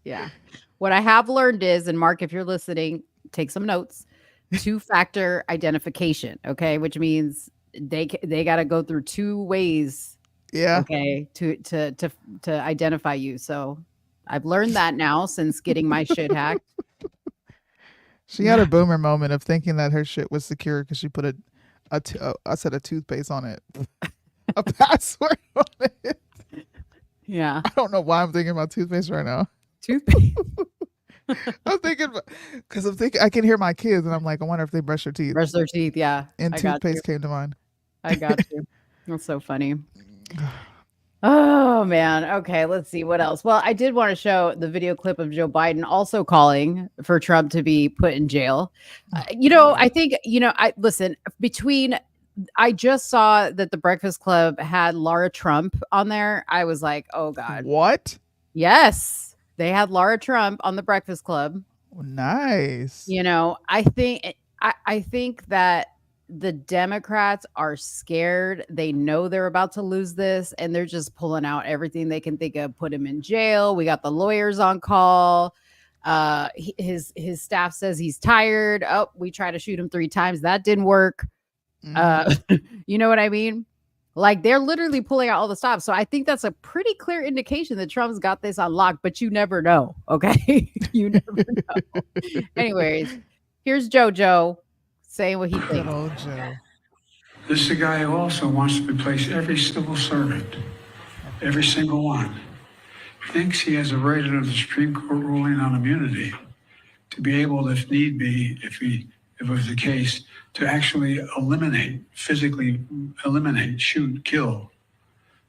Yeah. What I have learned is, and Mark, if you're listening, take some notes. 2-factor identification, okay, which means they got to go through 2 ways, Yeah. okay, to identify you. So I've learned that now since getting my shit hacked. She had a boomer moment of thinking that her shit was secure because she put a set of toothpaste on it. A password on it. Yeah. I don't know why I'm thinking about toothpaste right now. Toothpaste. I'm thinking because I can hear my kids and I'm like, I wonder if they brush their teeth. Brush their teeth, yeah. And I got toothpaste you. came to mind. I got you. That's so funny. Oh man. Okay, let's see what else. Well, I did want to show the video clip of Joe Biden also calling for Trump to be put in jail. I think, I just saw that the Breakfast Club had Laura Trump on there. I was like, oh God. What? Yes. They had Laura Trump on the Breakfast Club. Nice. I think that the Democrats are scared. They know they're about to lose this, and they're just pulling out everything they can think of, put him in jail. We got the lawyers on call. His staff says he's tired. Oh, we tried to shoot him 3 times. That didn't work. You know what I mean? Like, they're literally pulling out all the stops. So I think that's a pretty clear indication that Trump's got this on lock, but you never know. Okay. You never know. Anyways, here's JoJo saying what he thinks. Oh, Joe. This is a guy who also wants to replace every civil servant, every single one. Thinks he has a right under the Supreme Court ruling on immunity to be able, if need be, if it was the case, to actually physically eliminate, shoot, kill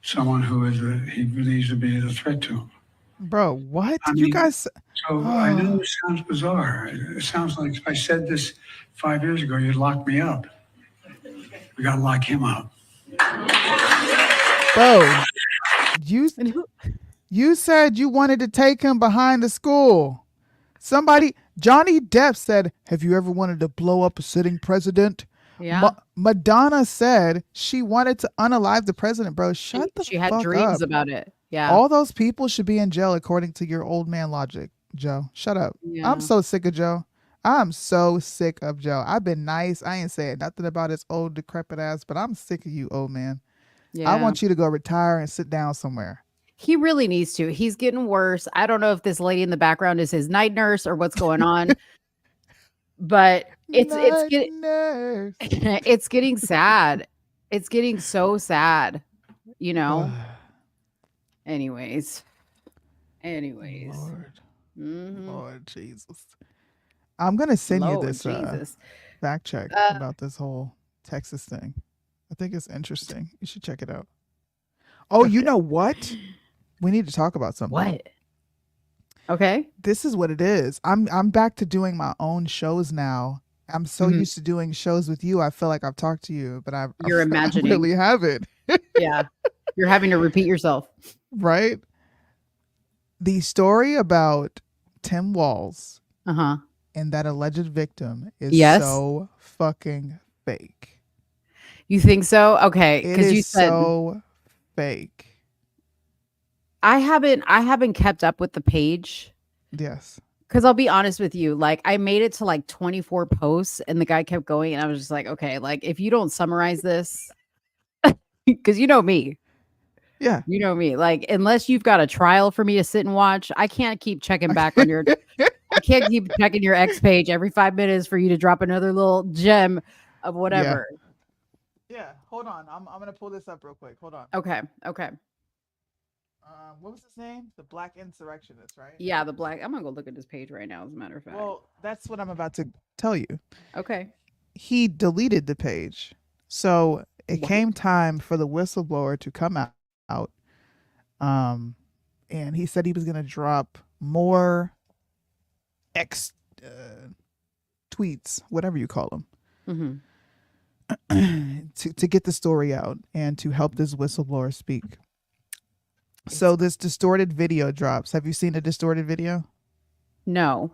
someone who he believes to be a threat to him. Bro, what? I You mean, guys. So I know it sounds bizarre. It sounds like if I said this 5 years ago, you'd lock me up. We got to lock him up. Bro, you said you wanted to take him behind the school. Johnny Depp said, have you ever wanted to blow up a sitting president? Yeah. Madonna said she wanted to unalive the president, bro. Shut the fuck up. She had dreams about it. Yeah. All those people should be in jail according to your old man logic, Joe. Shut up. Yeah. I'm so sick of Joe. I'm so sick of Joe. I've been nice. I ain't saying nothing about his old decrepit ass, but I'm sick of you, old man. Yeah. I want you to go retire and sit down somewhere. He really needs to. He's getting worse. I don't know if this lady in the background is his night nurse or what's going on, but it's getting sad. It's getting so sad, Anyways. Lord. Mhm. Lord Jesus. I'm going to send you Lord this Jesus. fact check about this whole Texas thing. I think it's interesting. You should check it out. Oh, you know what? We need to talk about something. What? Okay. This is what it is. I'm back to doing my own shows now. I'm so used to doing shows with you. I feel like I've talked to you, but You're imagining. I really haven't. Yeah. You're having to repeat yourself. Right? The story about Tim Walz Uh-huh. in that alleged victim is Yes. so fucking fake. You think so? Okay, It because you is said so fake. I haven't kept up with the page. Yes. Because I'll be honest with you, like I made it to like 24 posts and the guy kept going and I was just like, okay, like if you don't summarize this, because you know me. Yeah. You know me. Like, unless you've got a trial for me to sit and watch, I can't keep checking back on your I can't keep checking your X page every 5 minutes for you to drop another little gem of whatever. Yeah. Hold on. I'm gonna pull this up real quick. Hold on. Okay. Okay. What was his name? The Black Insurrectionist, right? Yeah, the black. I'm gonna go look at this page right now, as a matter of fact. Well, that's what I'm about to tell you. Okay. He deleted the page. So it came time for the whistleblower to come out. And he said he was gonna drop more tweets, whatever you call them. to get the story out and to help this whistleblower speak. So this distorted video drops. Have you seen a distorted video? No.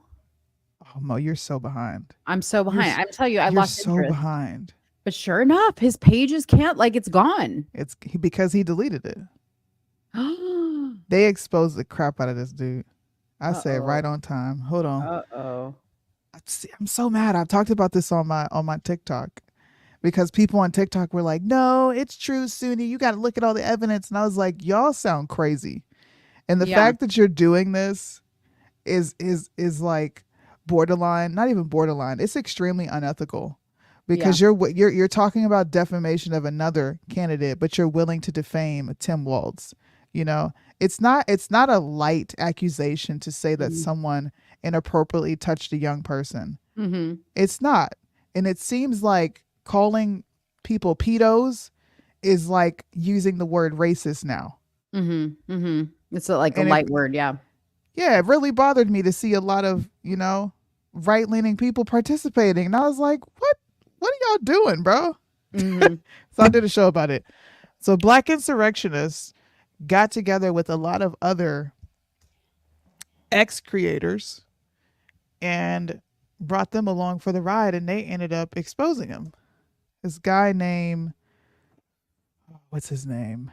Oh, Mo, you're so behind. I'm so behind. I'm telling you, I you're lost so interest. behind. But sure enough, his pages can't, like, it's gone. It's because he deleted it. They exposed the crap out of this dude. I say it right on time. Hold on. Uh-oh. I'm so mad. I've talked about this on my TikTok. Because people on TikTok were like, no, it's true, Suni. You got to look at all the evidence. And I was like, y'all sound crazy. And the fact that you're doing this is like borderline, not even borderline. It's extremely unethical because you're talking about defamation of another candidate, but you're willing to defame Tim Walz. You know, it's not a light accusation to say that someone inappropriately touched a young person. It's not. And it seems like calling people pedos is like using the word racist now. It's like a light word. Yeah. Yeah. It really bothered me to see a lot of, right-leaning people participating. And I was like, what are y'all doing, bro? So I did a show about it. So Black Insurrectionists got together with a lot of other ex-creators and brought them along for the ride, and they ended up exposing him. This guy named, what's his name?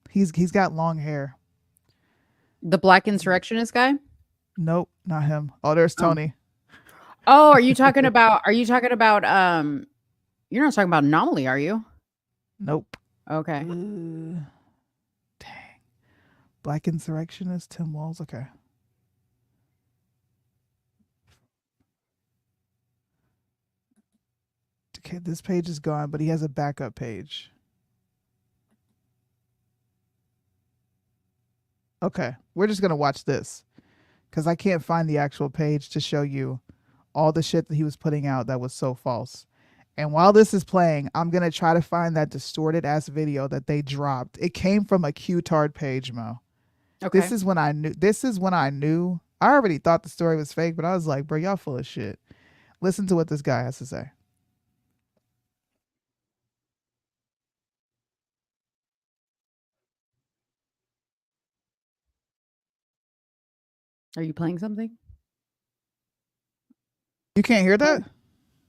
He's got long hair. The Black Insurrectionist guy? Nope, not him. Oh, there's Tony. Oh, are you talking about you're not talking about Anomaly, are you? Nope. Okay. Dang. Black Insurrectionist, Tim Walz. Okay. Okay, this page is gone, but he has a backup page. Okay, we're just going to watch this because I can't find the actual page to show you all the shit that he was putting out that was so false. And while this is playing, I'm going to try to find that distorted ass video that they dropped. It came from a Q-Tard page, Mo. Okay. This is when I knew. I already thought the story was fake, but I was like, bro, y'all full of shit. Listen to what this guy has to say. Are you playing something? You can't hear that?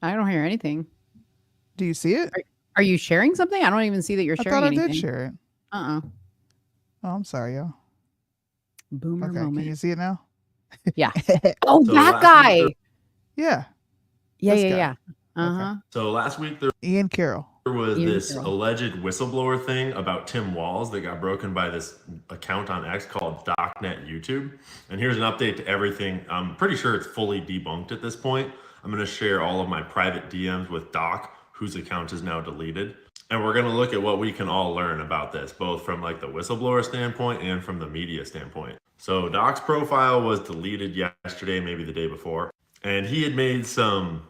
I don't hear anything. Do you see it? Are you sharing something? I don't even see that you're sharing anything. I thought I did share it. Oh, I'm sorry, y'all. Boomer Okay, moment. can you see it now? Yeah. Oh, So that last guy. week Yeah. Yeah, this yeah, guy. yeah. Uh-huh. So last week there Ian Carroll. was Ian this Carroll. alleged whistleblower thing about Tim Walz that got broken by this account on X called DocNet YouTube. And here's an update to everything. I'm pretty sure it's fully debunked at this point. I'm going to share all of my private DMs with Doc, whose account is now deleted. And we're going to look at what we can all learn about this, both from like the whistleblower standpoint and from the media standpoint. So Doc's profile was deleted yesterday, maybe the day before. And he had made some,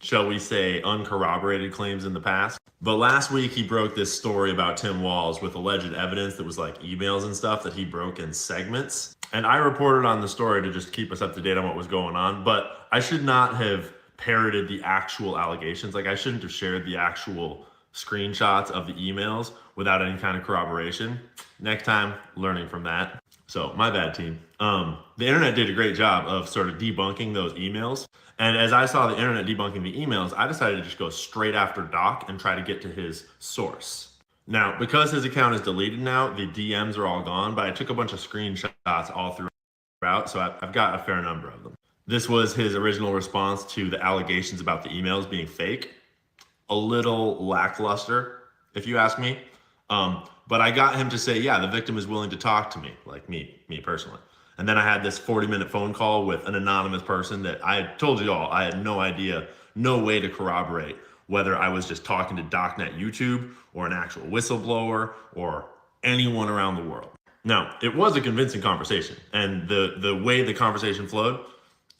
shall we say, uncorroborated claims in the past. But last week he broke this story about Tim Walz with alleged evidence that was like emails and stuff that he broke in segments. And I reported on the story to just keep us up to date on what was going on. But I should not have parroted the actual allegations. Like I shouldn't have shared the actual screenshots of the emails without any kind of corroboration. Next time, learning from that. So my bad, team. The internet did a great job of sort of debunking those emails. And as I saw the internet debunking the emails, I decided to just go straight after Doc and try to get to his source. Now, because his account is deleted now, the DMs are all gone, but I took a bunch of screenshots all throughout, so I've got a fair number of them. This was his original response to the allegations about the emails being fake. A little lackluster, if you ask me. But I got him to say, yeah, the victim is willing to talk to me, like me personally. And then I had this 40-minute phone call with an anonymous person that I told you all, I had no idea, no way to corroborate whether I was just talking to DocNet YouTube or an actual whistleblower or anyone around the world. Now, it was a convincing conversation, and the way the conversation flowed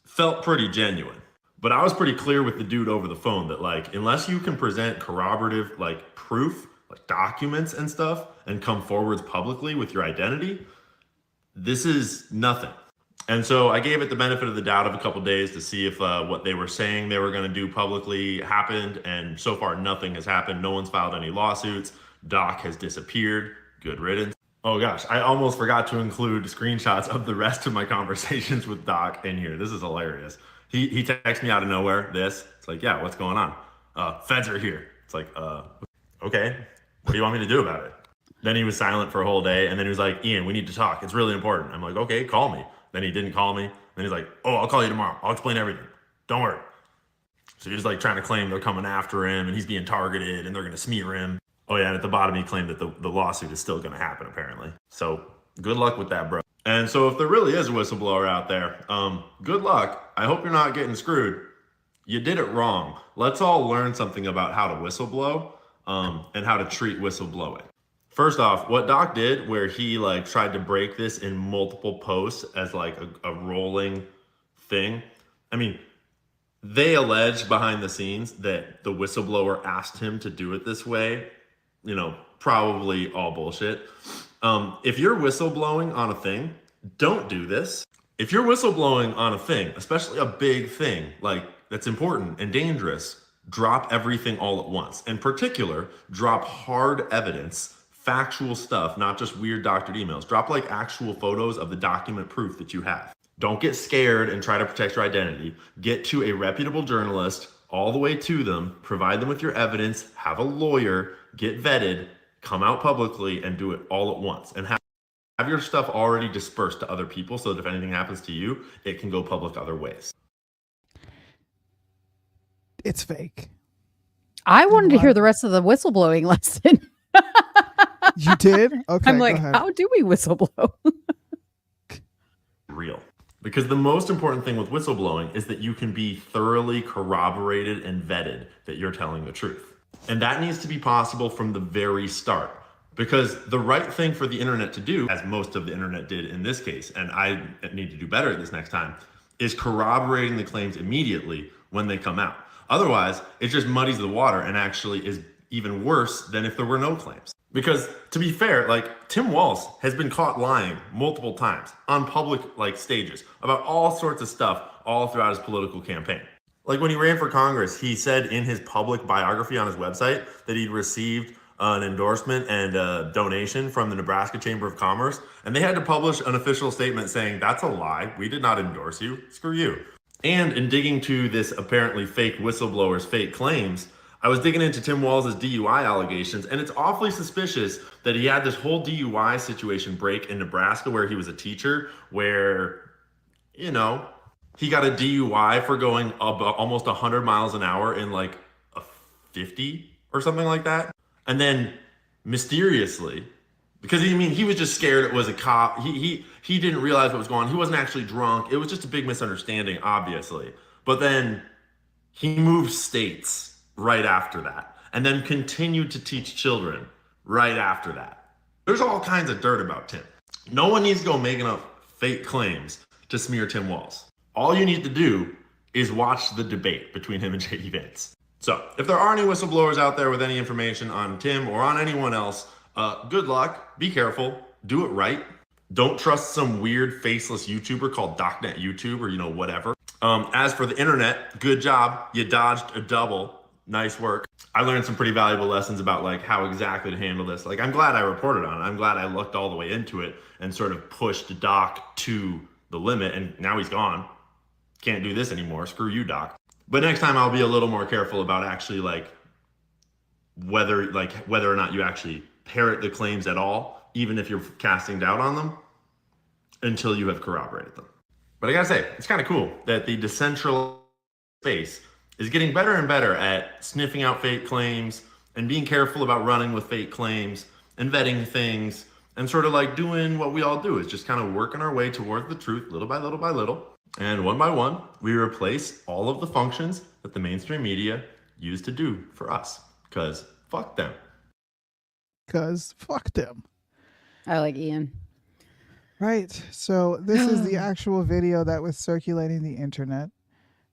felt pretty genuine. But I was pretty clear with the dude over the phone that, like, unless you can present corroborative, like, proof, like documents and stuff, and come forwards publicly with your identity, this is nothing. And so I gave it the benefit of the doubt of a couple days to see if what they were saying they were going to do publicly happened. And so far, nothing has happened. No one's filed any lawsuits. Doc has disappeared. Good riddance. Oh gosh, I almost forgot to include screenshots of the rest of my conversations with Doc in here. This is hilarious. He texts me out of nowhere. It's like, yeah, what's going on? Feds are here. It's like, okay, what do you want me to do about it? Then he was silent for a whole day. And then he was like, Ian, we need to talk. It's really important. I'm like, okay, call me. Then he didn't call me. Then he's like, oh, I'll call you tomorrow. I'll explain everything. Don't worry. So he was like trying to claim they're coming after him and he's being targeted and they're going to smear him. Oh yeah, and at the bottom he claimed that the lawsuit is still going to happen apparently. So good luck with that, bro. And so if there really is a whistleblower out there, good luck. I hope you're not getting screwed. You did it wrong. Let's all learn something about how to whistleblow and how to treat whistleblowing. First off, what Doc did where he like tried to break this in multiple posts as like a rolling thing. I mean, they allege behind the scenes that the whistleblower asked him to do it this way. You know, probably all bullshit. If you're whistleblowing on a thing, don't do this. If you're whistleblowing on a thing, especially a big thing like that's important and dangerous, drop everything all at once. In particular, drop hard evidence, factual stuff, not just weird doctored emails. Drop like actual photos of the document proof that you have. Don't get scared and try to protect your identity. Get to a reputable journalist, all the way to them, provide them with your evidence, have a lawyer, get vetted, come out publicly and do it all at once. And have your stuff already dispersed to other people so that if anything happens to you, it can go public other ways. It's fake. I wanted to hear the rest of the whistleblowing lesson. You did? Okay. I'm like, how do we whistleblow? Real. Because the most important thing with whistleblowing is that you can be thoroughly corroborated and vetted that you're telling the truth. And that needs to be possible from the very start. Because the right thing for the internet to do, as most of the internet did in this case, and I need to do better at this next time, is corroborating the claims immediately when they come out. Otherwise, it just muddies the water and actually is even worse than if there were no claims. Because to be fair, like Tim Walz has been caught lying multiple times on public like stages about all sorts of stuff all throughout his political campaign. Like when he ran for Congress, he said in his public biography on his website that he'd received an endorsement and a donation from the Nebraska Chamber of Commerce. And they had to publish an official statement saying, that's a lie. We did not endorse you. Screw you. And in digging to this apparently fake whistleblower's fake claims, I was digging into Tim Walz's DUI allegations, and it's awfully suspicious that he had this whole DUI situation break in Nebraska where he was a teacher, where, you know, he got a DUI for going almost 100 miles an hour in like a 50 or something like that. And then mysteriously, because he was just scared it was a cop. He didn't realize what was going on. He wasn't actually drunk. It was just a big misunderstanding, obviously. But then he moved states right after that, and then continued to teach children right after that. There's all kinds of dirt about Tim. No one needs to go making up fake claims to smear Tim Walz. All you need to do is watch the debate between him and JD Vance. So if there are any whistleblowers out there with any information on Tim or on anyone else, good luck, be careful, do it right. Don't trust some weird faceless YouTuber called DocNet YouTube or, you know, whatever. As for the internet, good job, you dodged a double. nice work. I learned some pretty valuable lessons about like how exactly to handle this. Like, I'm glad I reported on it. I'm glad I looked all the way into it and sort of pushed Doc to the limit, and now he's gone. Can't do this anymore. Screw you, Doc. But next time I'll be a little more careful about actually like whether or not you actually parrot the claims at all, even if you're casting doubt on them, until you have corroborated them. But I gotta say, it's kind of cool that the decentralized space is getting better and better at sniffing out fake claims and being careful about running with fake claims and vetting things and sort of like doing what we all do, is just kind of working our way towards the truth little by little by little. And one by one, we replace all of the functions that the mainstream media used to do for us. Because fuck them. I like Ian. Right. So this is the actual video that was circulating the internet.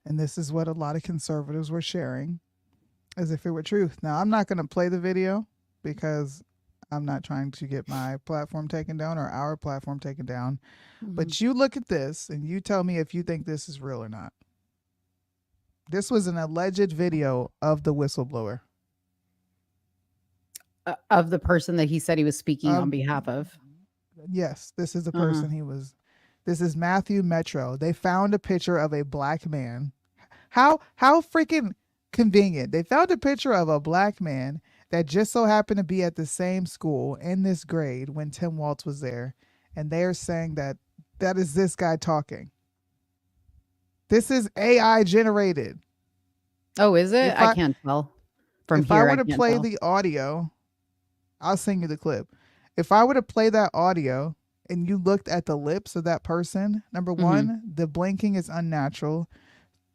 And this is what a lot of conservatives were sharing as if it were truth. Now, I'm not going to play the video because I'm not trying to get my platform taken down or our platform taken down. But you look at this and you tell me if you think this is real or not. This was an alleged video of the whistleblower. Of the person that he said he was speaking on behalf of. Yes, this is the person he was. This is Matthew Metro. They found a picture of a black man. How freaking convenient. They found a picture of a black man that just so happened to be at the same school in this grade when Tim Walz was there. And they're saying that that is this guy talking. This is AI generated. Oh, is it? I can't tell from if here. I were to can't play tell. the audio, I'll send you the clip. If I were to play that audio and you looked at the lips of that person, number one, the blinking is unnatural.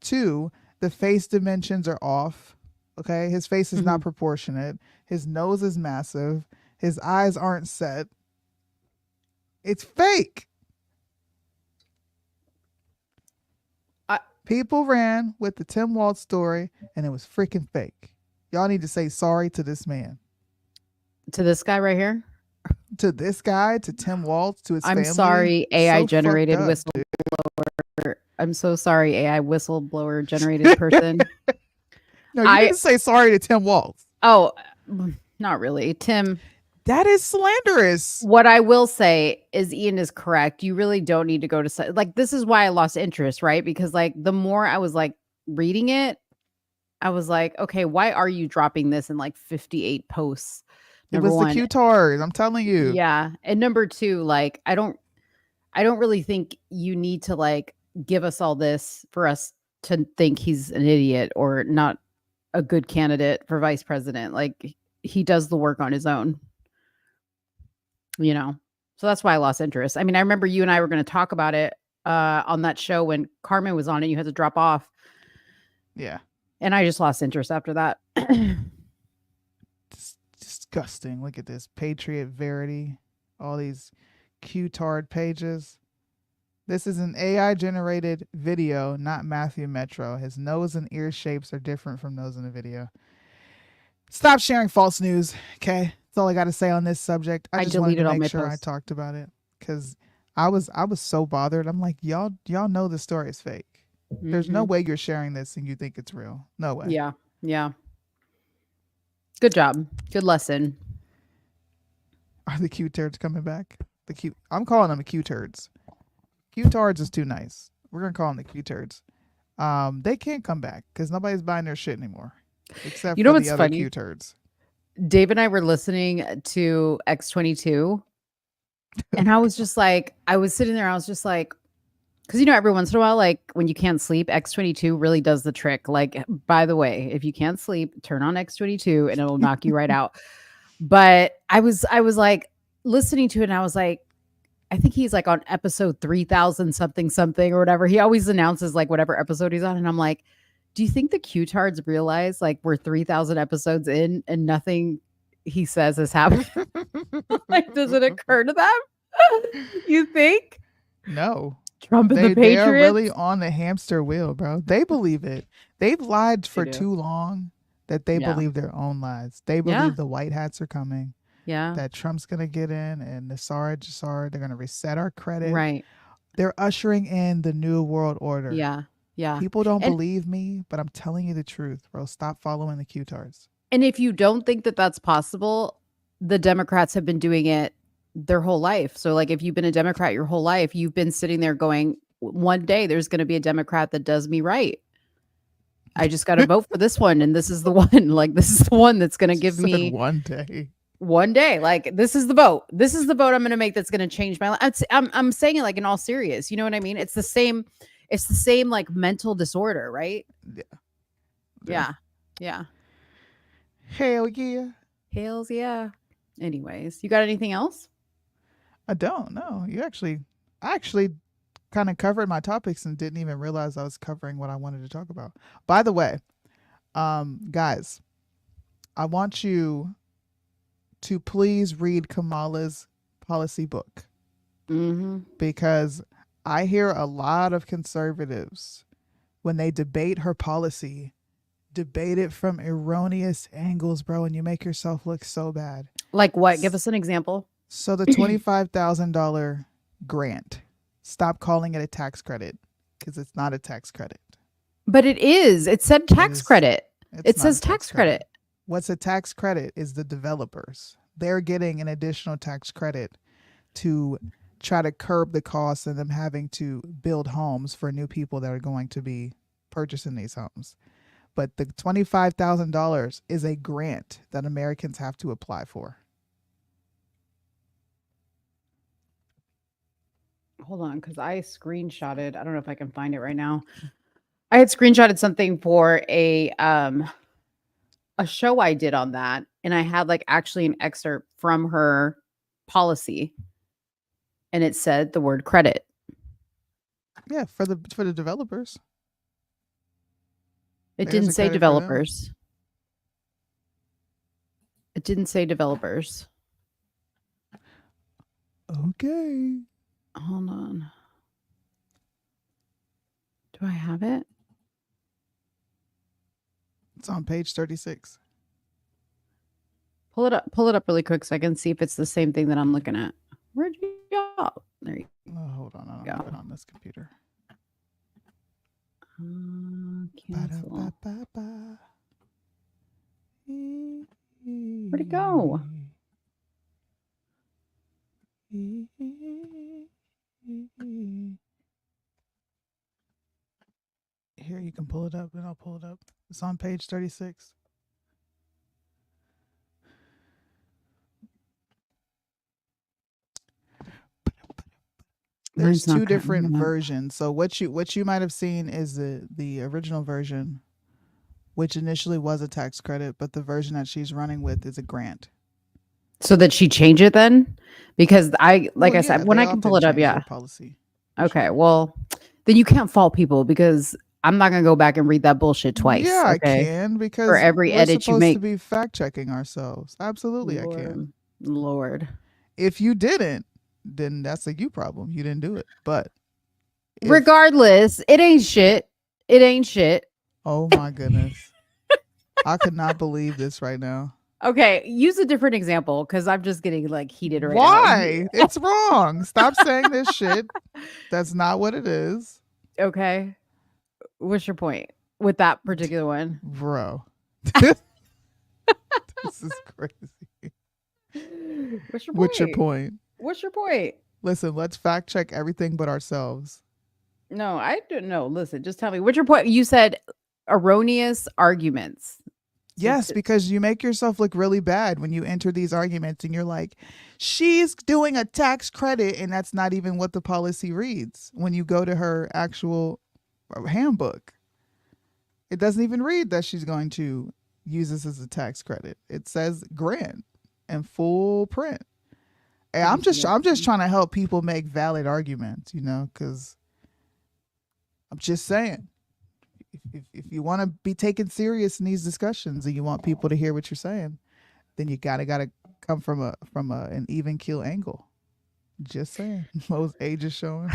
Two, the face dimensions are off. Okay. His face is not proportionate. His nose is massive. His eyes aren't set. It's fake. People ran with the Tim Walz story and it was freaking fake. Y'all need to say sorry to this man. To this guy right here? To this guy, to Tim Walz, to his family. I'm sorry, AI So generated fucked up, whistleblower. I'm so sorry, AI whistleblower generated person. No, you didn't say sorry to Tim Walz. Oh, not really. Tim. That is slanderous. What I will say is Ian is correct. You really don't need to go to like, this is why I lost interest, right? Because like the more I was like reading it, I was like, okay, why are you dropping this in like 58 posts? It was the Q-tard. I'm telling you. Yeah. And number two, like, I don't really think you need to like give us all this for us to think he's an idiot or not a good candidate for vice president. Like, he does the work on his own. You know, so that's why I lost interest. I mean, I remember you and I were going to talk about it on that show when Carmen was on it. You had to drop off. Yeah. And I just lost interest after that. Disgusting. Look at this. Patriot Verity. All these Q-tard pages. This is an AI generated video, not Matthew Metro. His nose and ear shapes are different from those in the video. Stop sharing false news. Okay. That's all I got to say on this subject. I just wanted to make sure I talked about it because I was so bothered. I'm like, y'all know the story is fake. There's no way you're sharing this and you think it's real. No way. Yeah. Yeah. Good job. Good lesson. Are the Q-turds coming back? I'm calling them the Q-turds. Q-tards is too nice. We're gonna call them the Q-turds. They can't come back because nobody's buying their shit anymore. Except for what's the other funny? Q-turds. Dave and I were listening to X22 and I was just like, I was sitting there, I was just like, because every once in a while, like when you can't sleep, X22 really does the trick. Like, by the way, if you can't sleep, turn on X22 and it'll knock you right out. But I was like listening to it and I was like, I think he's like on episode 3000 something or whatever. He always announces like whatever episode he's on. And I'm like, do you think the Q-tards realize like we're 3000 episodes in and nothing he says has happened? Like, does it occur to them? You think? No. Trump and the They are Patriots? really on the hamster wheel, bro. They believe it. They've lied for too long that they believe their own lies. They believe the white hats are coming. Yeah. That Trump's going to get in and Nassar, they're going to reset our credit. Right. They're ushering in the new world order. Yeah. Yeah. People don't And believe me, but I'm telling you the truth, bro. Stop following the Q-tards. and if you don't think that that's possible, the Democrats have been doing it their whole life. So like if you've been a Democrat your whole life, you've been sitting there going, one day there's going to be a Democrat that does me right. I just got to vote for this one, and this is the one. Like this is the one that's going to give Said me one day. one day. Like this is the vote. This is the vote I'm going to make that's going to change my life. I'm saying it like in all serious. You know what I mean? It's the same like mental disorder, right? Yeah. Yeah. Hell yeah. Hells yeah. Anyways, you got anything else? I don't know. I actually kind of covered my topics and didn't even realize I was covering what I wanted to talk about. By the way, guys, I want you to please read Kamala's policy book. Because I hear a lot of conservatives, when they debate her policy, debate it from erroneous angles, bro, and you make yourself look so bad. Like what? Give us an example. So the $25,000 grant, stop calling it a tax credit because it's not a tax credit. But it is. It said tax credit. It not says a tax credit. What's a tax credit is the developers. They're getting an additional tax credit to try to curb the costs of them having to build homes for new people that are going to be purchasing these homes. But the $25,000 is a grant that Americans have to apply for. Hold on, because I screenshotted. I don't know if I can find it right now. I had screenshotted something for a show I did on that, and I had like actually an excerpt from her policy, and it said the word credit. Yeah, for the developers. It There's didn't a say credit for them. developers. It didn't say developers. Okay. Hold on. Do I have it? It's on page 36. Pull it up really quick so I can see if it's the same thing that I'm looking at. Where'd you go? There you Oh, hold on. I don't have it on this computer. cancel. Ba-da-ba-ba-ba. Where'd it go? Here, you can pull it up and I'll pull it up. It's on page 36. There's Mine's not two different coming up. versions. So what you might have seen is the original version, which initially was a tax credit, but the version that she's running with is a grant. So that she change it then? Because I Well, said, yeah, when they I can pull often it up, change their yeah. policy. Okay, well, then you can't fault people because I'm not gonna go back and read that bullshit twice. Yeah, okay? I can because for every we're edit you supposed make. to be fact checking ourselves. Absolutely, I can. Lord. If you didn't, then that's a you problem. You didn't do it. But Regardless, it ain't shit. It ain't shit. oh my goodness, I could not believe this right now. Okay, use a different example because I'm just getting like heated right Why? now. It's wrong. Stop saying this shit. That's not what it is, Okay. What's your point with that particular one? bro. This is crazy. What's your point? What's your point? What's your point? Listen, let's fact check everything but ourselves. No, I don't know. Listen, just tell me. What's your point? You said erroneous arguments. Yes, because you make yourself look really bad when you enter these arguments and you're like, she's doing a tax credit, and that's not even what the policy reads. When you go to her actual handbook, it doesn't even read that she's going to use this as a tax credit. It says grant and full print. And I'm just trying to help people make valid arguments, because I'm just saying. If you want to be taken serious in these discussions and you want people to hear what you're saying, then you gotta come from an even keel angle. Just saying. Most age is showing.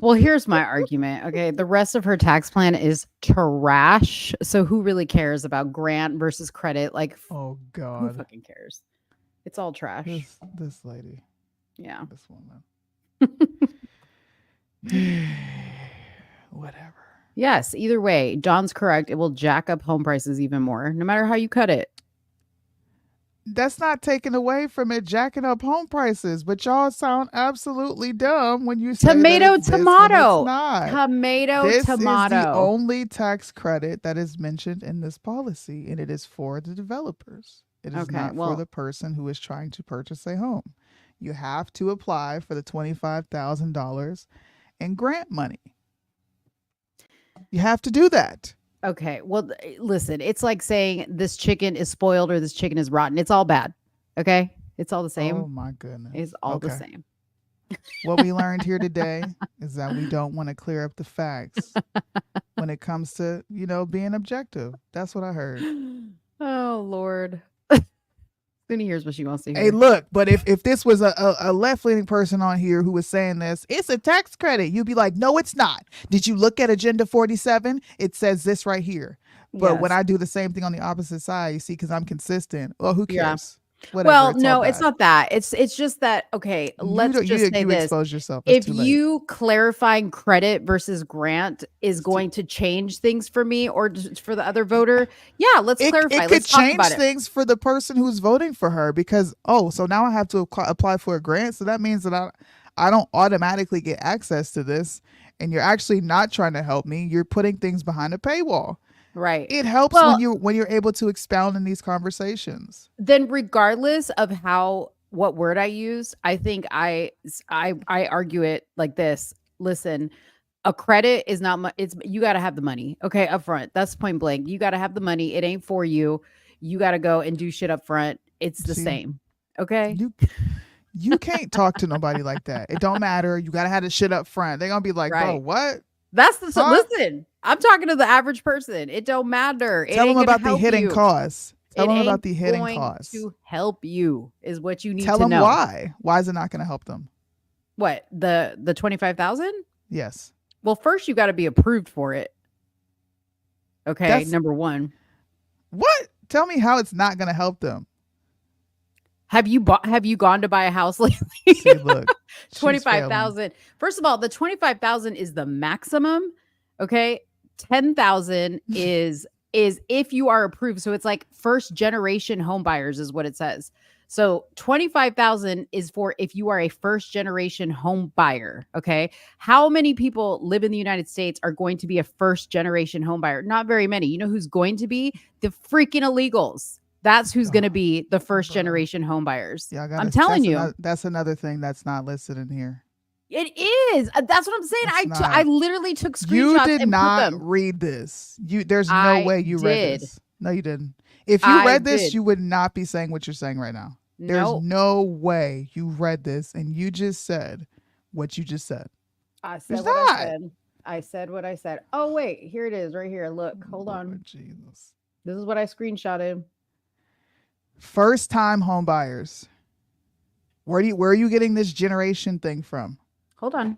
Well, here's my argument. Okay, the rest of her tax plan is trash. So who really cares about grant versus credit? Like, oh who God, fucking cares? It's all trash. this lady. Yeah. This woman. Whatever. Yes, either way, John's correct. It will jack up home prices even more, no matter how you cut it. That's not taken away from it jacking up home prices, but y'all sound absolutely dumb when you say Tomato, that it's this when tomato. it's not. Tomato, This tomato. is the only tax credit that is mentioned in this policy, and it is for the developers. It is Okay, not well- for the person who is trying to purchase a home. You have to apply for the $25,000 in grant money. You have to do that. Okay. Well, listen, it's like saying this chicken is spoiled or this chicken is rotten. It's all bad. Okay. It's all the same. Oh my goodness. It's all the Okay. same. What we learned here today is that we don't want to clear up the facts when it comes to, being objective. That's what I heard. Oh, Lord. Then here's what she wants to hear. Hey, look, but if this was a left-leaning person on here who was saying this, it's a tax credit, you'd be like, no, it's not. Did you look at Agenda 47? It says this right here. But when Yes. I do the same thing on the opposite side, you see, because I'm consistent. Well, who Yeah. cares? Whatever, Well, it's all no, it's bad. not that. It's just that, okay, let's don't- just say you this. expose yourself. It's If too late. you clarifying credit versus grant is going to change things for me or just for the other voter, yeah, let's clarify. It could Let's talk change about it. things for the person who's voting for her because, so now I have to apply for a grant. So that means that I don't automatically get access to this. And you're actually not trying to help me. You're putting things behind a paywall. Right. It helps Well- when you're able to expound in these conversations. Then regardless of what word I use, I think I argue it like this. Listen, a credit is not you got to have the money. Okay, up front. That's point blank. You got to have the money. It ain't for you. You got to go and do shit up front. It's the See? same. Okay? You can't talk to nobody like that. It don't matter. You gotta have the shit up front. They're gonna be like, bro, Right. what? That's the Huh? listen. I'm talking to the average person. It don't matter. It Tell ain't them gonna about the help hidden you. costs. Tell It them ain't about the hidden going costs. to help you is what you need Tell to them know. why. Why is it not gonna help them? What the 25,000? Yes. Well, first you got to be approved for it. Okay, That's- number one. What? Tell me how it's not gonna help them. Have you gone to buy a house lately? See, look, she's 25,000. First of all, the 25,000 is the maximum. Okay, 10,000 is if you are approved. So it's like first generation home buyers is what it says. So 25,000 is for if you are a first generation home buyer. Okay, how many people live in the United States are going to be a first generation home buyer? Not very many. You know who's going to be? The freaking illegals. That's who's going to be the first generation home buyers. Yeah, I'm telling you. That's another thing that's not listed in here. It is. That's what I'm saying. It's I not. literally took screenshots You did and not put them. read this. There's no I way you read did. this. No, you didn't. If you I read this, did. you would not be saying what you're saying right now. There's Nope. no way you read this and you just said what you just said. I said There's what not. I said. I said what I said. Oh wait, here it is, right here. Look, hold on. Jesus. This is what I screenshotted. First time home buyers. Where are you getting this generation thing from? Hold on.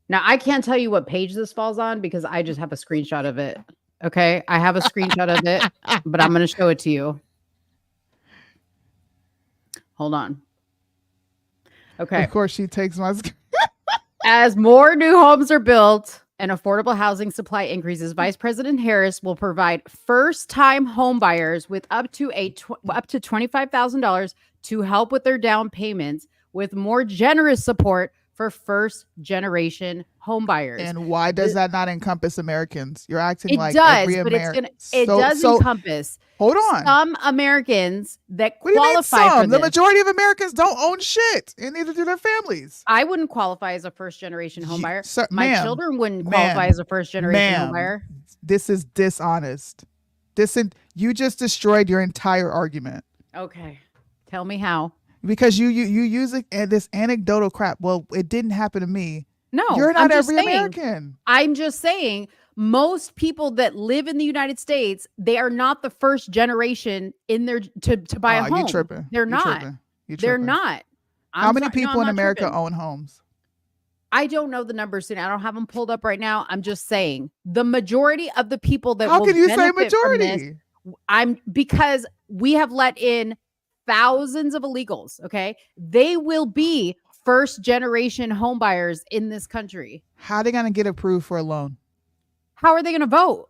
Now I can't tell you what page this falls on because I just have a screenshot of it. Okay, I have a screenshot of it, but I'm going to show it to you. Hold on. Okay. Of course, she takes my. As more new homes are built and affordable housing supply increases, Vice President Harris will provide first-time home buyers with up to $25,000 to help with their down payments, with more generous support for first-generation home buyers. And why does that not encompass Americans? You're acting It like does, every but American. it does encompass. Hold on. Some Americans that What do you mean qualify for some? The this. majority of Americans don't own shit, and neither do their families. I wouldn't qualify as a first-generation home buyer. sir, My ma'am, children wouldn't ma'am, qualify as a first-generation ma'am, home buyer. This is dishonest. You just destroyed your entire argument Okay, tell me how. because you use this anecdotal crap. Well, it didn't happen to me. No, You're I'm not just every saying. American. I'm just saying most people that live in the United States, they are not the first generation in their to buy a Oh, home. you tripping. They're You not. tripping. You They're tripping. not. How I'm many sorry- no, people I'm in not America tripping. own homes? I don't know the numbers soon. I don't have them pulled up right now. I'm just saying the majority of the people that How will can you say benefit from this, majority? because we have let in thousands of illegals. Okay, they will be first generation home buyers in this country. How are they going to get approved for a loan? How are they going to vote?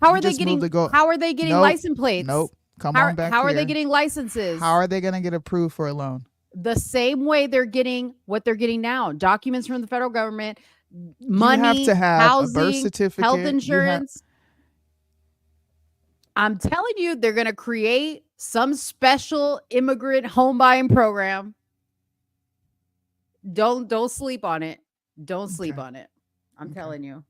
How You are they just getting moved to go- how are they getting Nope. license plates? Nope. Come How, on back how are here. they getting licenses? How are they going to get approved for a loan? The same way they're getting what they're getting now. Documents from the federal government, money, you have to have housing, a birth certificate. health You have- insurance. I'm telling you, they're going to create some special immigrant home buying program. Don't sleep on it. Don't sleep on it. I'm telling you.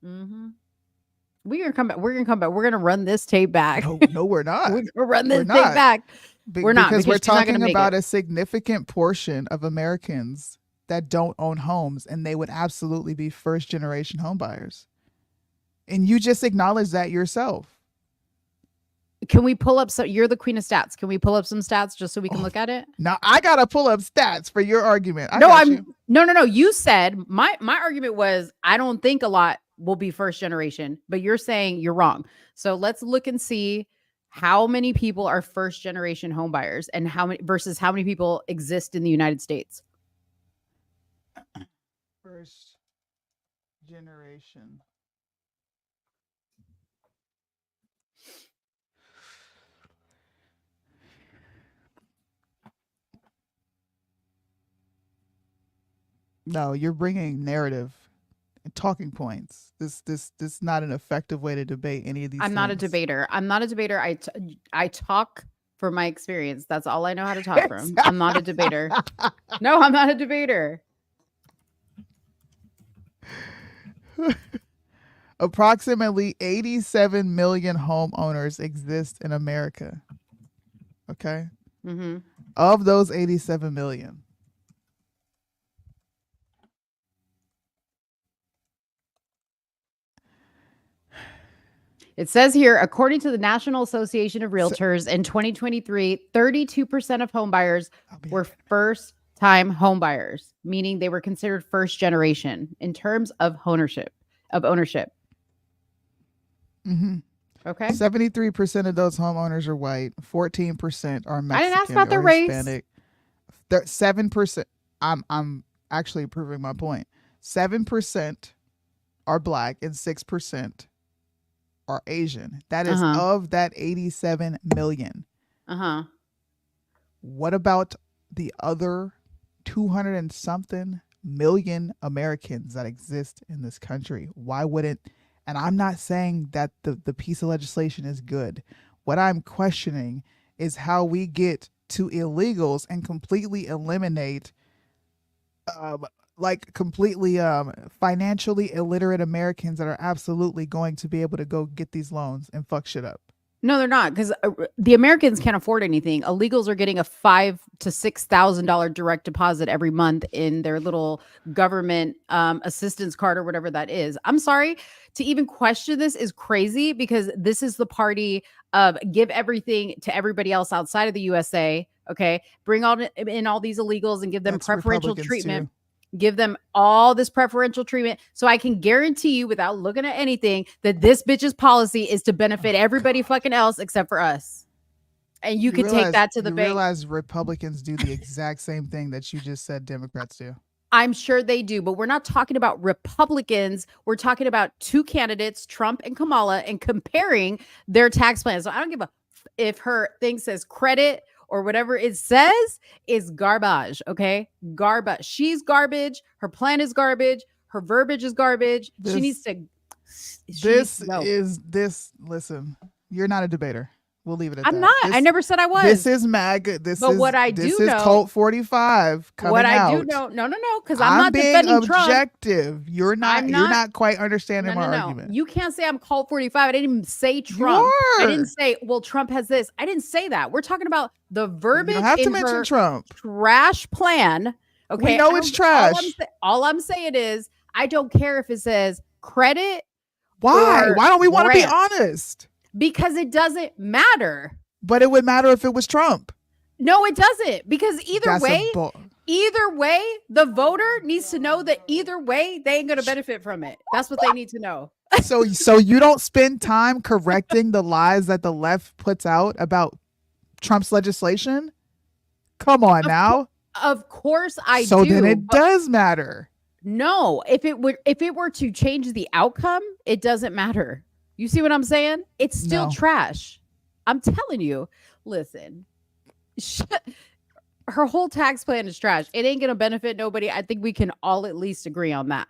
We're gonna come back. We're gonna run this tape back. No, we're not. We're gonna run this We're tape not. back. We're not, because we're she's not gonna talking make about it. a significant portion of Americans that don't own homes, and they would absolutely be first generation home buyers. And you just acknowledge that yourself. Can we pull up some? You're the queen of stats. Can we pull up some stats just so we can look at it? Now I gotta pull up stats for your argument. No. You said my argument was I don't think a lot will be first generation, but you're saying you're wrong. So let's look and see how many people are first generation home buyers and how many versus how many people exist in the United States. First generation. No, you're bringing narrative and talking points. This is not an effective way to debate any of these I'm not a things. debater. I talk from my experience. That's all I know how to talk from. I'm not a debater. No, I'm not a debater. Approximately 87 million homeowners exist in America. Okay? Mm-hmm. Of those 87 million, It says here, according to the National Association of Realtors, in 2023, 32% of home buyers were first-time home buyers, meaning they were considered first generation in terms of ownership. Mhm. Okay. 73% of those homeowners are white. 14% are Mexican. I didn't ask about or their race. Hispanic. 7%. I'm actually proving my point. 7% are black and 6% are Asian. That is of that 87 million. What about the other 200 and something million Americans that exist in this country? Why wouldn't, and I'm not saying that the piece of legislation is good. What I'm questioning is how we get to illegals and completely eliminate completely financially illiterate Americans that are absolutely going to be able to go get these loans and fuck shit up. No, they're not, because the Americans can't afford anything. Illegals are getting a $5,000 to $6,000 direct deposit every month in their little government assistance card or whatever that is. I'm sorry, to even question this is crazy, because this is the party of give everything to everybody else outside of the USA. Okay, bring in all these illegals and give them That's preferential Republicans treatment. too. Give them all this preferential treatment. So I can guarantee you, without looking at anything, that this bitch's policy is to benefit everybody fucking else except for us. And you could take that to the bank. bank. Realize Republicans do the exact same thing that you just said Democrats do. I'm sure they do, but we're not talking about Republicans. We're talking about two candidates, Trump and Kamala, and comparing their tax plans. So I don't give a if her thing says credit or whatever it says is garbage. Okay. Garbage. She's garbage. Her plan is garbage. Her verbiage is garbage. She needs to. Listen, you're not a debater. We'll leave it at I'm that. not. I never said I was. This is MAGA. This is Cult 45 coming out. I do know. No, because I'm not being defending Trump. objective. You're not quite understanding my argument. You can't say I'm Cult 45. I didn't even say Trump. I didn't say, well, Trump has this. I didn't say that. We're talking about the verbiage You don't have to in mention her Trump. trash plan. Okay. We know it's trash. All I'm saying is I don't care if it says credit. Why? Why don't we want to be honest? Because it doesn't matter. But it would matter if it was Trump. No, it doesn't. Because either way, the voter needs to know that either way, they ain't going to benefit from it. That's what they need to know. So you don't spend time correcting the lies that the left puts out about Trump's legislation? Come on now. Of course I do. So then it does matter. No, if it were to change the outcome, it doesn't matter. You see what I'm saying? It's still No. trash. I'm telling you. Listen, her whole tax plan is trash. It ain't gonna benefit nobody. I think we can all at least agree on that.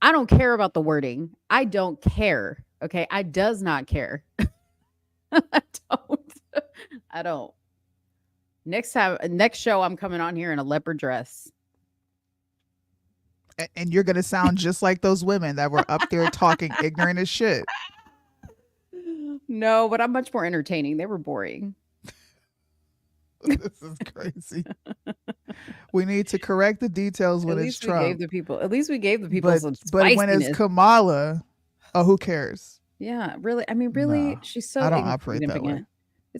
I don't care about the wording. I don't care. Okay, I does not care. I don't. Next show, I'm coming on here in a leopard dress. And you're gonna sound just like those women that were up there talking ignorant as shit. No, but I'm much more entertaining. They were boring. This is crazy. We need to correct the details when it's Trump. At least we gave the people some spiciness. But when it's Kamala, oh, who cares? Yeah, really. I mean, really, No, she's so I don't operate that way.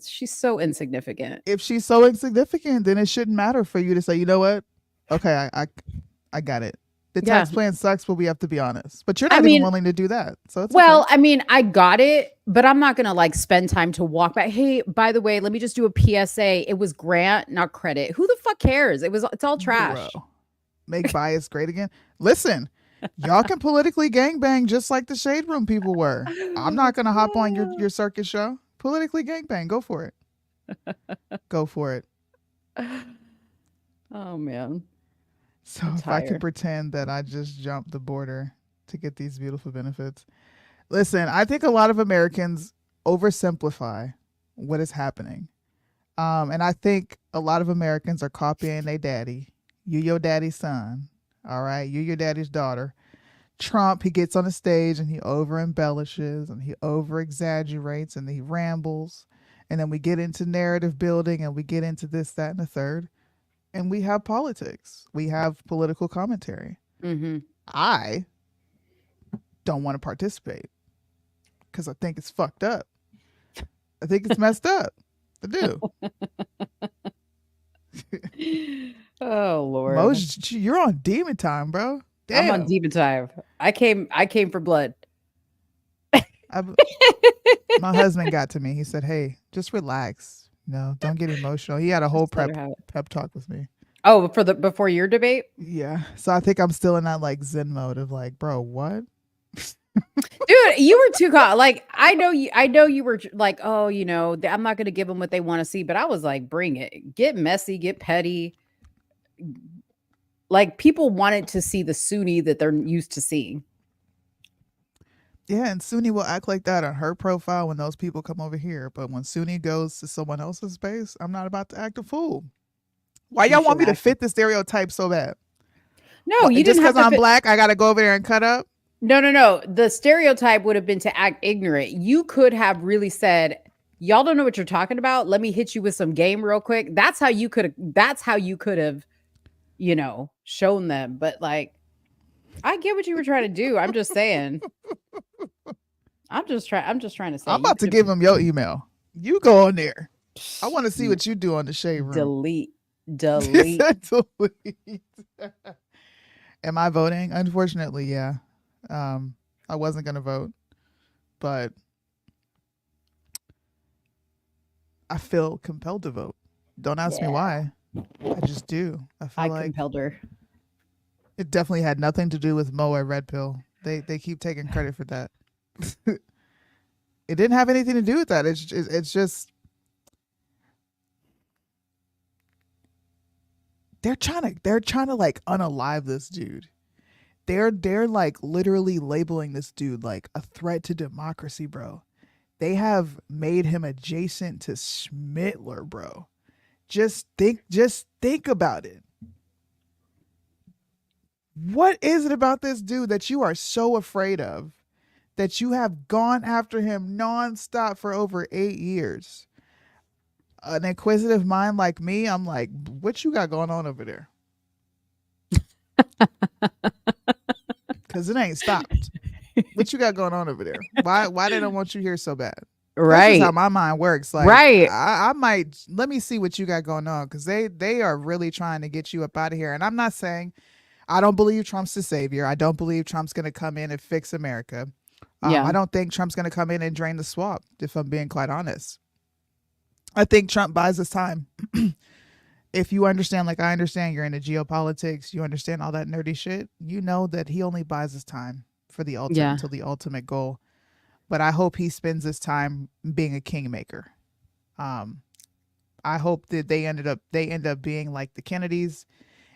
She's so insignificant. If she's so insignificant, then it shouldn't matter for you to say, you know what? Okay, I got it. The tax plan sucks, but we have to be honest. But you're not even willing to do that. So it's okay. I mean, I got it, but I'm not gonna like spend time to walk back. Hey, by the way, let me just do a PSA. It was grant, not credit. Who the fuck cares? It's all trash. Bro. Make bias great again. Listen, y'all can politically gangbang just like the Shade Room people were. I'm not gonna hop on your circus show. Politically gangbang. Go for it. Go for it. Oh man. So if I could pretend that I just jumped the border to get these beautiful benefits. Listen, I think a lot of Americans oversimplify what is happening. And I think a lot of Americans are copying their daddy. You your daddy's son. All right. You your daddy's daughter. Trump, he gets on the stage and he over embellishes and he over exaggerates and he rambles. And then we get into narrative building and we get into this, that, and the third. And we have politics. We have political commentary. Mm-hmm. I don't want to participate because I think it's fucked up. I think it's messed up. I do. Oh Lord, Moj, you're on demon time, bro. Damn. I'm on demon time. I came for blood. My husband got to me. He said, "Hey, just relax. No, don't get emotional." He had a whole pep talk with me. Oh, before your debate? Yeah. So I think I'm still in that like Zen mode of like, bro, what? Dude, you were too like I know you were like, oh, you know, I'm not gonna give them what they want to see, but I was like, bring it. Get messy, get petty. Like people wanted to see the Sunni that they're used to seeing. Yeah, and Sunni will act like that on her profile when those people come over here. But when Sunni goes to someone else's space, I'm not about to act a fool. Why y'all want me to fit the stereotype so bad? No, you just didn't have because to I'm black, I gotta go over there and cut up. No. The stereotype would have been to act ignorant. You could have really said, y'all don't know what you're talking about. Let me hit you with some game real quick. That's how you could have, you know, shown them. But like, I get what you were trying to do. I'm just saying. I'm just trying to say. I'm about to give him your email. You go on there. I want to see what you do on the Shade Room. Delete. Delete. Am I voting? Unfortunately, yeah. I wasn't gonna vote, but I feel compelled to vote. Don't ask me why. I just do. I feel like compelled her. It definitely had nothing to do with Mo or Red Pill. They keep taking credit for that. It didn't have anything to do with that. It's just they're trying to like unalive this dude. They're like literally labeling this dude like a threat to democracy, bro. They have made him adjacent to Schmittler, bro. Just think about it. What is it about this dude that you are so afraid of that you have gone after him nonstop for over 8 years? An inquisitive mind like me, I'm like, what you got going on over there? Because it ain't stopped. What you got going on over there? Why they don't want you here so bad? Right. That's how my mind works. Like, right. I might, let me see what you got going on, because they are really trying to get you up out of here. And I'm not saying I don't believe Trump's the savior. I don't believe Trump's going to come in and fix America. I don't think Trump's going to come in and drain the swamp, if I'm being quite honest. I think Trump buys us time. if you understand, like I understand, you're into geopolitics, you understand all that nerdy shit, you know that he only buys his time for the ultimate Yeah. until the ultimate goal. But I hope he spends his time being a kingmaker. I hope that they end up being like the Kennedys,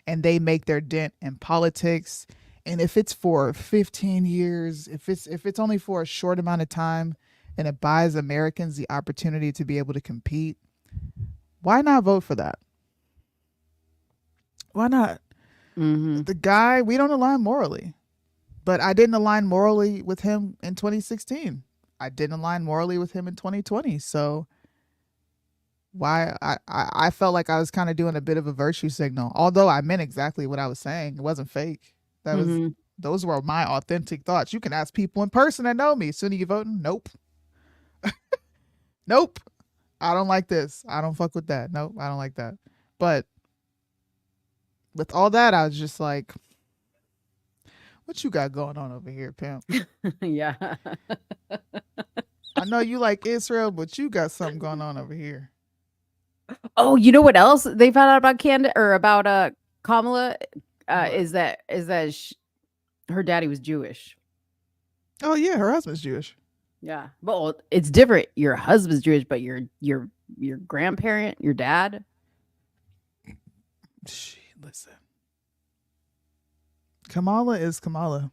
and they make their dent in politics. And if it's for 15 years, if it's only for a short amount of time, and it buys Americans the opportunity to be able to compete, why not vote for that? Why not? The guy, we don't align morally, but I didn't align morally with him in 2016. I didn't align morally with him in 2020. So why I felt like I was kind of doing a bit of a virtue signal, although I meant exactly what I was saying. It wasn't fake. That was those were my authentic thoughts. You can ask people in person that know me. Soon as you voting, nope. Nope. I don't like this. I don't fuck with that. Nope, I don't like that. But with all that, I was just like, what you got going on over here, pimp? Yeah. I know you like Israel, but you got something going on over here. Oh, you know what else they found out about Kamala is that her daddy was Jewish. Oh yeah, her husband's Jewish. Yeah, well, it's different. Your husband's Jewish, but your grandparent, your dad. Listen, Kamala is Kamala.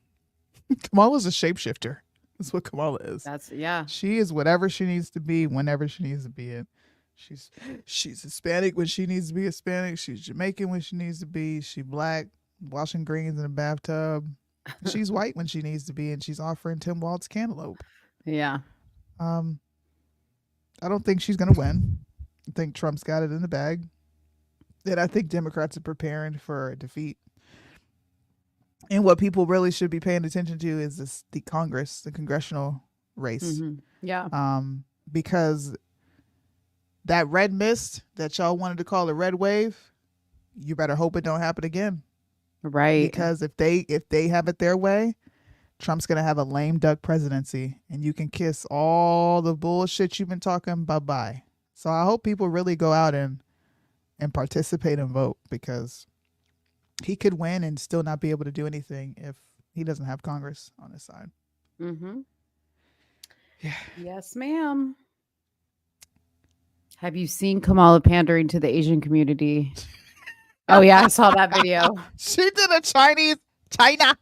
Kamala's a shapeshifter. That's what Kamala is. Yeah. She is whatever she needs to be whenever she needs to be it. She's Hispanic when she needs to be Hispanic. She's Jamaican when she needs to be. She Black, washing greens in a bathtub. She's white when she needs to be, and she's offering Tim Walz cantaloupe. Yeah. I don't think she's gonna win. I think Trump's got it in the bag. And I think Democrats are preparing for a defeat. And what people really should be paying attention to is the congressional race. Yeah. Because that red mist that y'all wanted to call a red wave, you better hope it don't happen again. Right. Because if they have it their way, Trump's gonna have a lame duck presidency, and you can kiss all the bullshit you've been talking bye-bye. So I hope people really go out and participate and vote, because he could win and still not be able to do anything if he doesn't have Congress on his side. Yeah. Yes, ma'am. Have you seen Kamala pandering to the Asian community? Oh yeah, I saw that video. She did a China.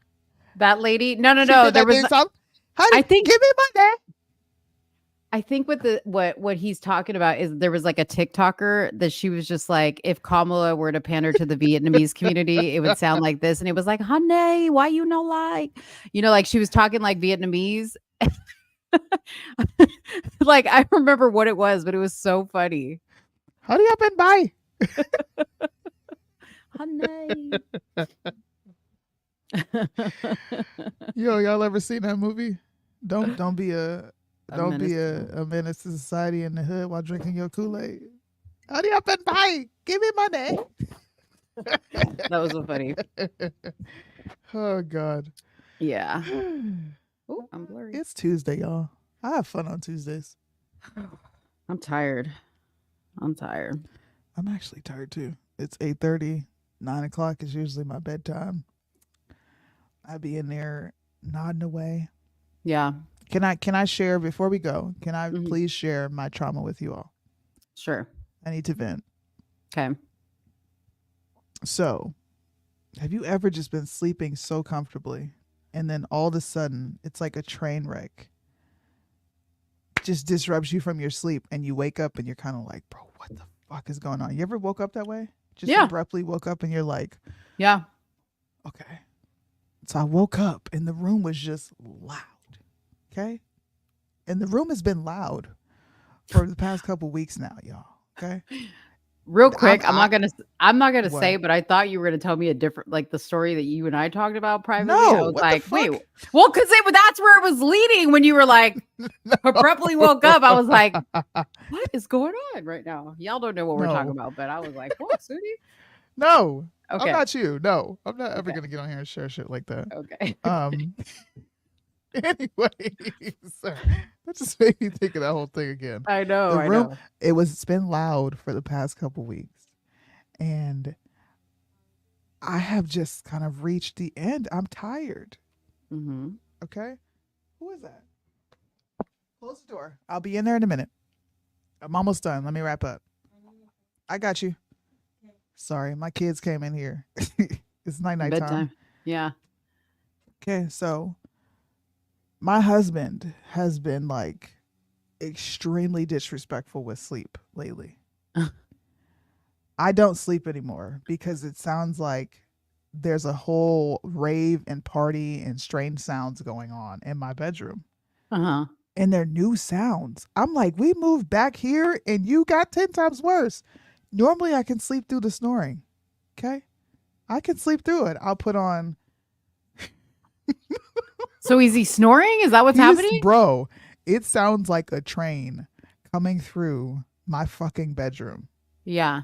That lady? No. There was. I think. Give me money. I think what he's talking about is there was like a TikToker that she was just like, if Kamala were to pander to the Vietnamese community, it would sound like this, and it was like, honey, why you no like, like she was talking like Vietnamese. Like I remember what it was, but it was so funny. Hurry up and buy. Honey. Yo, y'all ever seen that movie? Don't be a menace to society in the hood while drinking your Kool-Aid. Hurry up and buy. Give me money. That was so funny. Oh God. Yeah. Oh, I'm blurry. It's Tuesday, y'all. I have fun on Tuesdays. I'm tired. I'm actually tired too. It's 8:30. 9 o'clock is usually my bedtime. I'd be in there nodding away. Yeah. Can I share before we go? Can I please share my trauma with you all? Sure. I need to vent. Okay. So, have you ever just been sleeping so comfortably, and then all of a sudden it's like a train wreck just disrupts you from your sleep, and you wake up and you're kind of like, bro, what the fuck is going on? You ever woke up that way? Just abruptly woke up and you're like, yeah. Okay. So I woke up and the room was just loud. Okay. And the room has been loud for the past couple weeks now, y'all. Okay. Real quick, I'm not gonna What? say, but I thought you were gonna tell me a different, like the story that you and I talked about privately. No, I was what the like, fuck? wait, well, because that's where it was leading when you were like abruptly woke up. I was like, what is going on right now? Y'all don't know what we're No. talking about, but I was like, what, Sudi? No. Okay. I'm not you. No. I'm not ever gonna get on here and share shit like that. Okay. Anyways, that just made me think of that whole thing again. I know. It's been loud for the past couple weeks. And I have just kind of reached the end. I'm tired. Mm-hmm. Okay. Who is that? Close the door. I'll be in there in a minute. I'm almost done. Let me wrap up. I got you. Sorry, my kids came in here. It's night time. Bedtime. Yeah. Okay, so my husband has been like extremely disrespectful with sleep lately. I don't sleep anymore because it sounds like there's a whole rave and party and strange sounds going on in my bedroom. Uh-huh. And they're new sounds. I'm like, we moved back here and you got 10 times worse. Normally I can sleep through the snoring. Okay? I can sleep through it. I'll put on. So is he snoring? Is that what's happening? Bro, it sounds like a train coming through my fucking bedroom. Yeah.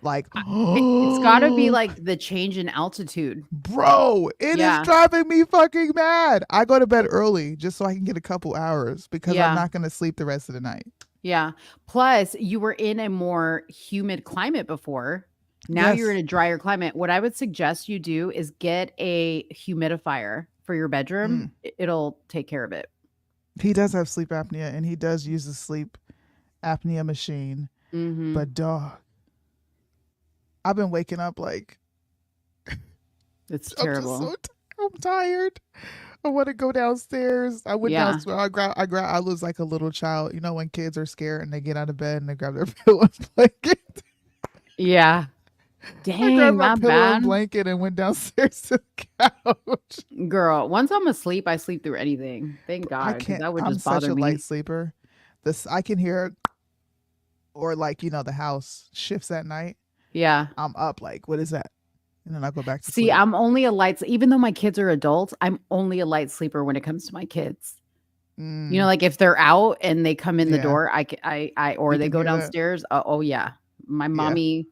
Like, it's got to be like the change in altitude. Bro, it Yeah. is driving me fucking mad. I go to bed early just so I can get a couple hours because Yeah. I'm not going to sleep the rest of the night. Yeah. Plus, you were in a more humid climate before. Now Yes. you're in a drier climate. What I would suggest you do is get a humidifier for your bedroom. It'll take care of it. He does have sleep apnea and he does use a sleep apnea machine. Mhm. But dog, I've been waking up like It's I'm terrible. just I'm tired. I want to go downstairs. I went Yeah. downstairs. I was like a little child. You know when kids are scared and they get out of bed and they grab their pillow and blanket. Yeah. I Dang, grabbed my not pillow and bad. blanket and went downstairs to the couch. Girl, once I'm asleep, I sleep through anything. Thank God. I 'Cause can't. that would I'm just such bother a me. light sleeper. I can hear, or like the house shifts at night. Yeah. I'm up like, what is that? And then I go back to See, sleep. I'm only a light, even though my kids are adults, I'm only a light sleeper when it comes to my kids. You know, like if they're out and they come in the Yeah. door, or You they can go hear that? downstairs. Oh yeah. My mommy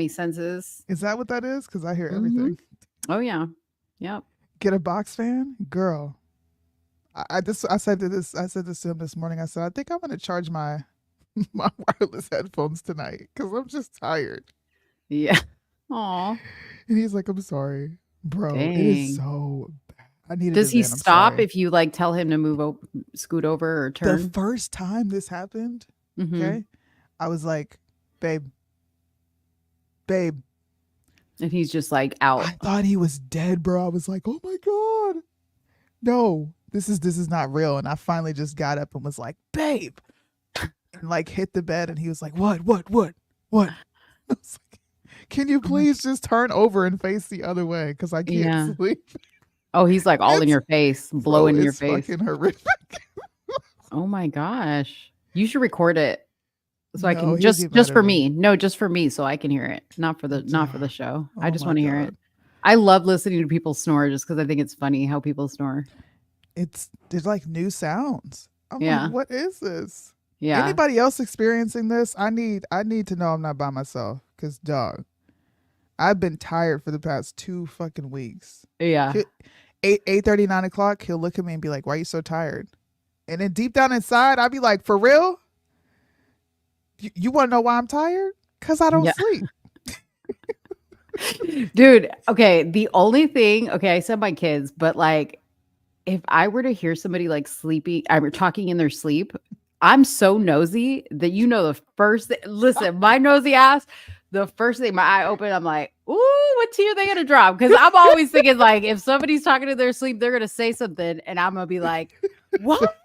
senses. Is that what that is? Because I hear Mhm. everything. Oh yeah. Yep. Get a box fan, girl. I said this to him this morning. I said, I think I'm gonna charge my wireless headphones tonight because I'm just tired. Yeah. Aw. And he's like, I'm sorry, bro. It Dang. is so bad. I needed Does it, he man. I'm stop sorry. if you like tell him to move scoot over or The turn? first time this happened, Mhm. okay, I was like, babe. And he's just like out. I thought he was dead, bro. I was like, oh my God. No, this is not real. And I finally just got up and was like, babe. And like hit the bed and he was like, what? I was like, can you please just turn over and face the other way? Because I can't Yeah. sleep. Oh, he's like all in your face, blowing in your It's face. fucking horrific. Oh my gosh. You should record it. So I No, can he'd just be mad for at me. No, just for me so I can hear it. Not for the show. I Oh just my want to hear it. God. I love listening to people snore just because I think it's funny how people snore. There's like new sounds. I'm Yeah. like, what is this? Yeah. Anybody else experiencing this? I need to know I'm not by myself. Cause dog, I've been tired for the past 2 fucking weeks. Yeah. 8:30, 9 o'clock, he'll look at me and be like, why are you so tired? And then deep down inside, I'll be like, for real? You want to know why I'm tired? Because I don't Yeah. sleep. Dude, okay. The only thing, okay, I said my kids, but like if I were to hear somebody like sleeping, I'm talking in their sleep, I'm so nosy that the first thing, listen, my nosy ass, the first thing my eye open, I'm like, ooh, what tea are they gonna drop? Because I'm always thinking like if somebody's talking in their sleep, they're gonna say something and I'm gonna be like, what?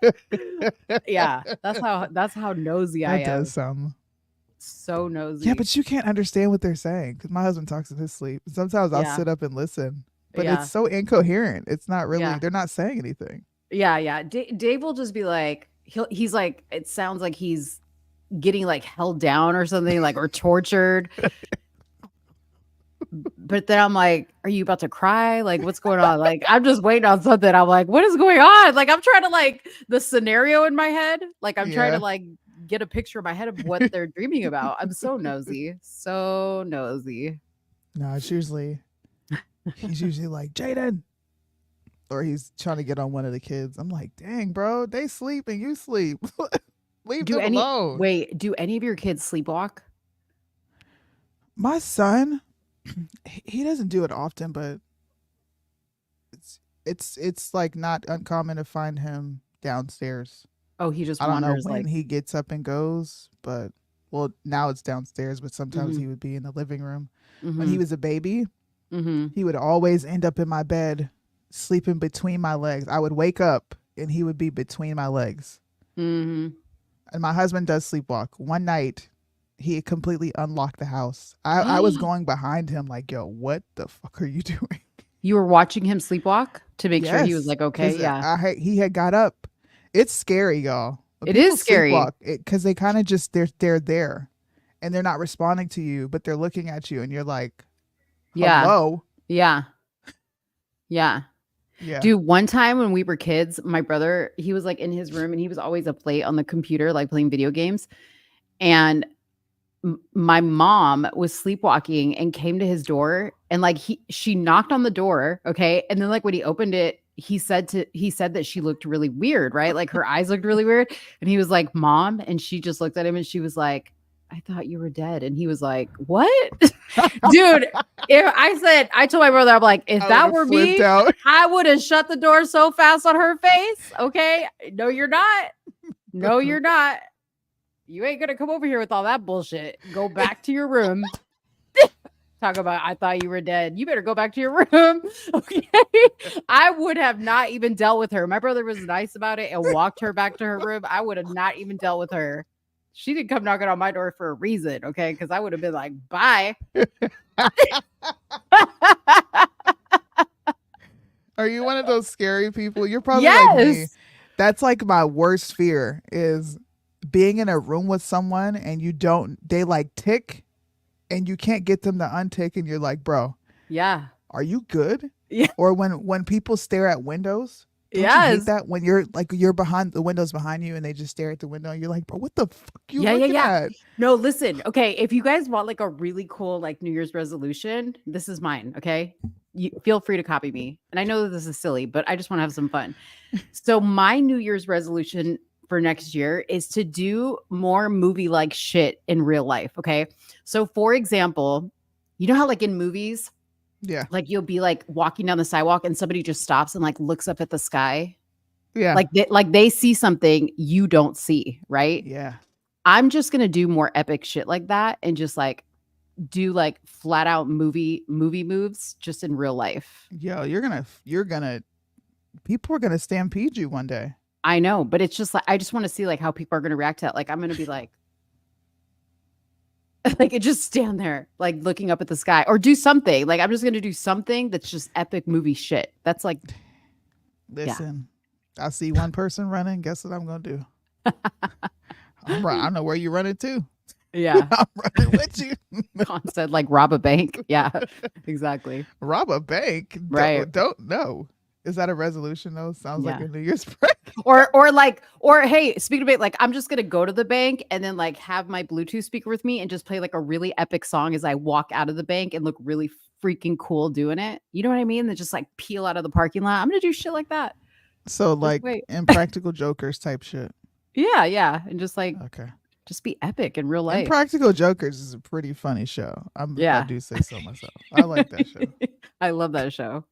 Yeah, that's how nosy I That am. does sound. So nosy. Yeah, but you can't understand what they're saying because my husband talks in his sleep. Sometimes I'll Yeah. sit up and listen, but Yeah. it's so incoherent. It's not really. Yeah. They're not saying anything. Yeah. Dave will just be like, he's like, it sounds like he's getting like held down or something, like or tortured. But then I'm like, are you about to cry? Like, what's going on? Like, I'm just waiting on something. I'm like, what is going on? Like, I'm trying to like the scenario in my head. Like, I'm trying Yeah. to like get a picture in my head of what they're dreaming about. I'm so nosy. So nosy. No, it's usually he's usually like Jaden, or he's trying to get on one of the kids. I'm like, dang, bro, they sleep and you sleep. Leave them alone. Wait, do any of your kids sleepwalk? My son, he doesn't do it often, but it's like not uncommon to find him downstairs. Oh, he just I don't know wanders when like. he gets up and goes, but well, now it's downstairs, but sometimes Mhm. he would be in the living room. When he Mhm. was a baby, Mhm. he would always end up in my bed, sleeping between my legs. I would wake up and he would be between my legs. Mhm. And my husband does sleepwalk. One night, he completely unlocked the house. I was going behind him like, yo, what the fuck are you doing? You were watching him sleepwalk to make sure he was Yes, like okay. 'cause Yeah. he had got up. It's scary, y'all. When It is people scary. sleepwalk, because they kind of just they're there, and they're not responding to you, but they're looking at you, and you're like, Yeah. hello, Yeah. Yeah. yeah. Dude, one time when we were kids, my brother, he was like in his room and he was always up late on the computer, like playing video games. And my mom was sleepwalking and came to his door and like she knocked on the door, okay? And then like when he opened it, he said that she looked really weird, right? Like her eyes looked really weird. And he was like, "Mom," and she just looked at him and she was like, "I thought you were dead." And he was like, "What?" Dude, I told my brother, I'm like, if I that would've were me, flipped out. I would have shut the door so fast on her face. Okay. No, you're not. No, you're not. You ain't gonna come over here with all that bullshit. Go back to your room. Talk about I thought you were dead. You better go back to your room. Okay. I would have not even dealt with her. My brother was nice about it and walked her back to her room. I would have not even dealt with her. She didn't come knocking on my door for a reason, okay? Because I would have been like, bye. Are you one of those scary people? You're probably like me. Yes. That's like my worst fear is being in a room with someone and they like tick and you can't get them to untick and you're like, bro, Yeah. are you good? Yeah. Or when people stare at windows. Don't you hate Yes. that when you're behind the windows behind you and they just stare at the window and you're like, bro, what the fuck you Yeah, looking yeah. at? No, listen. Okay, if you guys want like a really cool like New Year's resolution, this is mine. Okay, you feel free to copy me. And I know that this is silly, but I just want to have some fun. So my New Year's resolution for next year is to do more movie like shit in real life. Okay, so for example, you know how like in movies, Yeah. like you'll be like walking down the sidewalk and somebody just stops and like looks up at the sky. Yeah. Like they see something you don't see, right? Yeah. I'm just gonna do more epic shit like that and just like do like flat out movie moves just in real life. Yo, people are gonna stampede you one day. I know, but it's just like I just want to see like how people are gonna react to it. Like I'm gonna be like like it just stand there like looking up at the sky or do something. Like I'm just gonna do something that's just epic movie shit. That's like Listen, I see one person running. Guess what I'm gonna do? I know where you're running to. yeah. I'm running with you. Concept like rob a bank. Yeah, exactly. Rob a bank? Right. Don't know. Is that a resolution though? Sounds like Yeah. a New Year's prank. Or hey, speaking of it, like I'm just gonna go to the bank and then like have my Bluetooth speaker with me and just play like a really epic song as I walk out of the bank and look really freaking cool doing it. You know what I mean? Then just like peel out of the parking lot. I'm gonna do shit like that. So like wait. Impractical Jokers type shit. Yeah, and just like Okay. just be epic in real life. Impractical Jokers is a pretty funny show. I Yeah. do say so myself. I like that show. I love that show.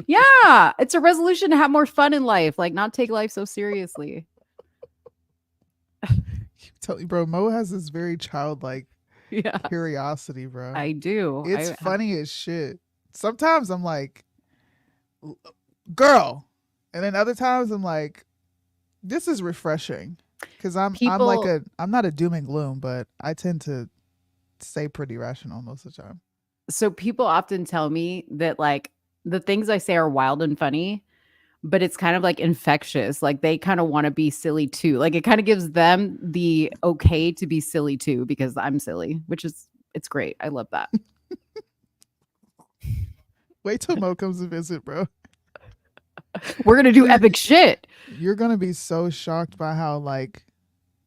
Yeah, it's a resolution to have more fun in life, like not take life so seriously. Tell you, bro, Mo has this very childlike Yeah, curiosity, bro. I do. It's funny as shit. Sometimes I'm like, girl. And then other times I'm like, this is refreshing. Because I'm not a doom and gloom, but I tend to stay pretty rational most of the time. So people often tell me that like the things I say are wild and funny, but it's kind of like infectious. Like they kind of want to be silly too. Like it kind of gives them the okay to be silly too because I'm silly, it's great. I love that. Wait till Mo comes to visit, bro. We're gonna do epic shit. You're gonna be so shocked by how like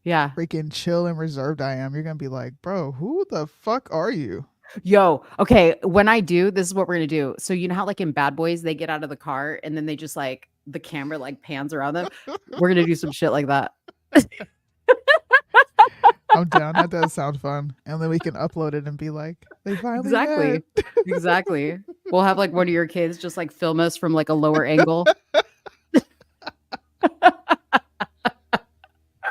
Yeah. freaking chill and reserved I am. You're gonna be like, bro, who the fuck are you? Yo, okay. When I do, this is what we're gonna do. So you know how like in Bad Boys, they get out of the car and then they just like the camera like pans around them. We're gonna do some shit like that. I'm down. That does sound fun. And then we can upload it and be like, they finally met. Exactly. We'll have like one of your kids just like film us from like a lower angle.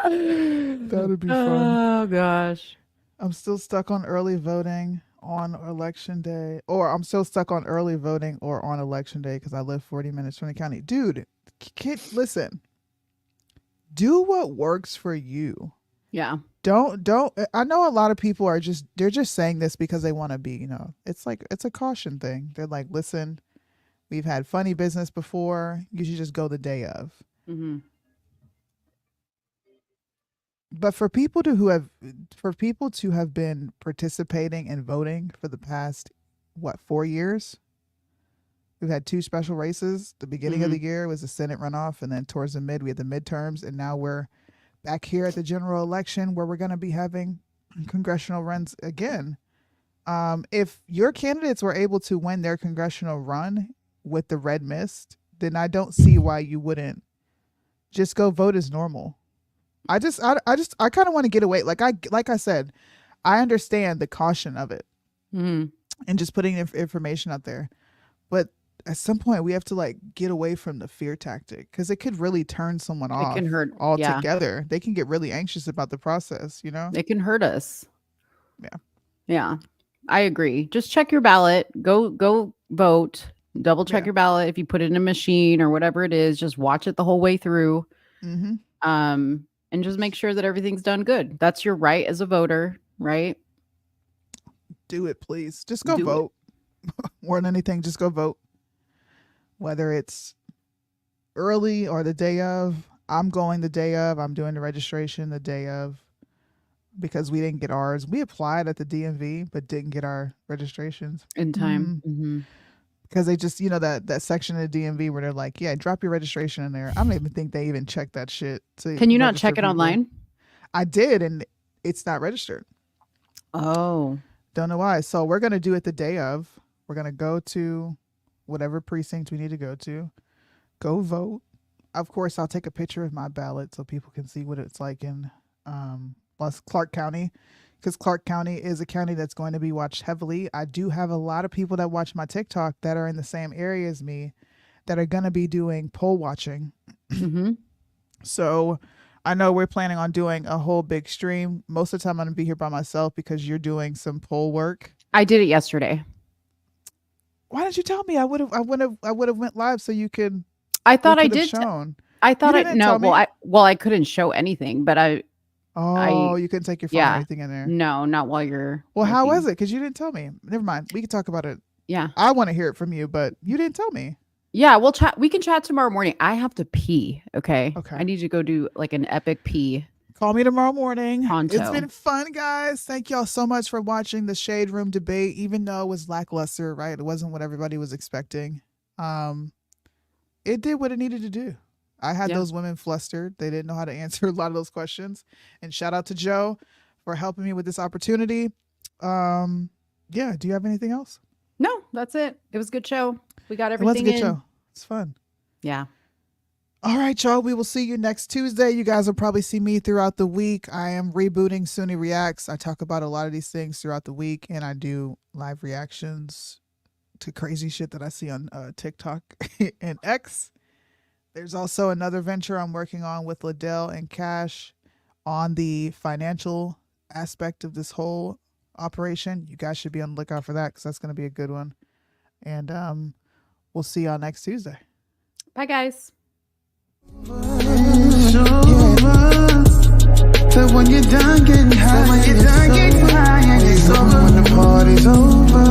That'd be fun. Oh gosh. I'm still stuck on early voting on election day. Or I'm still stuck on early voting or on election day because I live 40 minutes from the county. Dude, kid, listen. Do what works for you. Yeah. Don't I know a lot of people are they're just saying this because they want to be, it's like it's a caution thing. They're like, listen, we've had funny business before. You should just go the day of. Mm-hmm. But for people to have been participating and voting for the past 4 years, we've had 2 special races. The beginning of the year was the Senate runoff, and then towards the mid we had the midterms, and now we're back here at the general election where we're going to be having congressional runs again. If your candidates were able to win their congressional run with the red mist, then I don't see why you wouldn't just go vote as normal. I kind of want to get away. Like I said, I understand the caution of it and just putting information out there, but at some point we have to like get away from the fear tactic because it could really turn someone off. It can hurt altogether. They can get really anxious about the process. It can hurt us. Yeah. Yeah, I agree. Just check your ballot. Go vote. Double check your ballot. If you put it in a machine or whatever it is, just watch it the whole way through. And just make sure that everything's done good. That's your right as a voter, right? Do it, please. Just go vote. More than anything, just go vote. Whether it's early or the day of. I'm going the day of. I'm doing the registration the day of because we didn't get ours. We applied at the DMV, but didn't get our registrations in time. Because they just, that section of the DMV where they're like, yeah, drop your registration in there. I don't even think they even check that shit. Can you not check it online? I did, and it's not registered. Oh. Don't know why. So we're going to do it the day of. We're going to go to whatever precinct we need to go to. Go vote. Of course, I'll take a picture of my ballot so people can see what it's like in Clark County. Because Clark County is a county that's going to be watched heavily. I do have a lot of people that watch my TikTok that are in the same area as me that are going to be doing poll watching. So I know we're planning on doing a whole big stream. Most of the time I'm going to be here by myself because you're doing some poll work. I did it yesterday. Why didn't you tell me? I would have went live so you could. I thought I did. Shown. I thought I couldn't show anything, but you couldn't take your phone or anything in there. No, not while you're. Well, how was it? Because you didn't tell me. Never mind. We can talk about it. Yeah. I want to hear it from you, but you didn't tell me. Yeah, we'll chat. We can chat tomorrow morning. I have to pee. Okay. Okay. I need to go do like an epic pee. Call me tomorrow morning. Pronto. It's been fun, guys. Thank y'all so much for watching the Shade Room debate, even though it was lackluster, right? It wasn't what everybody was expecting. It did what it needed to do. I had those women flustered. They didn't know how to answer a lot of those questions. And shout out to Joe for helping me with this opportunity. Do you have anything else? No, that's it. It was a good show. We got everything in. It was a good show. It's fun. Yeah. All right, y'all. We will see you next Tuesday. You guys will probably see me throughout the week. I am rebooting Suni Reacts. I talk about a lot of these things throughout the week, and I do live reactions to crazy shit that I see on TikTok and X. There's also another venture I'm working on with Liddell and Cash on the financial aspect of this whole operation. You guys should be on the lookout for that because that's going to be a good one. And we'll see y'all next Tuesday. Bye, guys. So when you're done getting high, when the party's over.